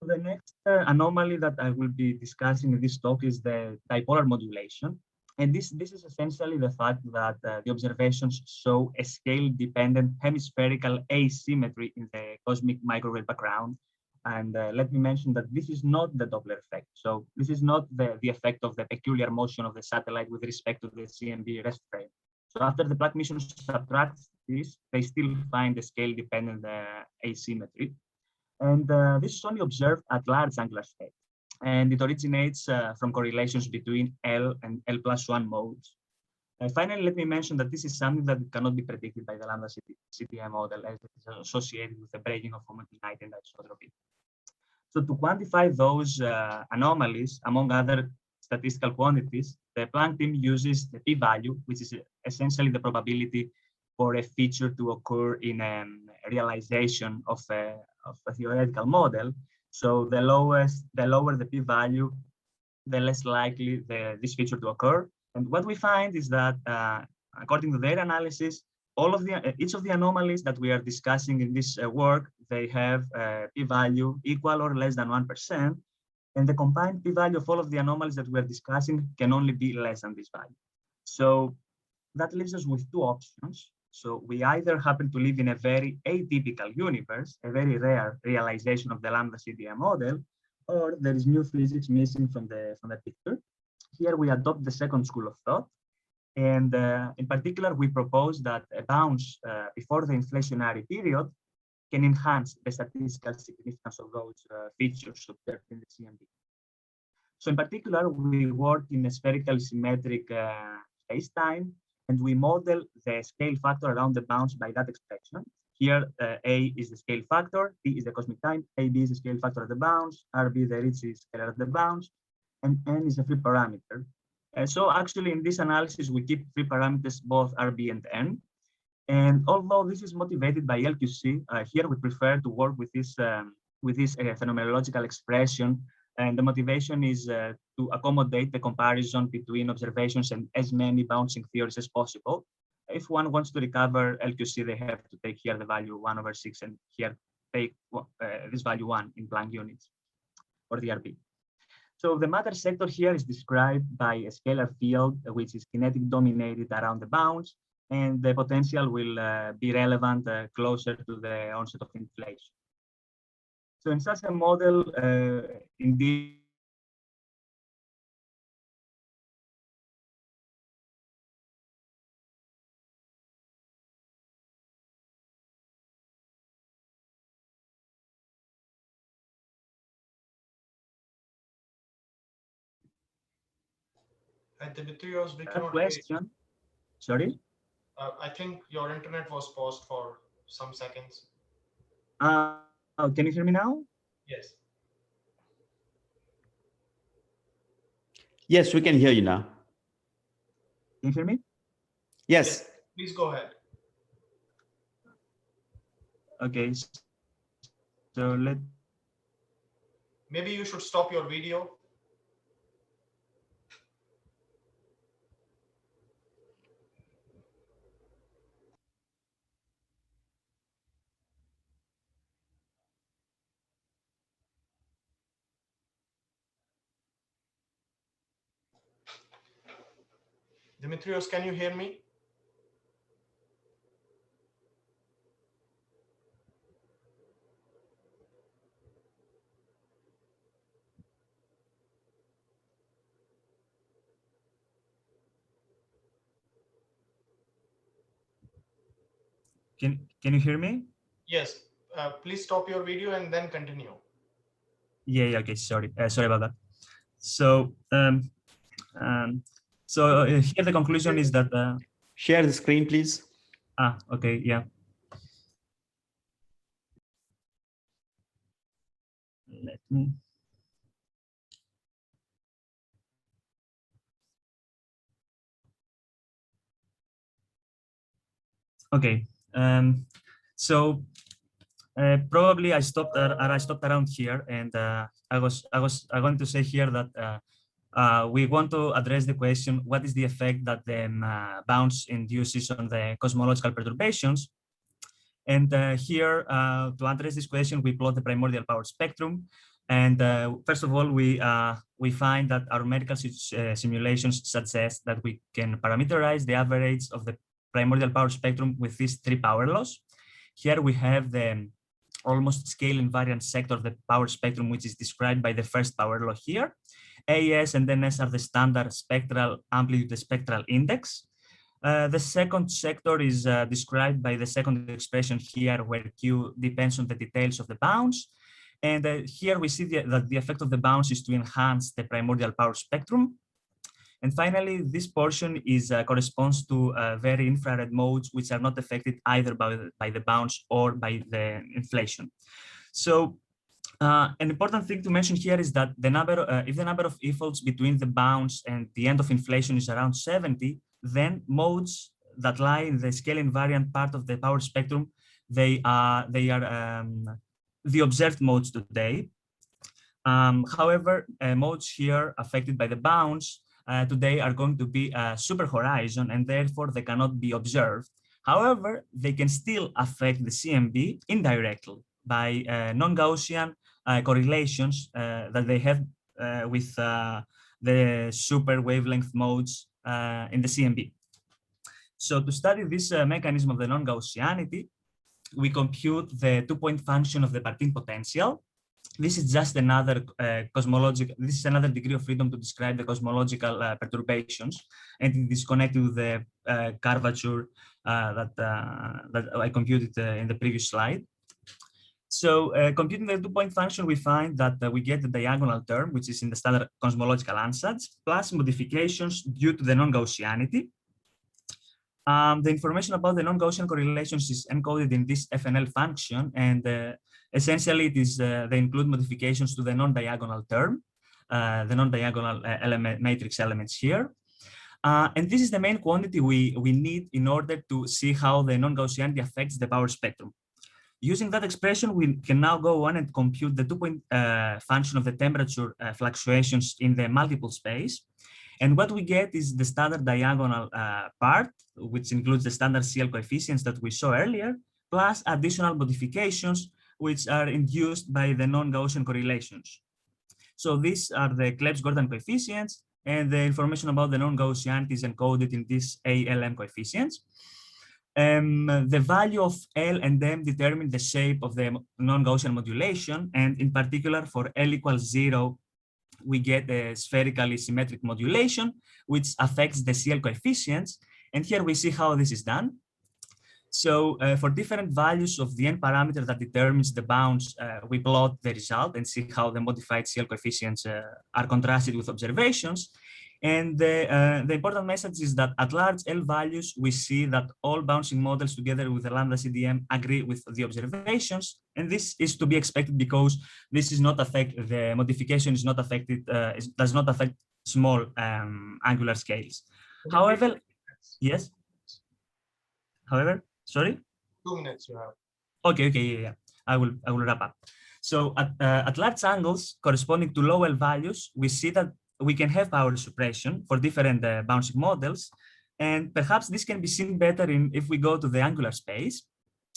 The next anomaly that I will be discussing in this talk is the dipolar modulation. And this is essentially the fact that the observations show a scale-dependent hemispherical asymmetry in the cosmic microwave background. And let me mention that this is not the Doppler effect. So this is not the effect of the peculiar motion of the satellite with respect to the CMB rest frame. So after the Planck mission subtracts this, they still find the scale-dependent asymmetry. And this is only observed at large angular scale. And it originates from correlations between L and L+1 modes. Finally, let me mention that this is something that cannot be predicted by the lambda CDM model, as it is associated with the breaking of homogeneity and isotropy. So to quantify those anomalies, among other statistical quantities, the Planck team uses the p-value, which is essentially the probability for a feature to occur in a realization of a theoretical model. So the lower the p-value, the less likely this feature to occur. And what we find is that, according to their analysis, each of the anomalies that we are discussing in this work, they have a p-value equal or less than 1%. And the combined p-value of all of the anomalies that we are discussing can only be less than this value. So that leaves us with two options. So we either happen to live in a very atypical universe, a very rare realization of the lambda CDM model, or there is new physics missing from the picture. Here we adopt the second school of thought. And in particular, we propose that a bounce before the inflationary period can enhance the statistical significance of those features observed in the CMB. So in particular, we work in a spherical symmetric space-time, and we model the scale factor around the bounce by that expression. Here, A is the scale factor, T is the cosmic time, AB is the scale factor of the bounce, RB the Ricci scalar of the bounce, and N is a free parameter. So actually in this analysis, we keep three parameters, both RB and N. And although this is motivated by LQC, here we prefer to work with this phenomenological expression. And the motivation is to accommodate the comparison between observations and as many bouncing theories as possible. If one wants to recover LQC, they have to take here the value 1/6 and here take this value 1 in Planck units or the RB. So the matter sector here is described by a scalar field, which is kinetic dominated around the bounce, and the potential will be relevant closer to the onset of inflation. So in such a model, indeed, At Dimitrios, we cannot question. hear. Sorry? I think your internet was paused for some seconds. Can you hear me now? Yes. Yes, we can hear you now. Can you hear me? Yes. Please go ahead. Okay, so let. Maybe you should stop your video. Dimitrios, can you hear me? Can you hear me? Yes. Please stop your video and then continue. Yeah, okay, sorry about that. So here the conclusion is that share the screen, please. Okay, yeah. Let me. Okay. So probably I stopped around here, and I was going to say here that we want to address the question: what is the effect that the bounce induces on the cosmological perturbations? And here, to address this question, we plot the primordial power spectrum. And first of all, we find that our numerical simulations suggest that we can parameterize the average of the primordial power spectrum with these three power laws. Here we have the almost scale invariant sector of the power spectrum, which is described by the first power law here. AS and NS are the standard spectral amplitude spectral index. The second sector is described by the second expression here, where Q depends on the details of the bounce. And here we see that the effect of the bounce is to enhance the primordial power spectrum. And finally, this portion is corresponds to very infrared modes, which are not affected either by the bounce or by the inflation. So an important thing to mention here is that the number, if the number of e-folds between the bounce and the end of inflation is around 70, then modes that lie in the scale invariant part of the power spectrum, they are the observed modes today. However, modes here affected by the bounce today are going to be super horizon, and therefore they cannot be observed. However, they can still affect the CMB indirectly by non-Gaussian correlations that they have with the super wavelength modes in the CMB. So to study this mechanism of the non-Gaussianity, we compute the two-point function of the Parity potential. This is just another cosmological, this is another degree of freedom to describe the cosmological perturbations, and it is connected with the curvature that I computed in the previous slide. So computing the two-point function, we find that we get the diagonal term, which is in the standard cosmological ansatz, plus modifications due to the non-Gaussianity. The information about the non-Gaussian correlations is encoded in this FNL function, and essentially it is they include modifications to the non-diagonal term, the non-diagonal matrix elements here. And this is the main quantity we need in order to see how the non-Gaussianity affects the power spectrum. Using that expression, we can now go on and compute the two-point function of the temperature fluctuations in the multiple space. And what we get is the standard diagonal part, which includes the standard CL coefficients that we saw earlier, plus additional modifications, which are induced by the non-Gaussian correlations. So these are the Klebs-Gordon coefficients, and the information about the non-Gaussianity is encoded in these ALM coefficients. The value of L and M determine the shape of the non-Gaussian modulation, and in particular for L equals 0, we get a spherically symmetric modulation, which affects the CL coefficients. And here we see how this is done. So for different values of the n parameter that determines the bounce, we plot the result and see how the modified CL coefficients are contrasted with observations. And the important message is that at large L values, we see that all bouncing models together with the lambda CDM agree with the observations. And this is to be expected because this is not affected, the modification is not affected, does not affect small angular scales. However, yes. However, sorry. 2 minutes you have. Okay, yeah. I will wrap up. So at large angles corresponding to low L values, we see that we can have power suppression for different bouncing models, and perhaps this can be seen better if we go to the angular space.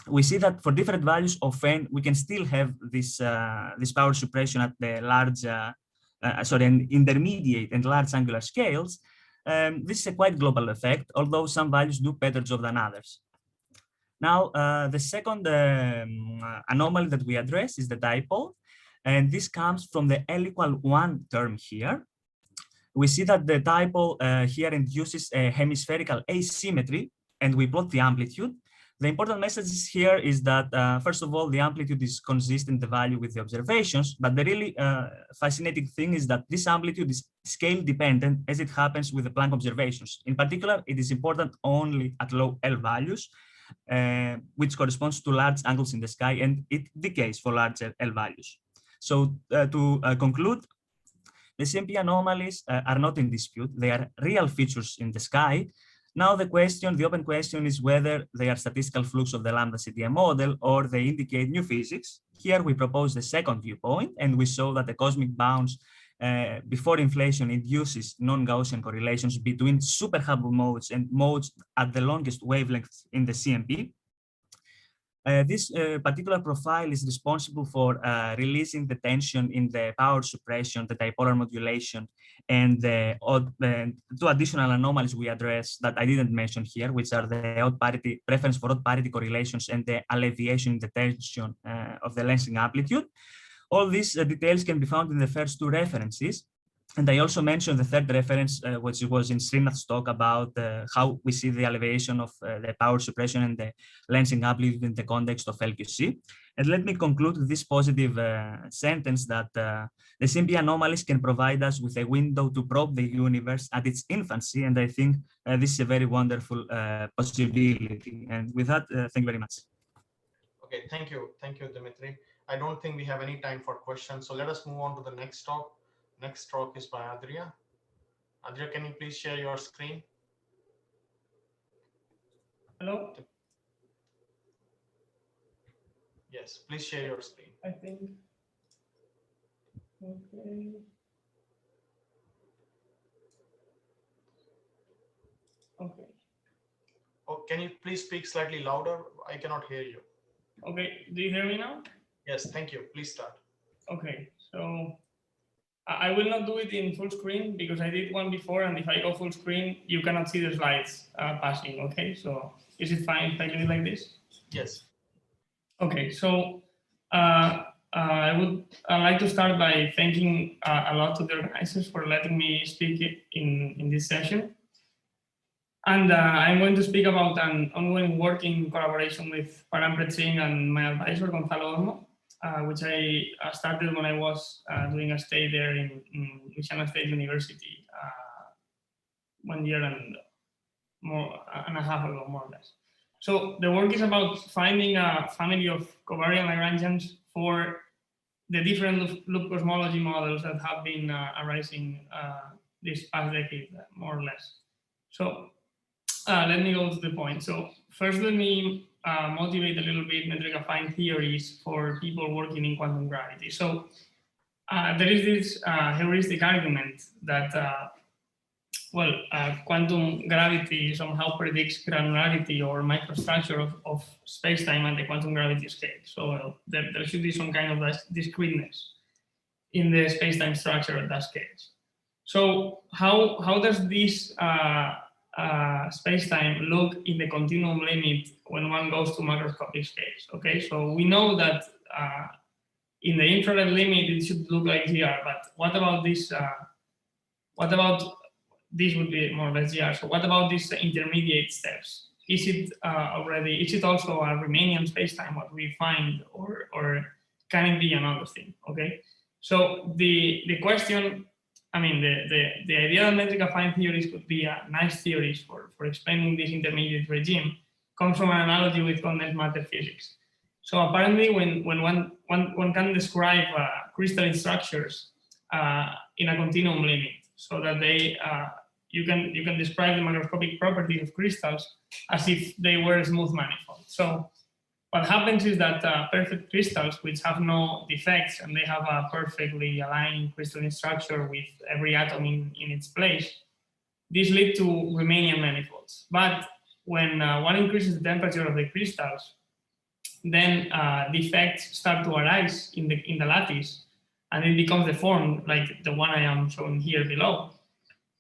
We see that for different values of n, we can still have this this power suppression at the large, intermediate and large angular scales. This is a quite global effect, although some values do better job than others. Now, the second anomaly that we address is the dipole, and this comes from the L=1 term here. We see that the dipole here induces a hemispherical asymmetry, and we plot the amplitude. The important message here is that, first of all, the amplitude is consistent, the value with the observations, but the really fascinating thing is that this amplitude is scale dependent as it happens with the Planck observations. In particular, it is important only at low L values, which corresponds to large angles in the sky, and it decays for larger L values. So to conclude, the CMP anomalies are not in dispute. They are real features in the sky. Now the open question is whether they are statistical flukes of the lambda CDM model or they indicate new physics. Here we propose the second viewpoint, and we show that the cosmic bounce before inflation induces non-Gaussian correlations between super Hubble modes and modes at the longest wavelength in the CMP. This particular profile is responsible for releasing the tension in the power suppression, the dipolar modulation, and the two additional anomalies we address that I didn't mention here, which are the odd parity, preference for odd parity correlations, and the alleviation in the tension of the lensing amplitude. All these details can be found in the first two references. And I also mentioned the third reference, which was in Srinath's talk about how we see the elevation of the power suppression and the lensing amplitude in the context of LQC. And let me conclude with this positive sentence that the CMP anomalies can provide us with a window to probe the universe at its infancy. And I think this is a very wonderful possibility. And with that, thank you very much. Okay, thank you, Dimitri. I don't think we have any time for questions, so let us move on to the next talk. Next talk is by Adria. Adria, can you please share your screen? Hello? Yes, please share your screen. I think. Okay. Okay. Oh, can you please speak slightly louder? I cannot hear you. Okay, do you hear me now? Yes, thank you. Please start. Okay, so I will not do it in full screen because I did one before, and if I go full screen, you cannot see the slides passing. Okay, so is it fine if I do it like this? Yes. Okay, so I would like to start by thanking a lot to the organizers for letting me speak in this session. And I'm going to speak about an ongoing work in collaboration with Param Singh and my advisor, Gonzalo Olmo, which I started when I was doing a stay there in Louisiana State University 1 year and a half ago, more or less. So the work is about finding a family of covariant Lagrangians for the different loop cosmology models that have been arising this past decade, more or less. So let me go to the point. So first, let me motivate a little bit metric affine theories for people working in quantum gravity. So there is this heuristic argument that, quantum gravity somehow predicts granularity or microstructure of space-time at the quantum gravity scale. So there should be some kind of discreteness in the space-time structure at that scale. So how does this space-time look in the continuum limit when one goes to macroscopic scales? Okay, so we know that in the infrared limit it should look like GR, but what about this? What about this would be more or less GR? So what about these intermediate steps? Is it is it also a Riemannian space-time what we find, or can it be another thing? Okay, so the question. I mean, the idea that metric affine theories could be nice theories for explaining this intermediate regime comes from an analogy with condensed matter physics. So apparently, when one can describe crystalline structures in a continuum limit, so that they you can describe the macroscopic properties of crystals as if they were smooth manifolds. So what happens is that perfect crystals, which have no defects and they have a perfectly aligned crystalline structure with every atom in its place, these lead to Riemannian manifolds. But when one increases the temperature of the crystals, then defects start to arise in the lattice, and it becomes deformed, like the one I am showing here below.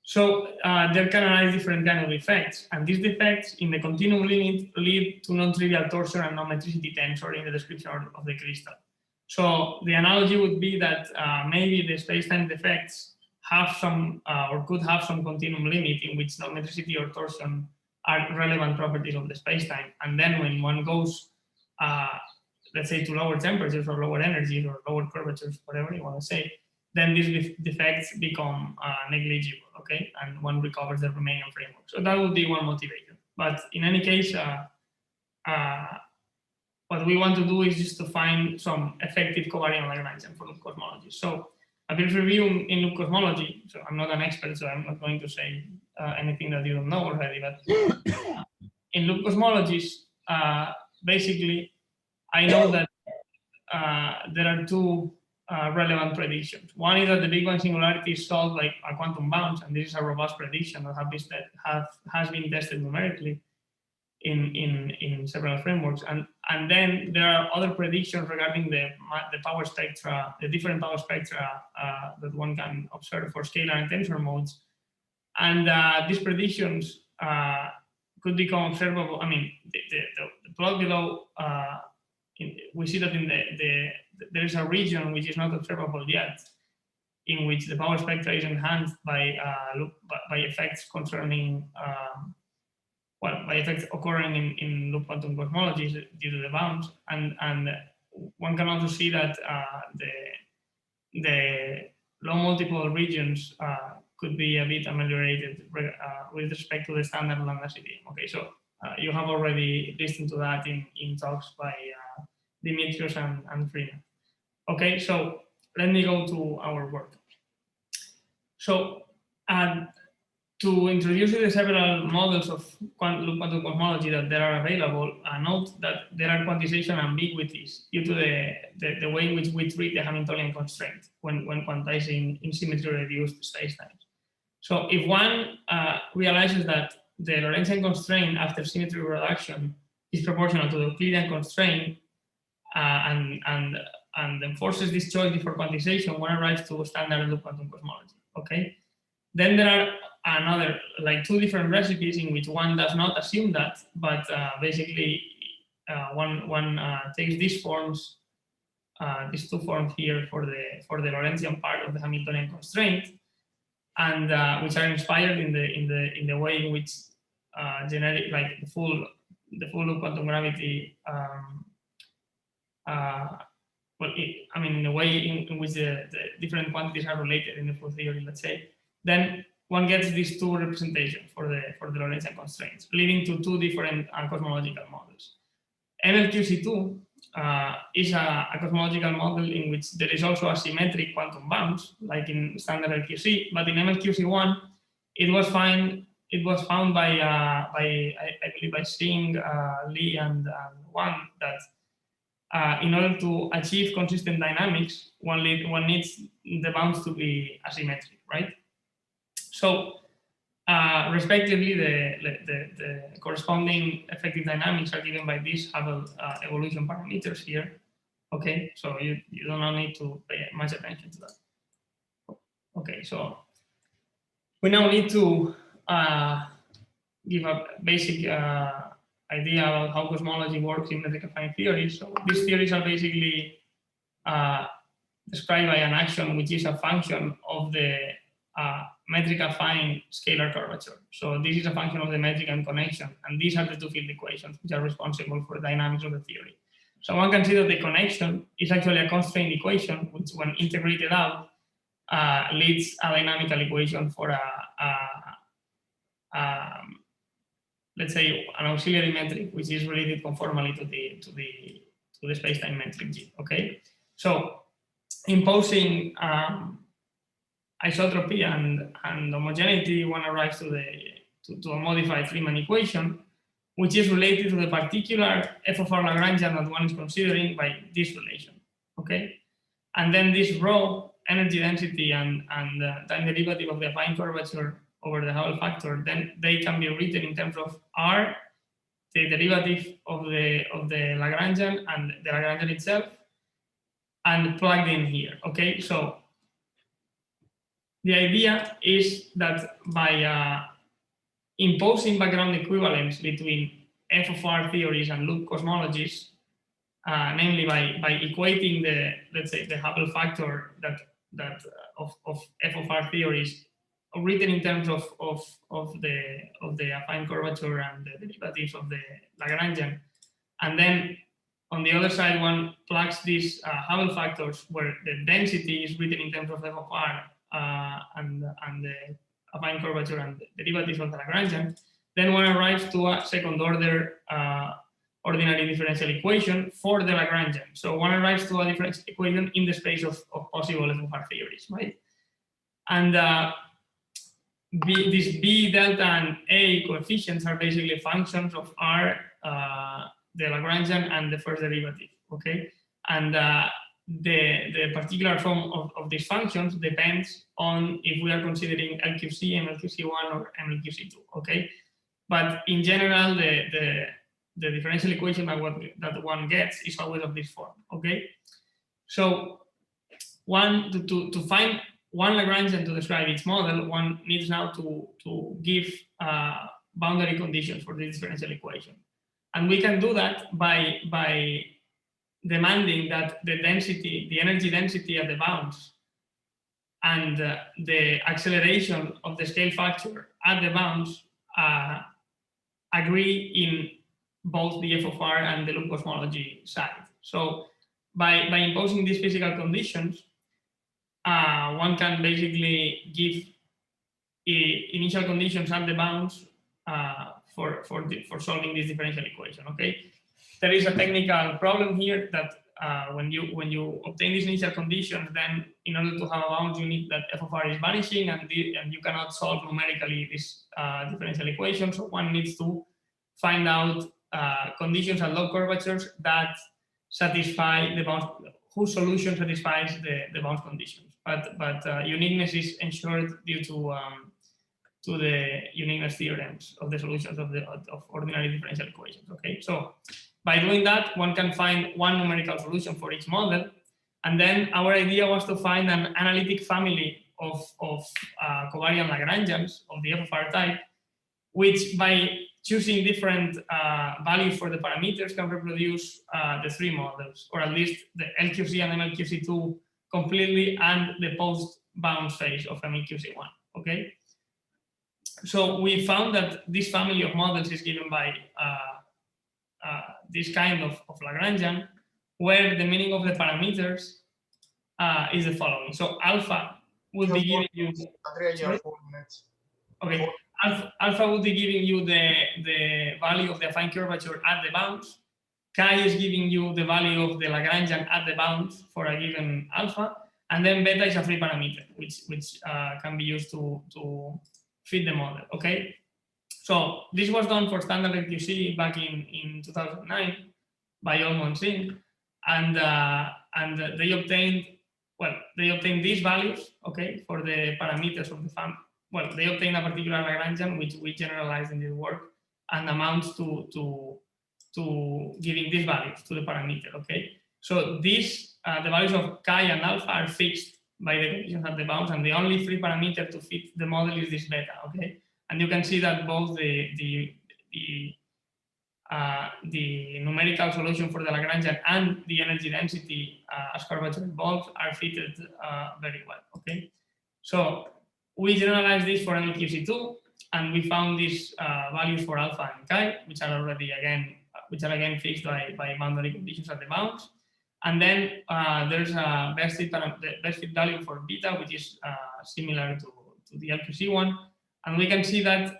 So there can arise different kind of defects, and these defects in the continuum limit lead to non-trivial torsion and non-metricity tensor in the description of the crystal. So the analogy would be that maybe the space-time defects have some or could have some continuum limit in which non-metricity or torsion are relevant properties of the space-time, and then when one goes, let's say, to lower temperatures or lower energies or lower curvatures, whatever you want to say, then these defects become negligible, okay? And one recovers the Riemannian framework. So that would be one motivator. But in any case, what we want to do is just to find some effective covariant Lagrangian for loop cosmology. So a brief review in loop cosmology. So I'm not an expert, so I'm not going to say anything that you don't know already. But in loop cosmologies, basically, I know that there are two relevant predictions. One is that the Big Bang singularity is solved by a quantum bounce, and this is a robust prediction that has been tested numerically in several frameworks. And then there are other predictions regarding the power spectra, the different power spectra that one can observe for scalar and tensor modes. And these predictions could become observable. I mean, the plot below, we see that there is a region which is not observable yet, in which the power spectra is enhanced by effects concerning, by effects occurring in loop quantum cosmologies due to the bounds, and one can also see that the low multiple regions could be a bit ameliorated with respect to the standard lambda CDM. Okay, so you have already listened to that in talks by Dimitrios and Freeman. Okay, so let me go to our work. So to introduce the several models of loop quantum cosmology that there are available, note that there are quantization ambiguities due to the way in which we treat the Hamiltonian constraint when quantizing in symmetry reduced spacetimes. So if one realizes that the Lorentzian constraint after symmetry reduction is proportional to the Euclidean constraint and enforces this choice before quantization, one arrives to standard loop quantum cosmology. Okay, then there are another, like, two different recipes in which one does not assume that, but basically one takes these forms, these two forms here for the Lorentzian part of the Hamiltonian constraint, and which are inspired in the way in which generic, like the full loop quantum gravity. I mean, in the way in which the different quantities are related in the full theory, let's say, then one gets these two representations for the Lorentzian constraints, leading to two different cosmological models. MLQC2 is a cosmological model in which there is also a symmetric quantum bounce, like in standard LQC, but in MLQC1, it was found by I believe by Singh, Lee, and Wang that in order to achieve consistent dynamics, one needs the bounds to be asymmetric, right? So, respectively, the corresponding effective dynamics are given by these Hubble evolution parameters here. Okay, so you don't need to pay much attention to that. Okay, so we now need to give a basic idea about how cosmology works in metric affine theories. So these theories are basically described by an action which is a function of the metric affine scalar curvature. So this is a function of the metric and connection, and these are the two field equations which are responsible for the dynamics of the theory. So one can see that the connection is actually a constraint equation, which when integrated out leads a dynamical equation for let's say an auxiliary metric which is related conformally to the space-time metric G. Okay, so imposing isotropy and homogeneity, one arrives to a modified Riemann equation, which is related to the particular f of r Lagrangian that one is considering by this relation. Okay, and then this rho, energy density, and time derivative of the affine curvature over the Hubble factor, then they can be written in terms of r, the derivative of the Lagrangian and the Lagrangian itself, and plugged in here. Okay, so the idea is that by imposing background equivalence between f of r theories and loop cosmologies, namely by equating the, let's say, the Hubble factor of f of r theories written in terms of the affine curvature and the derivatives of the Lagrangian, and then on the other side one plugs these Hubble factors where the density is written in terms of f of r and the affine curvature and the derivatives of the Lagrangian, then one arrives to a second order ordinary differential equation for the Lagrangian. So one arrives to a differential equation in the space of possible f of r theories, right? And these B, delta, and A coefficients are basically functions of R, the Lagrangian, and the first derivative, okay? And the particular form of these functions depends on if we are considering LQC, MLQC1, or MLQC2, okay? But in general, the differential equation that one gets is always of this form, okay? So to find one Lagrangian to describe its model, one needs now to give boundary conditions for this differential equation. And we can do that by demanding that the density, the energy density at the bounds and the acceleration of the scale factor at the bounds agree in both the f of r and the loop cosmology side. So by imposing these physical conditions, one can basically give initial conditions at the bounds for solving this differential equation. Okay, there is a technical problem here that when you obtain these initial conditions, then in order to have a bound, you need that f of r is vanishing, and you cannot solve numerically this differential equation. So one needs to find out conditions at low curvatures that satisfy the bounds, whose solution satisfies the bounds conditions. But uniqueness is ensured due to the uniqueness theorems of the solutions of ordinary differential equations. Okay, so by doing that, one can find one numerical solution for each model, and then our idea was to find an analytic family of covariant Lagrangians of the f of r type, which by choosing different values for the parameters can reproduce the three models, or at least the LQC and MLQC2 completely, and the post-bound phase of MLQC1, okay? So we found that this family of models is given by this kind of Lagrangian, where the meaning of the parameters is the following. So alpha would be giving you... Andrea, 4 minutes. Okay, alpha would be giving you the value of the affine curvature at the bounds. Chi is giving you the value of the Lagrangian at the bounds for a given alpha, and then beta is a free parameter, which can be used to fit the model. Okay, so this was done for standard LQC back in 2009 by Olmo and Singh, and they obtained these values, okay, for the parameters of the family. Well, they obtained a particular Lagrangian, which we generalized in this work, and amounts to giving these values to the parameter. Okay, so these the values of chi and alpha are fixed by the conditions at the bounds, and the only free parameter to fit the model is this beta. Okay, and you can see that both the numerical solution for the Lagrangian and the energy density as curvature involved are fitted very well. Okay, so we generalized this for MLQC2, and we found these values for alpha and chi, which are already again fixed by boundary conditions at the bounds. And then there's a best fit value for beta, which is similar to the LQC one, and we can see that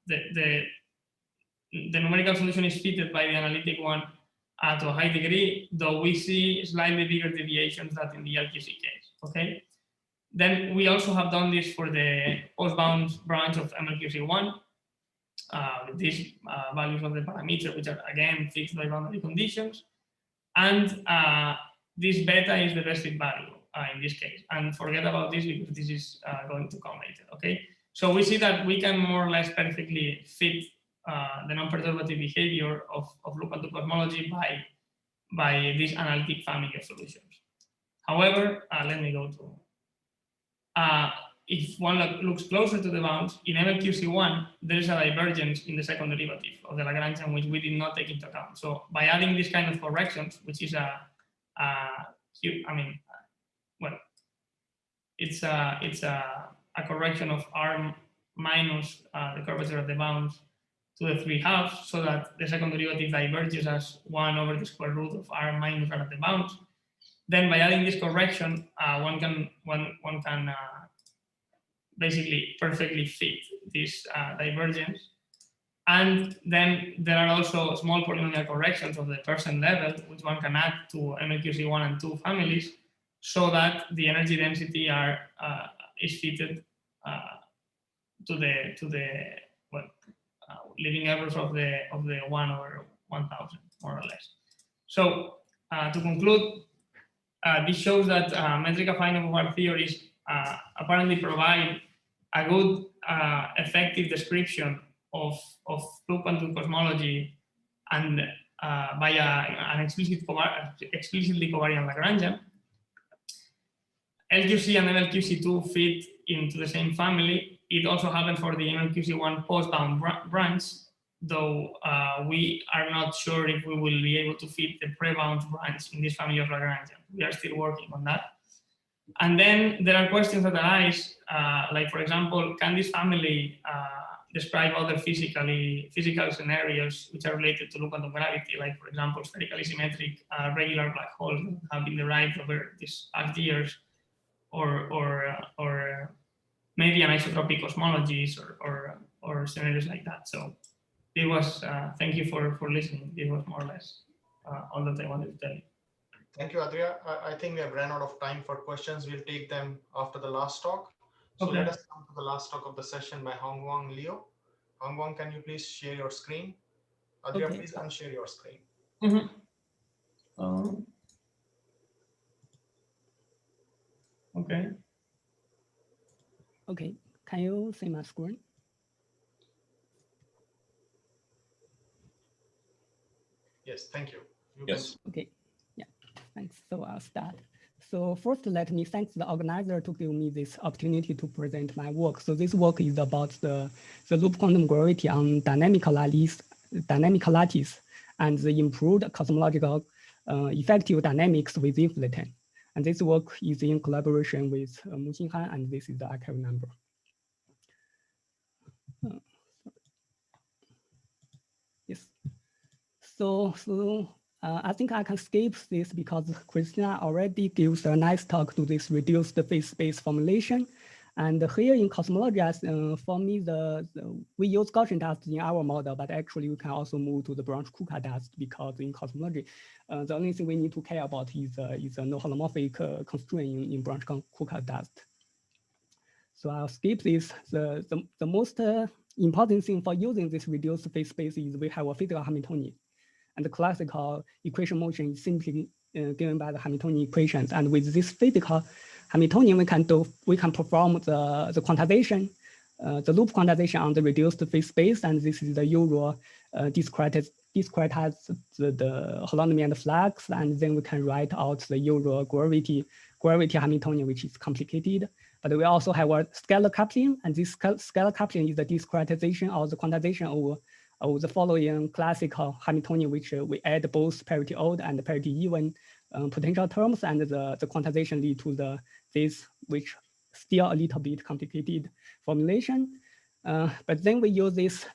the numerical solution is fitted by the analytic one to a high degree, though we see slightly bigger deviations than in the LQC case. Okay. Then we also have done this for the post-bound branch of MLQC1, with these values of the parameter, which are again fixed by boundary conditions. And this beta is the best fit value in this case. And forget about this because this is going to come later, okay? So we see that we can more or less perfectly fit the non-perturbative behavior of loop quantum cosmology by this analytic family of solutions. However, let me go to, if one looks closer to the bounds, in MLQC1, there is a divergence in the second derivative of the Lagrangian, which we did not take into account. So by adding this kind of corrections, which is it's a correction of R minus the curvature of the bounds to the 3/2, so that the second derivative diverges as 1 over the square root of R minus R at the bounds. Then by adding this correction, one can basically perfectly fit this divergence. And then there are also small polynomial corrections of the percent level, which one can add to MLQC1 and 2 families, so that the energy density is fitted to the leading errors of the 1 over 1000, more or less. So to conclude, this shows that metric affine of our theories apparently provide a good effective description of loop quantum cosmology, and via an explicitly covariant Lagrangian. LQC and MLQC2 fit into the same family. It also happened for the MLQC1 post-bound branch, though we are not sure if we will be able to fit the pre-bound branch in this family of Lagrangian. We are still working on that. And then there are questions that arise, like, for example, can this family describe other physical scenarios which are related to loop quantum gravity, like, for example, spherical symmetric regular black holes that have been derived over these past years, or maybe an isotopic cosmologies or scenarios like that. So it was, thank you for listening. It was more or less all that I wanted to tell you. Thank you, Adria. I think we have ran out of time for questions. We'll take them after the last talk. So Okay. let us come to the last talk of the session by Hongguang Liu. Hongguang, can you please share your screen? Adria, Okay. please unshare your screen. Mm-hmm. Okay. Okay, can you see my screen? Yes, thank you. Yes. Okay, yeah, thanks. So I'll start. So first, let me thank the organizer to give me this opportunity to present my work. So this work is about the loop quantum gravity on dynamic lattice and the improved cosmological effective dynamics with inflaton. And this work is in collaboration with Mu Xinhan, and this is the archive number. Yes. So I think I can skip this because Christina already gives a nice talk to this reduced phase space formulation. And here in cosmology, for me, we use Gaussian dust in our model, but actually we can also move to the branch Kuka dust, because in cosmology, the only thing we need to care about is a no holomorphic constraint in branch Kuka dust. So I'll skip this. The most important thing for using this reduced phase space is we have a physical Hamiltonian. And the classical equation motion is simply given by the Hamiltonian equations. And with this physical Hamiltonian, we can perform the quantization, the loop quantization on the reduced phase space. And this is the usual discretize the holonomy and flux. And then we can write out the usual gravity Hamiltonian, which is complicated. But we also have a scalar coupling, and this scalar coupling is the discretization or the quantization of the following classical Hamiltonian, which we add both parity odd and parity even potential terms, and the quantization lead to this, which still a little bit complicated formulation. But then we use this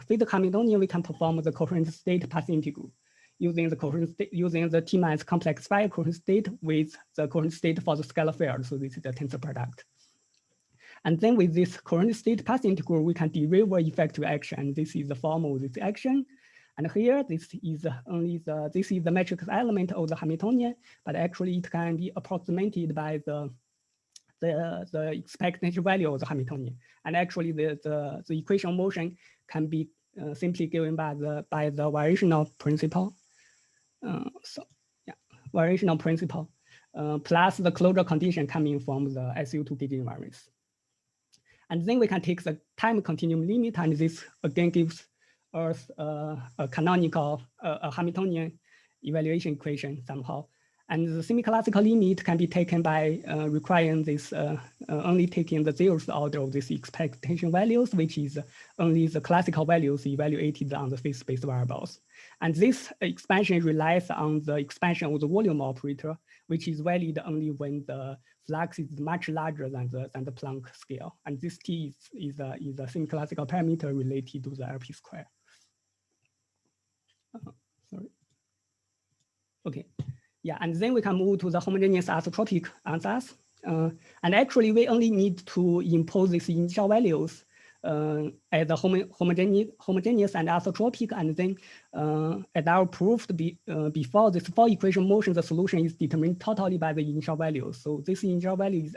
physical Hamiltonian, we can perform the coherent state path integral using the T-minus complex phi coherent state with the coherent state for the scalar field. So this is the tensor product. And then with this coherent state path integral, we can derive effective action. And this is the form of this action. And here, this is the matrix element of the Hamiltonian, but actually it can be approximated by the the expectation value of the Hamiltonian. And actually the equation of motion can be simply given by the variational principle. Variational principle plus the closure condition coming from the SU2 gauge invariance. And then we can take the time continuum limit, and this again gives us a canonical Hamiltonian evaluation equation somehow. And the semi-classical limit can be taken by requiring this only taking the zeroth order of these expectation values, which is only the classical values evaluated on the phase-space variables. And this expansion relies on the expansion of the volume operator, which is valid only when the flux is much larger than the Planck scale. And this T is a semi-classical parameter related to the LP square. Sorry. Okay. Yeah, and then we can move to the homogeneous isotropic answers. And actually, we only need to impose these initial values as the homogeneous and isotropic, and then as our proof before this four equation motion, the solution is determined totally by the initial values. So this initial value is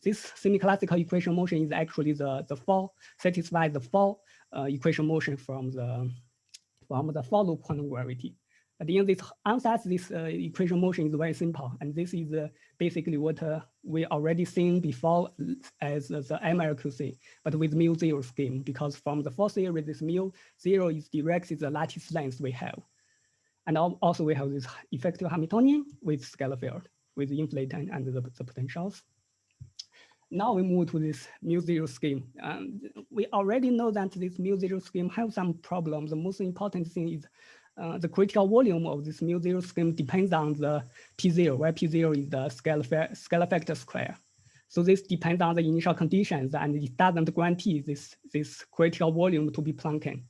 this semi-classical equation motion is actually the four satisfies the four equation motion from the for loop quantum gravity. But in this ansatz, this equation motion is very simple, and this is basically what we already seen before as the MLQC, but with mu0 scheme, because from the fourth theory, this mu0 is directed the lattice length we have. And also we have this effective Hamiltonian with scalar field, with the inflaton and the potentials. Now we move to this mu0 scheme. We already know that this mu0 scheme has some problems. The most important thing is the critical volume of this mu0 scheme depends on the P0, where P0 is the scalar factor square. So this depends on the initial conditions, and it doesn't guarantee this critical volume to be Planckian.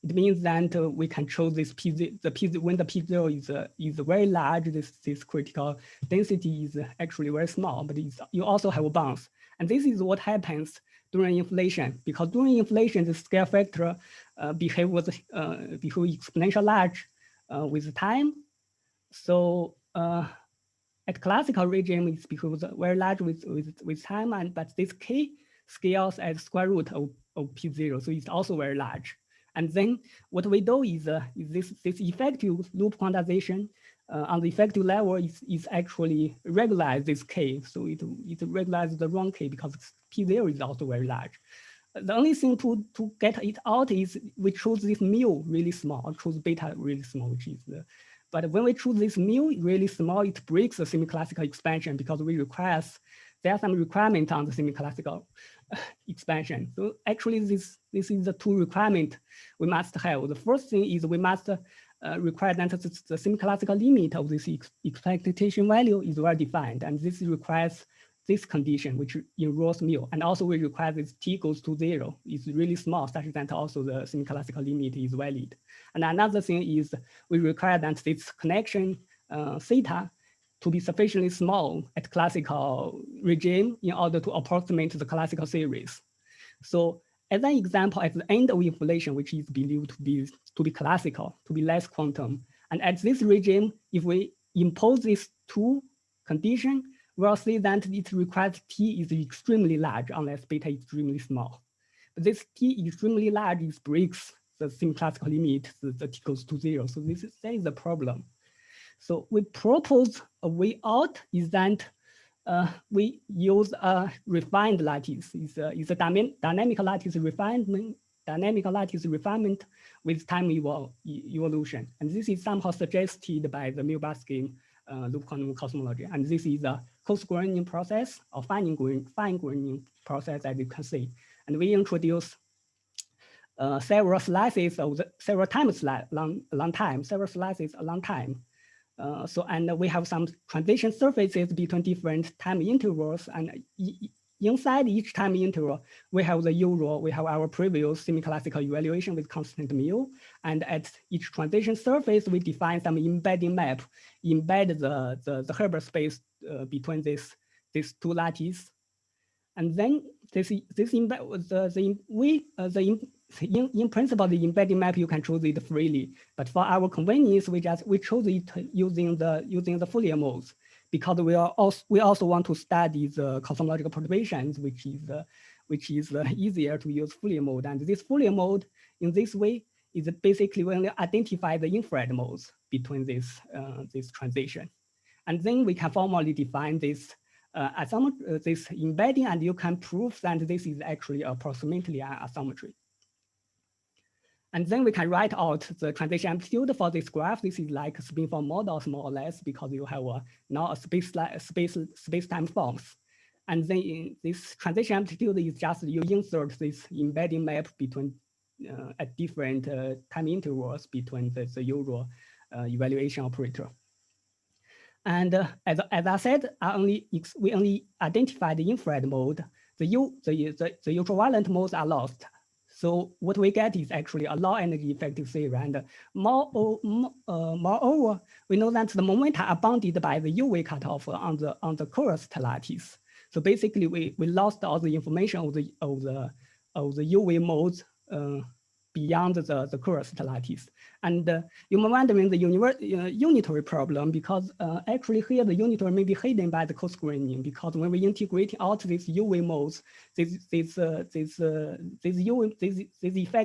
It means that we can choose this when the P0 is very large, this critical density is actually very small, but you also have a bounce. And this is what happens during inflation, because during inflation, the scale factor behave exponential large with time. So at classical regime, it's behaves very large with time, but this K scales as square root of P0, so it's also very large. And then what we do is this effective loop quantization on the effective level is actually regularize this K. So it regularizes the wrong K because P0 is also very large. The only thing to get it out is we choose this mu really small, choose beta really small, which is but when we choose this mu really small, it breaks the semi-classical expansion because there are some requirements on the semi-classical expansion. So actually this is the two requirements we must have. The first thing is we must require that the semi-classical limit of this expectation value is well defined, and this requires this condition, which involves mu, and also we require this T goes to 0 is really small, such that also the semi-classical limit is valid. And another thing is we require that this connection theta to be sufficiently small at classical regime in order to approximate the classical series. So as an example, at the end of inflation, which is believed to be classical, to be less quantum, and at this regime, if we impose these two conditions, we'll see that it requires T is extremely large unless beta is extremely small. But this T extremely large breaks the semi-classical limit, the T goes to 0. So that is the problem. So we propose a way out is that we use a refined lattice. It's a dynamic lattice refinement with time evolution. And this is somehow suggested by the Milbar scheme loop quantum cosmology. And this is a coarse-graining process or fine-graining process, as you can see. And we introduce several slices of several slices a long time. And we have some transition surfaces between different time intervals, and inside each time interval, we have the usual, we have our previous semi-classical evaluation with constant mu, and at each transition surface, we define some embedding map, embed the Hilbert space between these two lattices. And then in principle, the embedding map, you can choose it freely. But for our convenience, we chose it using the Fourier modes, because we also want to study the cosmological perturbations, which is easier to use Fourier mode. And this Fourier mode in this way is basically we only identify the infrared modes between this transition. And then we can formally define this this embedding, and you can prove that this is actually approximately an asymmetry. And then we can write out the transition amplitude for this graph. This is like spin-form models more or less, because you have now a space-time forms. And then in this transition amplitude is just you insert this embedding map between at different time intervals between the usual evaluation operator. And as I said, we only identify the infrared mode. The ultraviolet modes are lost. So what we get is actually a low energy effective theory. And moreover, we know that the momenta are bounded by the UV cutoff on the coarse lattice. So basically, we lost all the information of the UV modes beyond the coarse lattice. And you may wondering the unitary problem, because actually here the unitary may be hidden by the co-screening, because when we integrate out these UV modes, these effects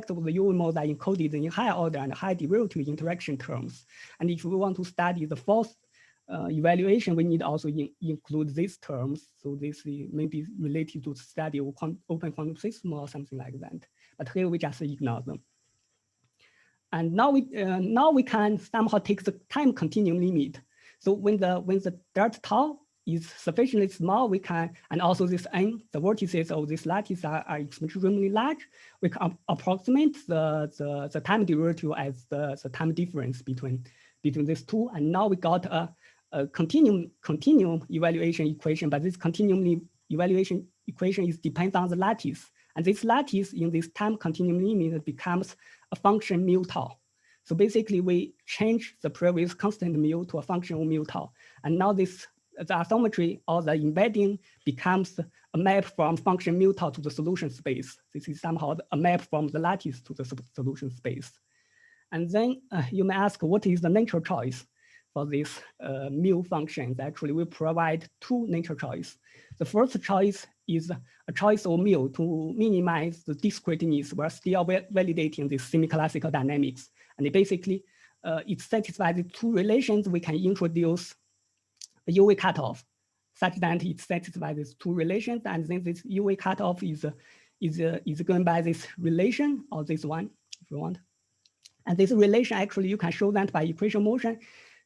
of the UV modes are encoded in higher order and high derivative interaction terms. And if we want to study the false evaluation, we need also include these terms. So this may be related to the study of open quantum system or something like that. But here we just ignore them. And now we can somehow take the time continuum limit. So when the delta tau is sufficiently small, we can, and also this n, the vertices of this lattice are extremely large, we can approximate the time derivative as the time difference between these two. And now we got a continuum evaluation equation, but this continuum evaluation equation is depends on the lattice. And this lattice in this time continuum limit becomes a function mu tau. So basically we change the previous constant mu to a function of mu tau. And now the asymmetry or the embedding becomes a map from function mu tau to the solution space. This is somehow a map from the lattice to the solution space. And then you may ask, what is the natural choice for these mu functions? Actually, we provide two natural choices. The first choice is a choice of mu to minimize the discreteness while still validating this semi-classical dynamics. And basically, it satisfies the two relations. We can introduce a UV cutoff such that it satisfies these two relations. And then this UV cutoff is going by this relation or this one, if you want. And this relation, actually, you can show that by equation motion.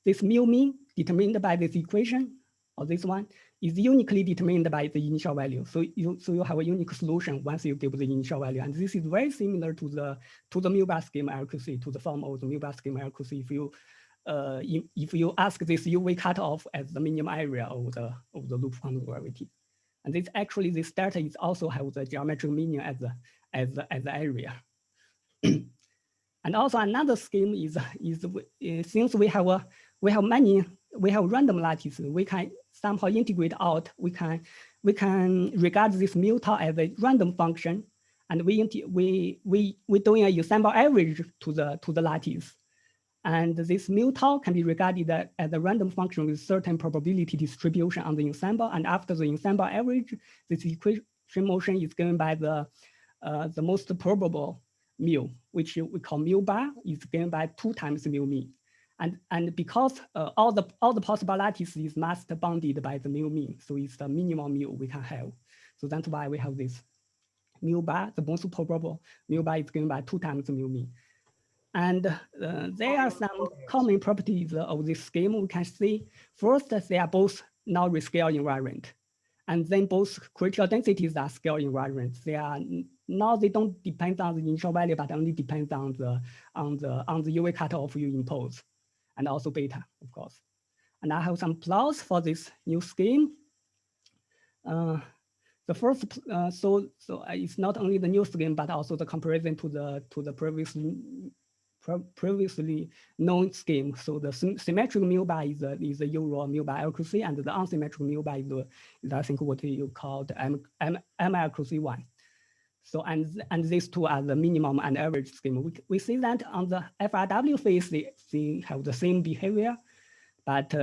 This mu mean determined by this equation, or this one, is uniquely determined by the initial value. So you have a unique solution once you give the initial value. And this is very similar to the mu bar schema accuracy, to the form of the mu bar schema accuracy. If you ask this UV cutoff as the minimum area of the loop quantum gravity. And this actually, this data is also have the geometric meaning as the area. And also another scheme is since we have random lattices, we can somehow integrate out. We can regard this mu tau as a random function, and we doing a ensemble average to the lattice. And this mu tau can be regarded as a random function with certain probability distribution on the ensemble. And after the ensemble average, this equation motion is given by the most probable mu, which we call mu bar, is given by 2 times mu mean. And because all the possible lattices is master bounded by the mu mean, so it's the minimum mu we can have. So that's why we have this mu bar, the most probable mu bar is given by 2 times mu mean. And there are some common properties of this scheme we can see. First, they are both non-rescale invariant. And then both critical densities are scale invariant. They don't depend on the initial value, but only depends on the UV cutoff you impose, and also beta, of course. And I have some plots for this new scheme. The first, so it's not only the new scheme, but also the comparison to the previously known scheme. So the symmetric mu bar is the usual mu bar accuracy, and the unsymmetric mu bar is I think what you called M accuracy 1. So and these two are the minimum and average scheme. We see that on the FRW phase they have the same behavior, but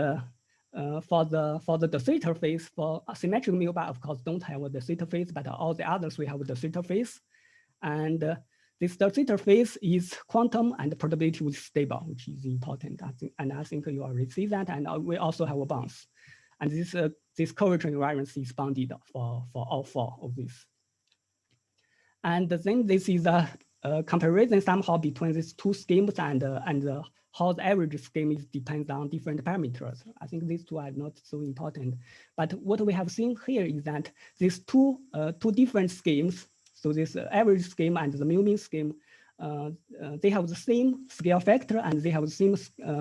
For the de Sitter phase, for symmetric mu bar, of course, don't have a de Sitter phase, but all the others we have a de Sitter phase. And this de Sitter phase is quantum and probability is stable, which is important. I think you already see that. And we also have a bounce. And this curvature invariance is bounded for all four of these. And then this is a comparison somehow between these two schemes and how the average scheme is depends on different parameters. I think these two are not so important. But what we have seen here is that these two different schemes, so this average scheme and the mu-mean scheme, they have the same scale factor and they have the same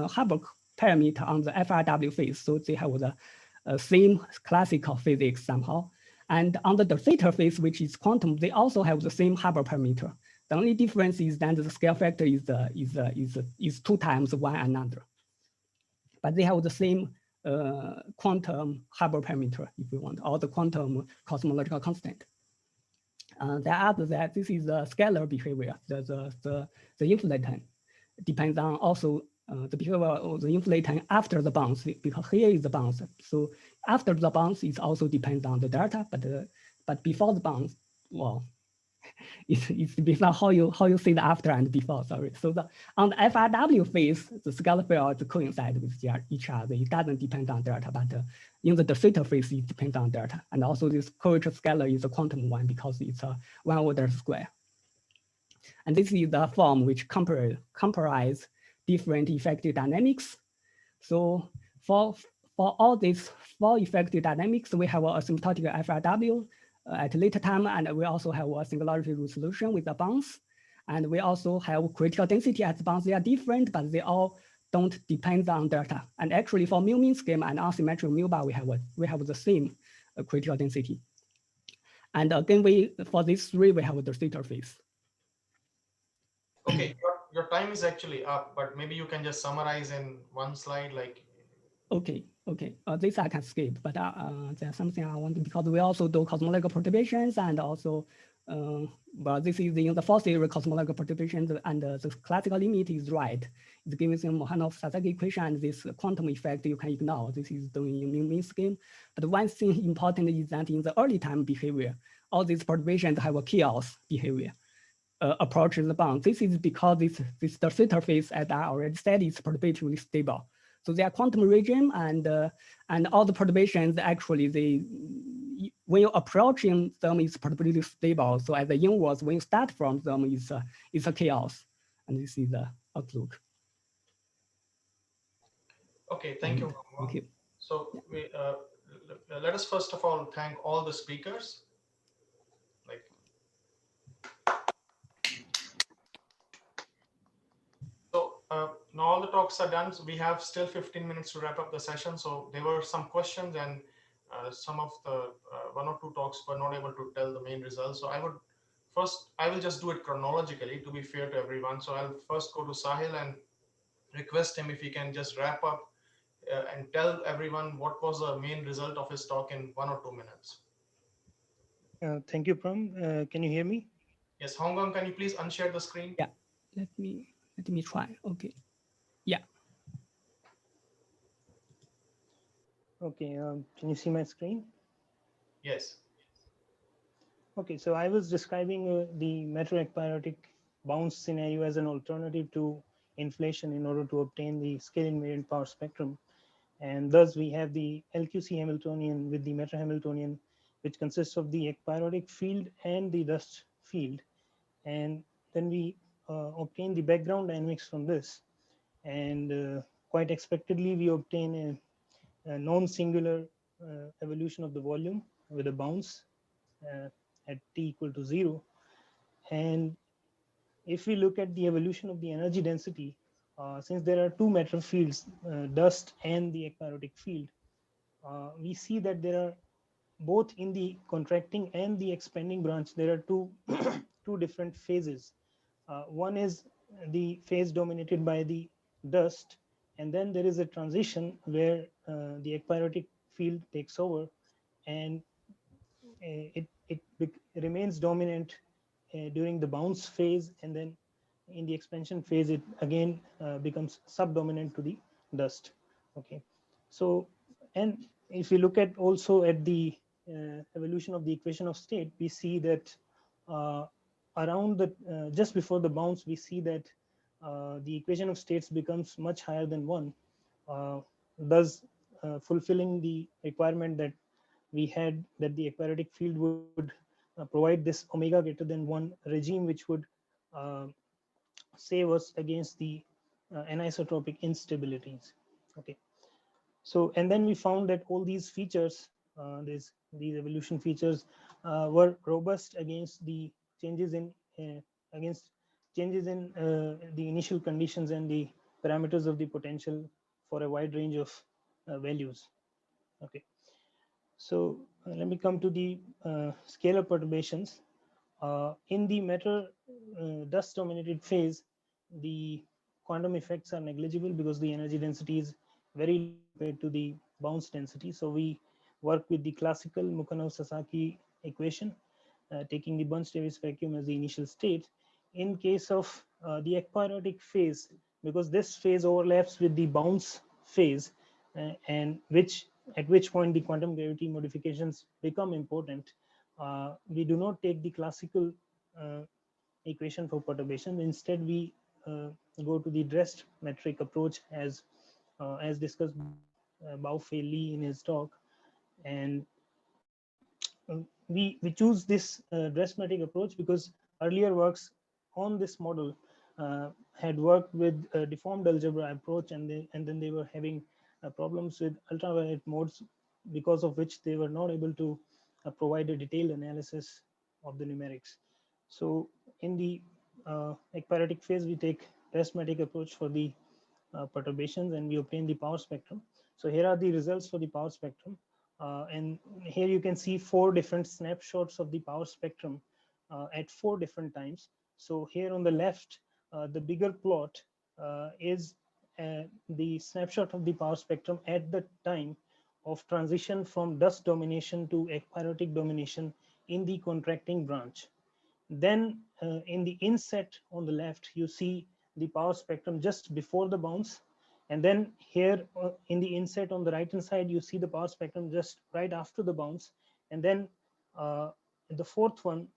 Hubble parameter on the FRW phase. So they have the same classical physics somehow. And on the de Sitter phase, which is quantum, they also have the same Hubble parameter. The only difference is that the scale factor is 2 times one another. But they have the same quantum Hubble parameter, if we want, or the quantum cosmological constant. Thereafter that, this is the scalar behavior, the inflaton depends on also the behavior of the inflaton after the bounce, because here is the bounce. So after the bounce, it also depends on the delta, but before the bounce, well, it's based on how you see the after and before. Sorry. So on the FRW phase, the scalar fields coincide with each other. It doesn't depend on delta, but in the de Sitter phase, it depends on delta. And also this curvature scalar is a quantum one because it's a 1 order square. And this is the form which compares different effective dynamics. So for all these 4 effective dynamics, we have a asymptotic FRW at a later time, and we also have a singularity resolution with a bounce. And we also have critical density at the bounce. They are different, but they all don't depend on delta. And actually for mu-mean scheme and asymmetric mu bar, we have the same critical density. And again, for these 3, we have the de Sitter phase. Okay, your time is actually up, but maybe you can just summarize in one slide, like. Okay. This I can skip, but there's something I want to, because we also do cosmological perturbations and also, but this is in the 4th theory cosmological perturbations, and the classical limit is right. It's giving some Mohanov-Sasaki equation, and this quantum effect you can ignore. This is doing in mu-mean scheme. But one thing important is that in the early time behavior, all these perturbations have a chaos behavior. Approaches the bound. This is because this de Sitter phase, as I already said, is perturbatively stable. So they are quantum regime, and all the perturbations actually when you're approaching them, is perturbatively stable. So as the inverse, when you start from them, it's a chaos, and this is the outlook. Okay, thank you. Thank you. So let us first of all thank all the speakers. So now all the talks are done. So we have still 15 minutes to wrap up the session. So there were some questions, and some of the 1 or 2 talks were not able to tell the main results. So I will just do it chronologically to be fair to everyone. So I'll first go to Sahil and request him if he can just wrap up and tell everyone what was the main result of his talk in 1 or 2 minutes. Thank you, Pram. Can you hear me? Yes, Hong Kong, can you please unshare the screen? Yeah, let me try. Okay. Yeah. Okay, can you see my screen? Yes. Okay, so I was describing the macroequatoric bounce scenario as an alternative to inflation in order to obtain the scale invariant power spectrum. And thus we have the LQC Hamiltonian with the metro Hamiltonian, which consists of the aquatic field and the dust field. And then we obtain the background dynamics from this. And quite expectedly, we obtain a non-singular evolution of the volume with a bounce at t equal to 0. And if we look at the evolution of the energy density, since there are 2 matter fields, dust and the aquatic field, we see that there are both in the contracting and the expanding branch, there are two different phases. One is the phase dominated by the dust, and then there is a transition where the aquatic field takes over, and it remains dominant during the bounce phase, and then in the expansion phase it again becomes subdominant to the dust. Okay, so And if you look at also at the evolution of the equation of state, we see that around the just before the bounce, we see that the equation of states becomes much higher than 1, thus fulfilling the requirement that we had, that the aquatic field would provide this omega greater than 1 regime, which would uh, save us against the anisotropic instabilities. Okay, so and then we found that all these features, these evolution features, were robust against the changes in the initial conditions and the parameters of the potential for a wide range of values. Okay, so let me come to the scalar perturbations. In the matter dust dominated phase, the quantum effects are negligible because the energy density is very low compared to the bounce density. So we work with the classical Mukhanov-Sasaki equation, taking the Bunch-Davis vacuum as the initial state. In case of the aquatic phase, because this phase overlaps with the bounce phase, and at which point the quantum gravity modifications become important, we do not take the classical equation for perturbation. Instead, we go to the dressed metric approach as discussed by Bao-Fei Li in his talk. And we choose this dressed metric approach because earlier works on this model had worked with a deformed algebra approach, and then they were having problems with ultraviolet modes, because of which they were not able to provide a detailed analysis of the numerics. So in the aquatic phase, we take dressed metric approach for the perturbations, and we obtain the power spectrum. So here are the results for the power spectrum. And here you can see 4 different snapshots of the power spectrum at 4 different times. So here on the left, the bigger plot is the snapshot of the power spectrum at the time of transition from dust domination to aquatic domination in the contracting branch. Then in the inset on the left, you see the power spectrum just before the bounce. And then here in the inset on the right hand side, you see the power spectrum just right after the bounce. And then the fourth one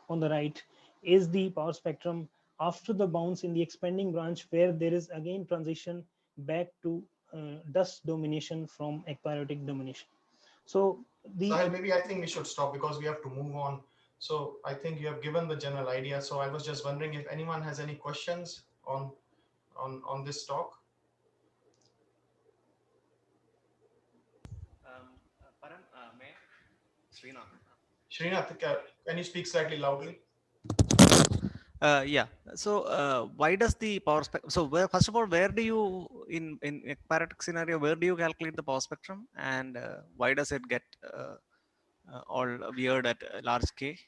on the right is the power spectrum after the bounce in the expanding branch, where there is again transition back to dust domination from aquatic domination. So Sahil, maybe I think we should stop because we have to move on. So I think you have given the general idea. So I was just wondering if anyone has any questions on this talk. Param, may Srinath. Srinath, can you speak slightly loudly? Yeah. So why does the power spectrum? So first of all, where do you in aquatic scenario, where do you calculate the power spectrum, and why does it get all weird at large K?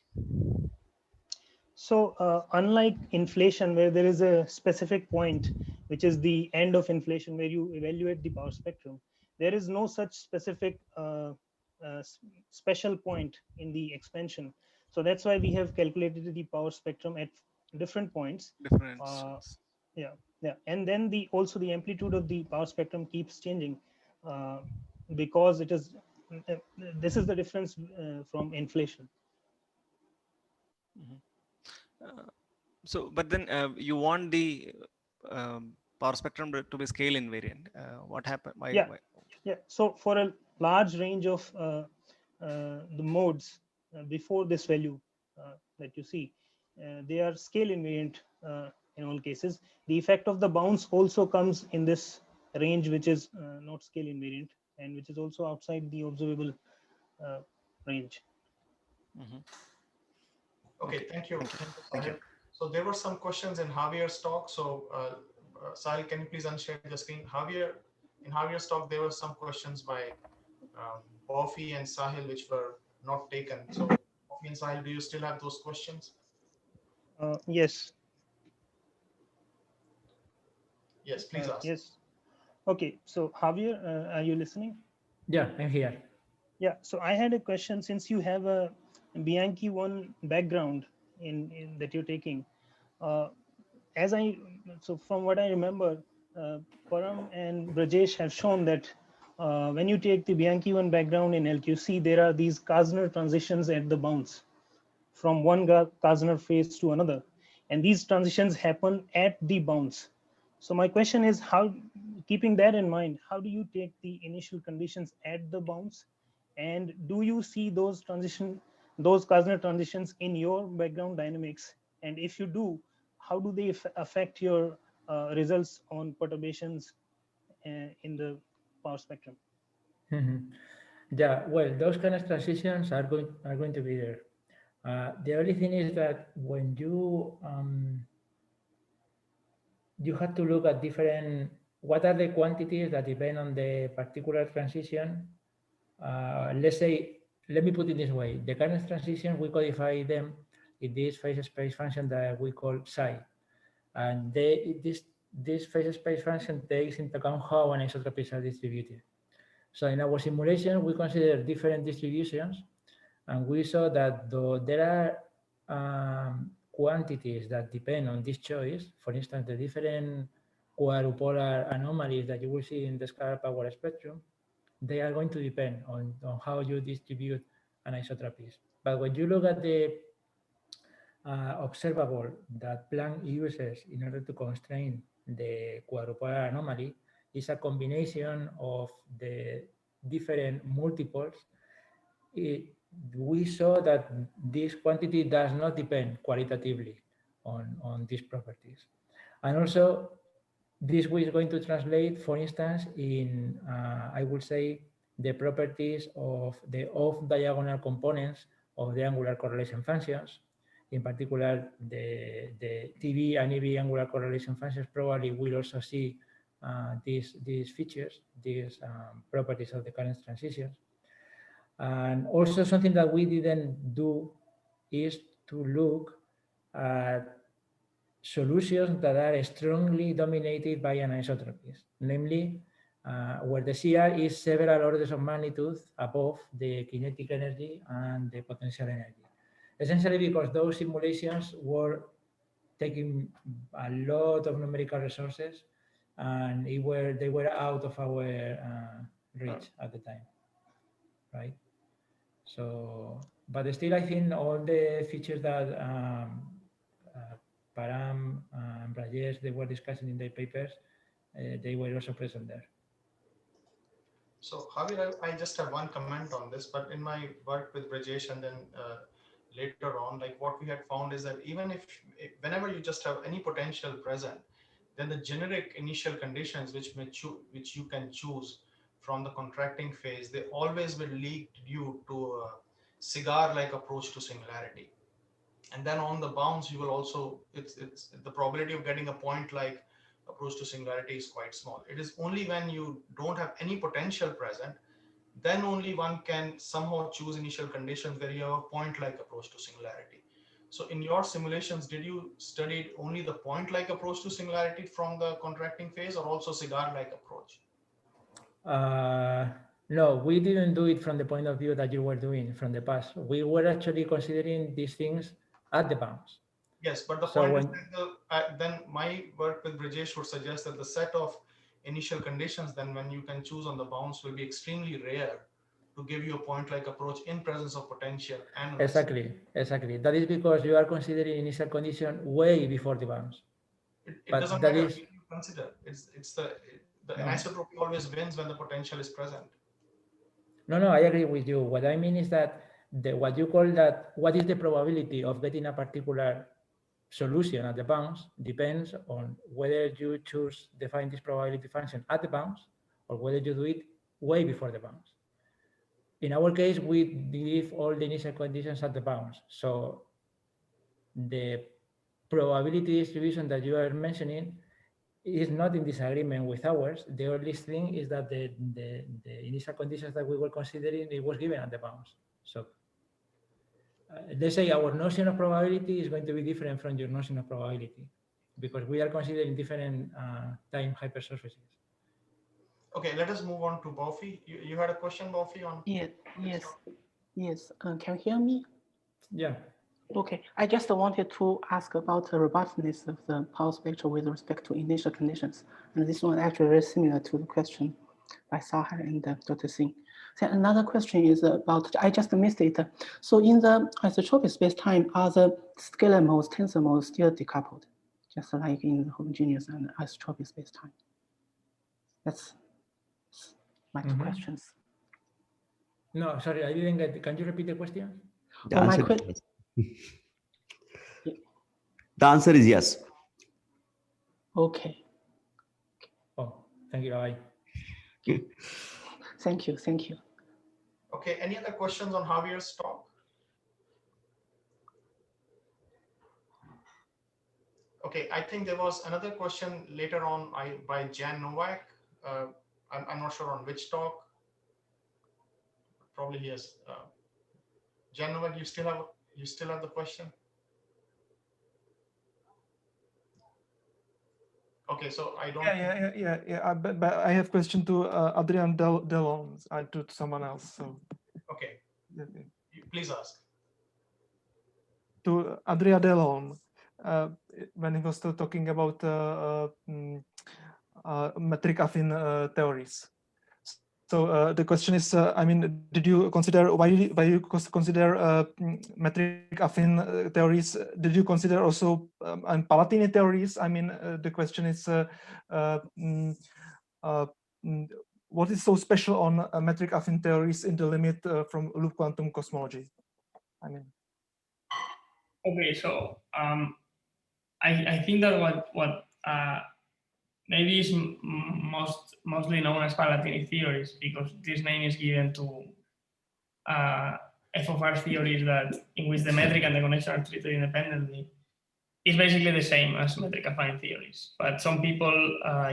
So unlike inflation, where there is a specific point, which is the end of inflation, where you evaluate the power spectrum, there is no such specific special point in the expansion. So that's why we have calculated the power spectrum at different points. Different. Yeah. And then also the amplitude of the power spectrum keeps changing because it is this is the difference from inflation. So, but then you want the power spectrum to be scale invariant. What happened? Why? Yeah. So for a large range of the modes before this value that you see, they are scale invariant in all cases. The effect of the bounce also comes in this range, which is not scale invariant, and which is also outside the observable range. Okay, thank you. Thank you. So there were some questions in Javier's talk. So Sahil, can you please unshare the screen? In Javier's talk, there were some questions by Bofi and Sahil which were not taken. So Bofi and Sahil, do you still have those questions? Yes. Yes, please ask. Yes. Okay. So Javier, are you listening? Yeah, I'm here. Yeah. So I had a question. Since you have a Bianchi 1 background in that you're taking, so from what I remember, Param and Brajesh have shown that when you take the Bianchi-1 background in LQC, there are these Kasner transitions at the bounds from one Kasner phase to another. And these transitions happen at the bounds. So my question is, how, keeping that in mind, how do you take the initial conditions at the bounds? And do you see those Kasner transitions in your background dynamics? And if you do, how do they affect your results on perturbations in the power spectrum? Yeah, well, those kind of transitions are going to be there. The only thing is that when you have to look at what are the quantities that depend on the particular transition. Let's say, let me put it this way: the current transition, we codify them in this phase space function that we call psi, and this phase space function takes into account how anisotropies are distributed. So in our simulation, we consider different distributions, and we saw that though there are quantities that depend on this choice, for instance, the different quadrupolar anomalies that you will see in the scalar power spectrum, they are going to depend on how you distribute anisotropies. But when you look at the observable that Planck uses in order to constrain the quadrupolar anomaly, is a combination of the different multiples. We saw that this quantity does not depend qualitatively on these properties. And also, this is going to translate, for instance, in, I would say, the properties of the off-diagonal components of the angular correlation functions. In particular, the TV and EV angular correlation functions probably will also see these features, these properties of the current transitions. And also something that we didn't do is to look at solutions that are strongly dominated by anisotropies, namely where the CR is several orders of magnitude above the kinetic energy and the potential energy. Essentially because those simulations were taking a lot of numerical resources and they were out of our reach at the time, right? So, but still I think all the features that Param and Rajesh, they were discussing in their papers, they were also present there. So Javier, I just have one comment on this, but in my work with Rajesh and then later on, like what we had found is that even whenever you just have any potential present, then the generic initial conditions which you can choose from the contracting phase, they always will lead you to a cigar-like approach to singularity. And then on the bounds, you will also, it's the probability of getting a point-like approach to singularity is quite small. It is only when you don't have any potential present, then only one can somehow choose initial conditions where you have a point-like approach to singularity. So in your simulations, did you study only the point-like approach to singularity from the contracting phase or also cigar-like approach? No, we didn't do it from the point of view that you were doing from the past. We were actually considering these things at the bounds. Yes, but the point is that then my work with Brajesh would suggest that the set of initial conditions, then when you can choose on the bounds, will be extremely rare to give you a point-like approach in presence of potential. And exactly. That is because you are considering initial condition way before the bounds. It doesn't matter if you consider. It's the anisotropy always wins when the potential is present. No, I agree with you. What I mean is that what you call that, what is the probability of getting a particular solution at the bounds depends on whether you define this probability function at the bounds or whether you do it way before the bounds. In our case, we leave all the initial conditions at the bounds. So the probability distribution that you are mentioning is not in disagreement with ours. The only thing is that the initial conditions that we were considering, it was given at the bounds. So let's say our notion of probability is going to be different from your notion of probability because we are considering different time hypersurfaces. Okay, let us move on to Bofi. You had a question, Bofi, on? Yes. Can you hear me? Yeah. Okay, I just wanted to ask about the robustness of the power spectrum with respect to initial conditions. And this one actually very similar to the question by Sahar and Dr. Singh. So another question is about, I just missed it. So in the isotropic space-time, are the scalar modes, tensor modes still decoupled, just like in the homogeneous and isotropic space-time? That's my two questions. No, sorry, I didn't get. Can you repeat the question? The answer is yes. The answer is yes. Okay. Oh, thank you. Bye. Thank you. Thank you. Okay, any other questions on Javier's talk? Okay, I think there was another question later on by Jan Novak. I'm not sure on which talk. Probably he has. Jan Novak, you still have the question? Okay, so I don't. Yeah. But I have question to Adrian Delon, to someone else. So. Okay. Please ask. To Adria Delon, when he was talking about metric affine theories. So the question is, I mean, did you consider why you consider metric affine theories? Did you consider also Palatini theories? I mean, the question is, what is so special on metric affine theories in the limit from loop quantum cosmology? I mean. Okay, so I think that what maybe is mostly known as Palatini theories, because this name is given to FOR theories that in which the metric and the connection are treated independently, is basically the same as metric affine theories. But some people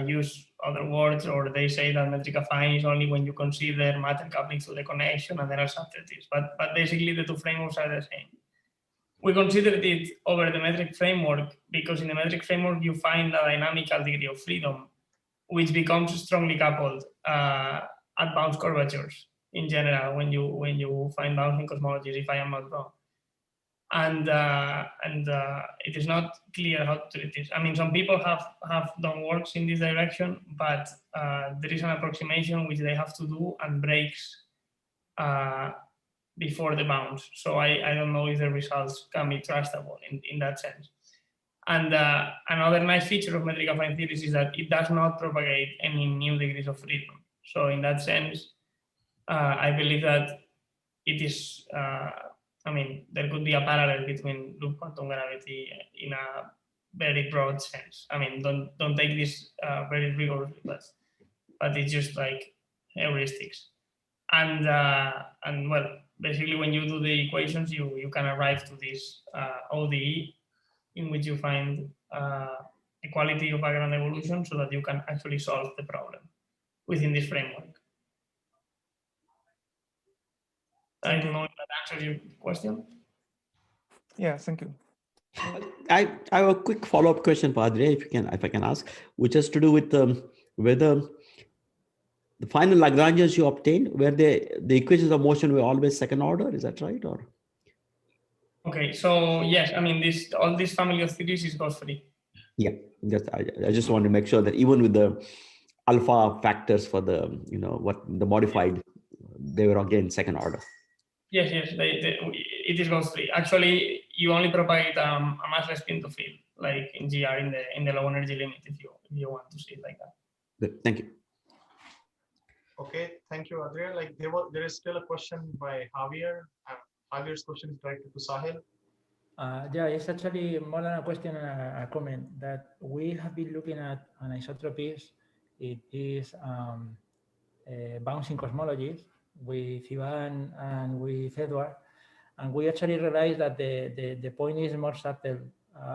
use other words, or they say that metric affine is only when you consider matter coupling to the connection and there are subtleties. But basically the two frameworks are the same. We considered it over the metric framework because in the metric framework you find a dynamical degree of freedom, which becomes strongly coupled at bounce curvatures in general when you find bouncing cosmologies, if I am not wrong. And it is not clear how to treat this. I mean, some people have done works in this direction, but there is an approximation which they have to do and breaks before the bounce. So I don't know if the results can be trustable in that sense. And another nice feature of metric affine theories is that it does not propagate any new degrees of freedom. So in that sense, I believe that it is, I mean, there could be a parallel between loop quantum gravity in a very broad sense. I mean, don't take this very rigorously, but it's just like heuristics. And well, basically when you do the equations, you can arrive to this ODE in which you find equality of background evolution so that you can actually solve the problem within this framework. I don't know if that answers your question. Yeah, thank you. I have a quick follow-up question, Padre, if I can ask, which has to do with whether the final Lagrangians you obtained, where the equations of motion were always second order. Is that right? Or okay, so yes, I mean all this family of theories is gauss free. Yeah, I just want to make sure that even with the alpha factors for the the modified, they were again second order. Yes, it is gauss free. Actually, you only propagate a massless spin to field, like in GR in the low energy limit, if you want to see it like that. Good. Thank you. Okay, thank you, Adria. Like there is still a question by Javier. Javier's question is directed to Sahil. Yeah, it's actually more than a question and a comment that we have been looking at anisotropies. It is bouncing cosmologies with Ivan and with Edward, and we actually realized that the point is more subtle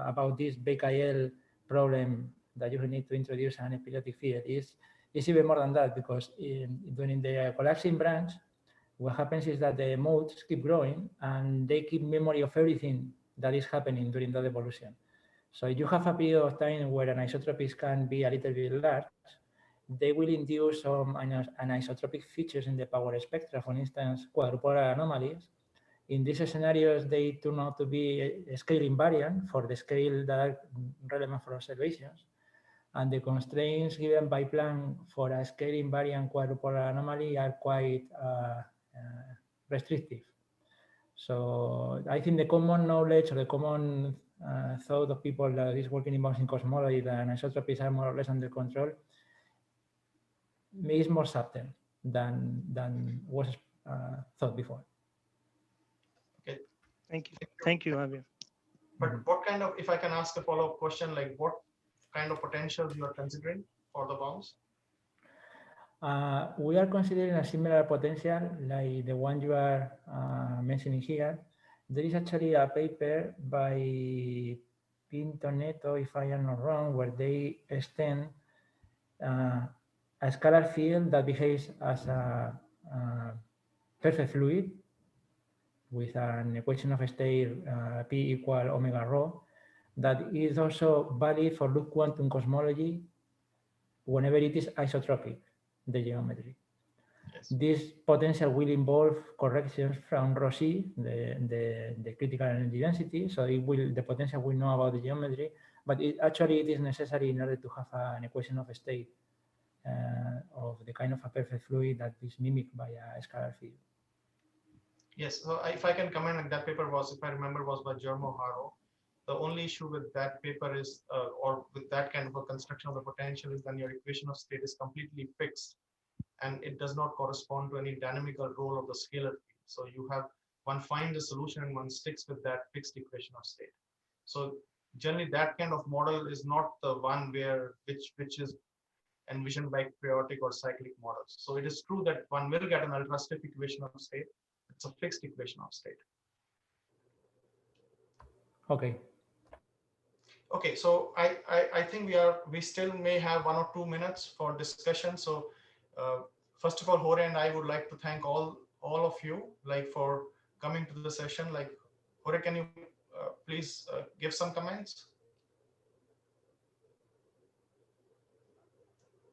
about this BKL problem that you need to introduce an epileptic field is even more than that, because during the collapsing branch, what happens is that the modes keep growing and they keep memory of everything that is happening during that evolution. So if you have a period of time where anisotropies can be a little bit large, they will induce some anisotropic features in the power spectra, for instance, quadrupolar anomalies. In these scenarios, they turn out to be scale invariant for the scale that are relevant for observations. and the constraints given by Planck for a scale invariant quadrupolar anomaly are quite restrictive. So I think the common knowledge or the common thought of people that is working in bounds in cosmology that anisotropies are more or less under control is more subtle than was thought before. Okay. Thank you, Javier. But what kind of, if I can ask a follow-up question, like what kind of potentials you are considering for the bounds? We are considering a similar potential like the one you are mentioning here. There is actually a paper by Pinto Neto, if I am not wrong, where they extend a scalar field that behaves as a perfect fluid with an equation of state P equal omega rho that is also valid for loop quantum cosmology whenever it is isotropic, the geometry. Yes. This potential will involve corrections from ρc, the critical energy density. So it will, the potential will know about the geometry, but it is necessary in order to have an equation of state of the kind of a perfect fluid that is mimicked by a scalar field. Yes, so if I can comment on that paper was, if I remember, was by Jermo Haro. The only issue with that paper is, or with that kind of a construction of the potential is when your equation of state is completely fixed and it does not correspond to any dynamical role of the scalar field. So you have, one finds a solution and one sticks with that fixed equation of state. So generally that kind of model is not the one where, which is envisioned by periodic or cyclic models. So it is true that one will get an ultra stiff equation of state. It's a fixed equation of state. Okay. Okay, so I think we still may have 1 or 2 minutes for discussion. So first of all, Jorge and I would like to thank all of you like for coming to the session. Like Jorge, can you please give some comments?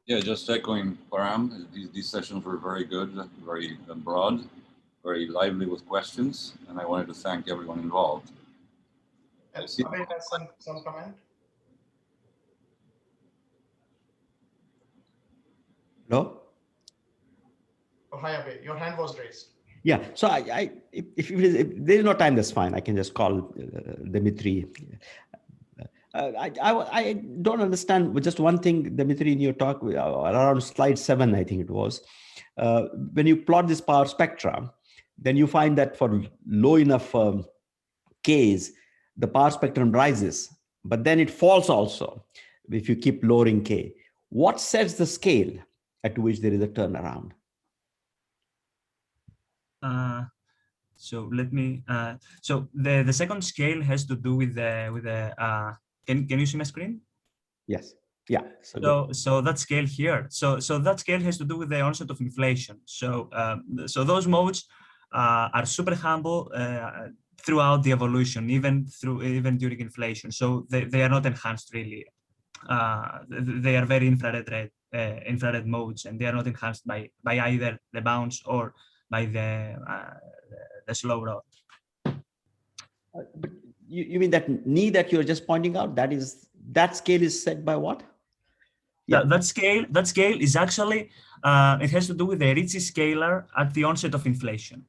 Yeah, just echoing Param, these sessions were very good, very broad, very lively with questions, and I wanted to thank everyone involved. And Abhay has some comment. Hello? Oh, hi, Abhay. Your hand was raised. Yeah, so if there is no time, that's fine. I can just call Dimitri. I don't understand, but just one thing, Dimitri, in your talk, around slide 7, I think it was, when you plot this power spectra, then you find that for low enough Ks, the power spectrum rises, but then it falls also if you keep lowering K. What sets the scale at which there is a turnaround? So let me. So the second scale has to do with the. Can you see my screen? Yes. Yeah. So that scale here. So that scale has to do with the onset of inflation. So so those modes are super humble throughout the evolution, even during inflation. So they are not enhanced really. They are very infrared modes, and they are not enhanced by either the bounce or by the slow rod. But you mean that knee that you're just pointing out, that scale is set by what? Yeah. That scale is actually it has to do with the Ricci scalar at the onset of inflation.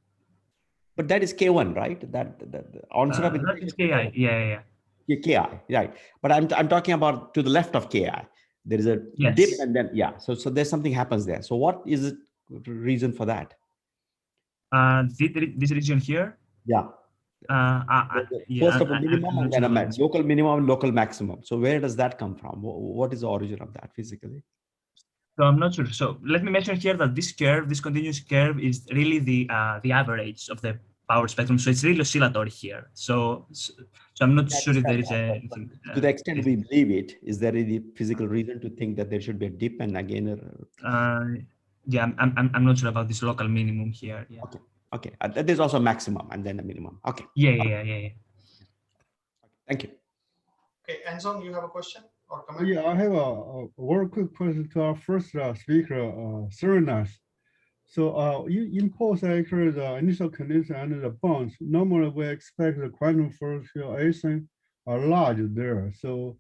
But that is K1, right? That the onset of that is Ki. Yeah. Ki, right? But I'm talking about to the left of Ki. There is a dip, and then so there's something happens there. So what is the reason for that? This region here. Yeah. First of a minimum and then a local minimum, local maximum. So where does that come from? What is the origin of that physically? So I'm not sure. So let me mention here that this curve, this continuous curve, is really the average of the power spectrum. So it's really oscillatory here. So I'm not sure if there is anything. To the extent we believe it, is there any physical reason to think that there should be a dip and again yeah, I'm not sure about this local minimum here. Yeah. Okay. There's also a maximum and then a minimum. Okay. Yeah. Thank you. Okay, Anzong, you have a question or comment? Yeah, I have a very quick question to our first speaker, Serenas. So you impose actually the initial condition and the bounds. Normally we expect the quantum fluctuation are large there. So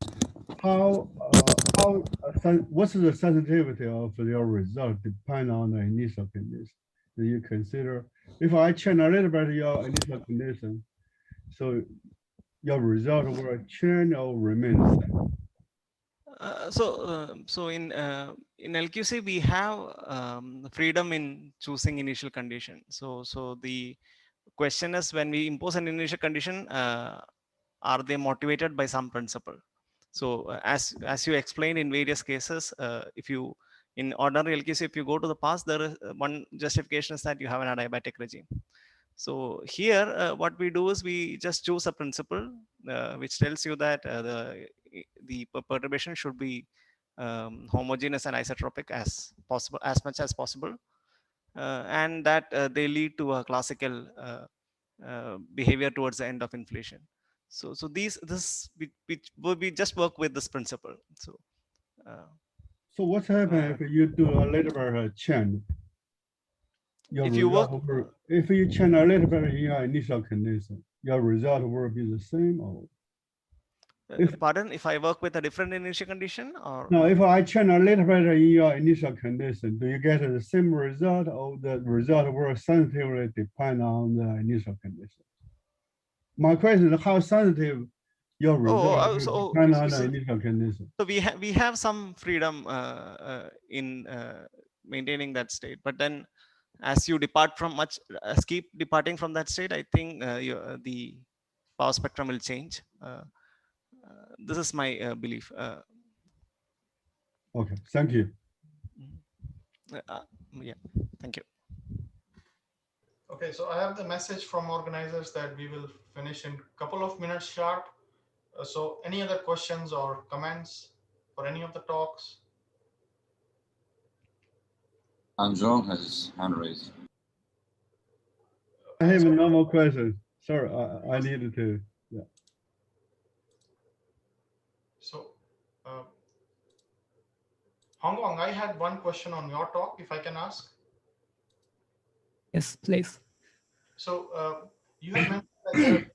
how what's the sensitivity of your result depend on the initial condition? Do you consider if I change a little bit your initial condition, so your result will change or remain the same? So in LQC we have freedom in choosing initial condition. So the question is, when we impose an initial condition, are they motivated by some principle? So as you explained in various cases, if you in ordinary LQC, if you go to the past, there is one justification is that you have an adiabatic regime. So here, what we do is we just choose a principle which tells you that the perturbation should be homogeneous and isotropic as possible, as much as possible, and that they lead to a classical behavior towards the end of inflation. So we just work with this principle. So what's happening if you do a little bit of change? Your if you work, if you change a little bit in your initial condition, your result will be the same, or pardon, if I work with a different initial condition, or no, if I change a little bit in your initial condition, do you get the same result, or the result will sensitively depend on the initial condition? My question is how sensitive your result depend on the initial condition. So we have some freedom in maintaining that state, but then as you depart from keep departing from that state, I think the power spectrum will change. This is my belief. Okay, thank you. Yeah, thank you. Okay, so I have the message from organizers that we will finish in a couple of minutes sharp. So any other questions or comments for any of the talks? Anjo has his hand raised. I have no more questions. Sorry, I needed to. Yeah. So, Hong Kong, I had one question on your talk, if I can ask. Yes, please. So you have mentioned that there are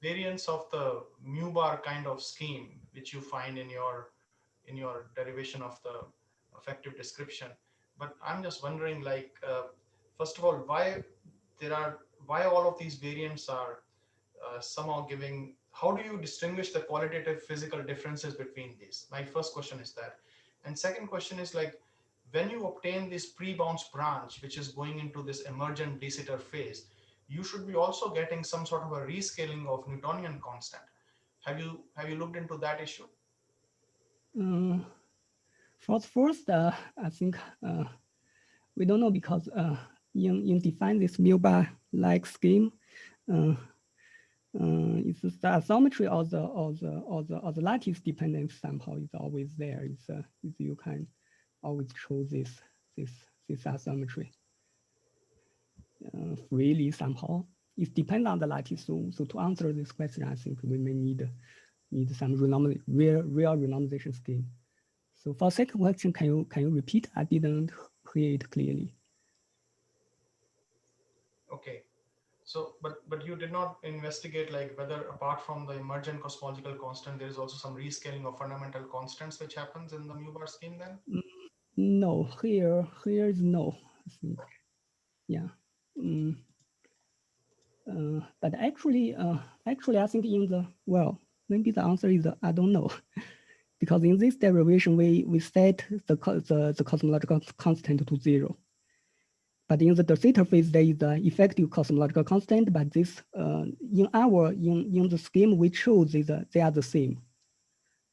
variants of the mu bar kind of scheme, which you find in your derivation of the effective description. But I'm just wondering, like, first of all, why all of these variants are somehow giving, how do you distinguish the qualitative physical differences between these? My first question is that. And second question is, like, when you obtain this pre-bounce branch, which is going into this emergent de Sitter phase, you should be also getting some sort of a rescaling of Newtonian constant. Have you looked into that issue? First, I think we don't know, because in define this mu bar like scheme, it's the isometry of the lattice dependence somehow is always there. It's you can always choose this isometry freely somehow. It depends on the lattice. So to answer this question, I think we may need some real renormalization scheme. So for second question, can you repeat? I didn't hear it clearly. Okay. So, but you did not investigate, like, whether apart from the emergent cosmological constant, there is also some rescaling of fundamental constants which happens in the mu bar scheme then? No, here is no, I think. Yeah. But actually, I think in the, well, maybe the answer is I don't know. Because in this derivation, we set the cosmological constant to 0. But in the de Sitter phase, there is the effective cosmological constant. But this in the scheme we chose, they are the same.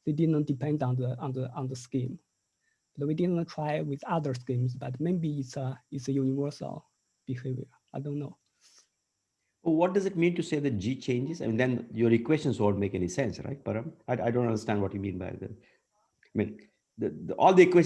They didn't depend on the scheme. But we didn't try with other schemes. But maybe it's a universal behavior. I don't know. Well, what does it mean to say that G changes? I mean, then your equations won't make any sense, right? But I don't understand what you mean by that. I mean, all the equations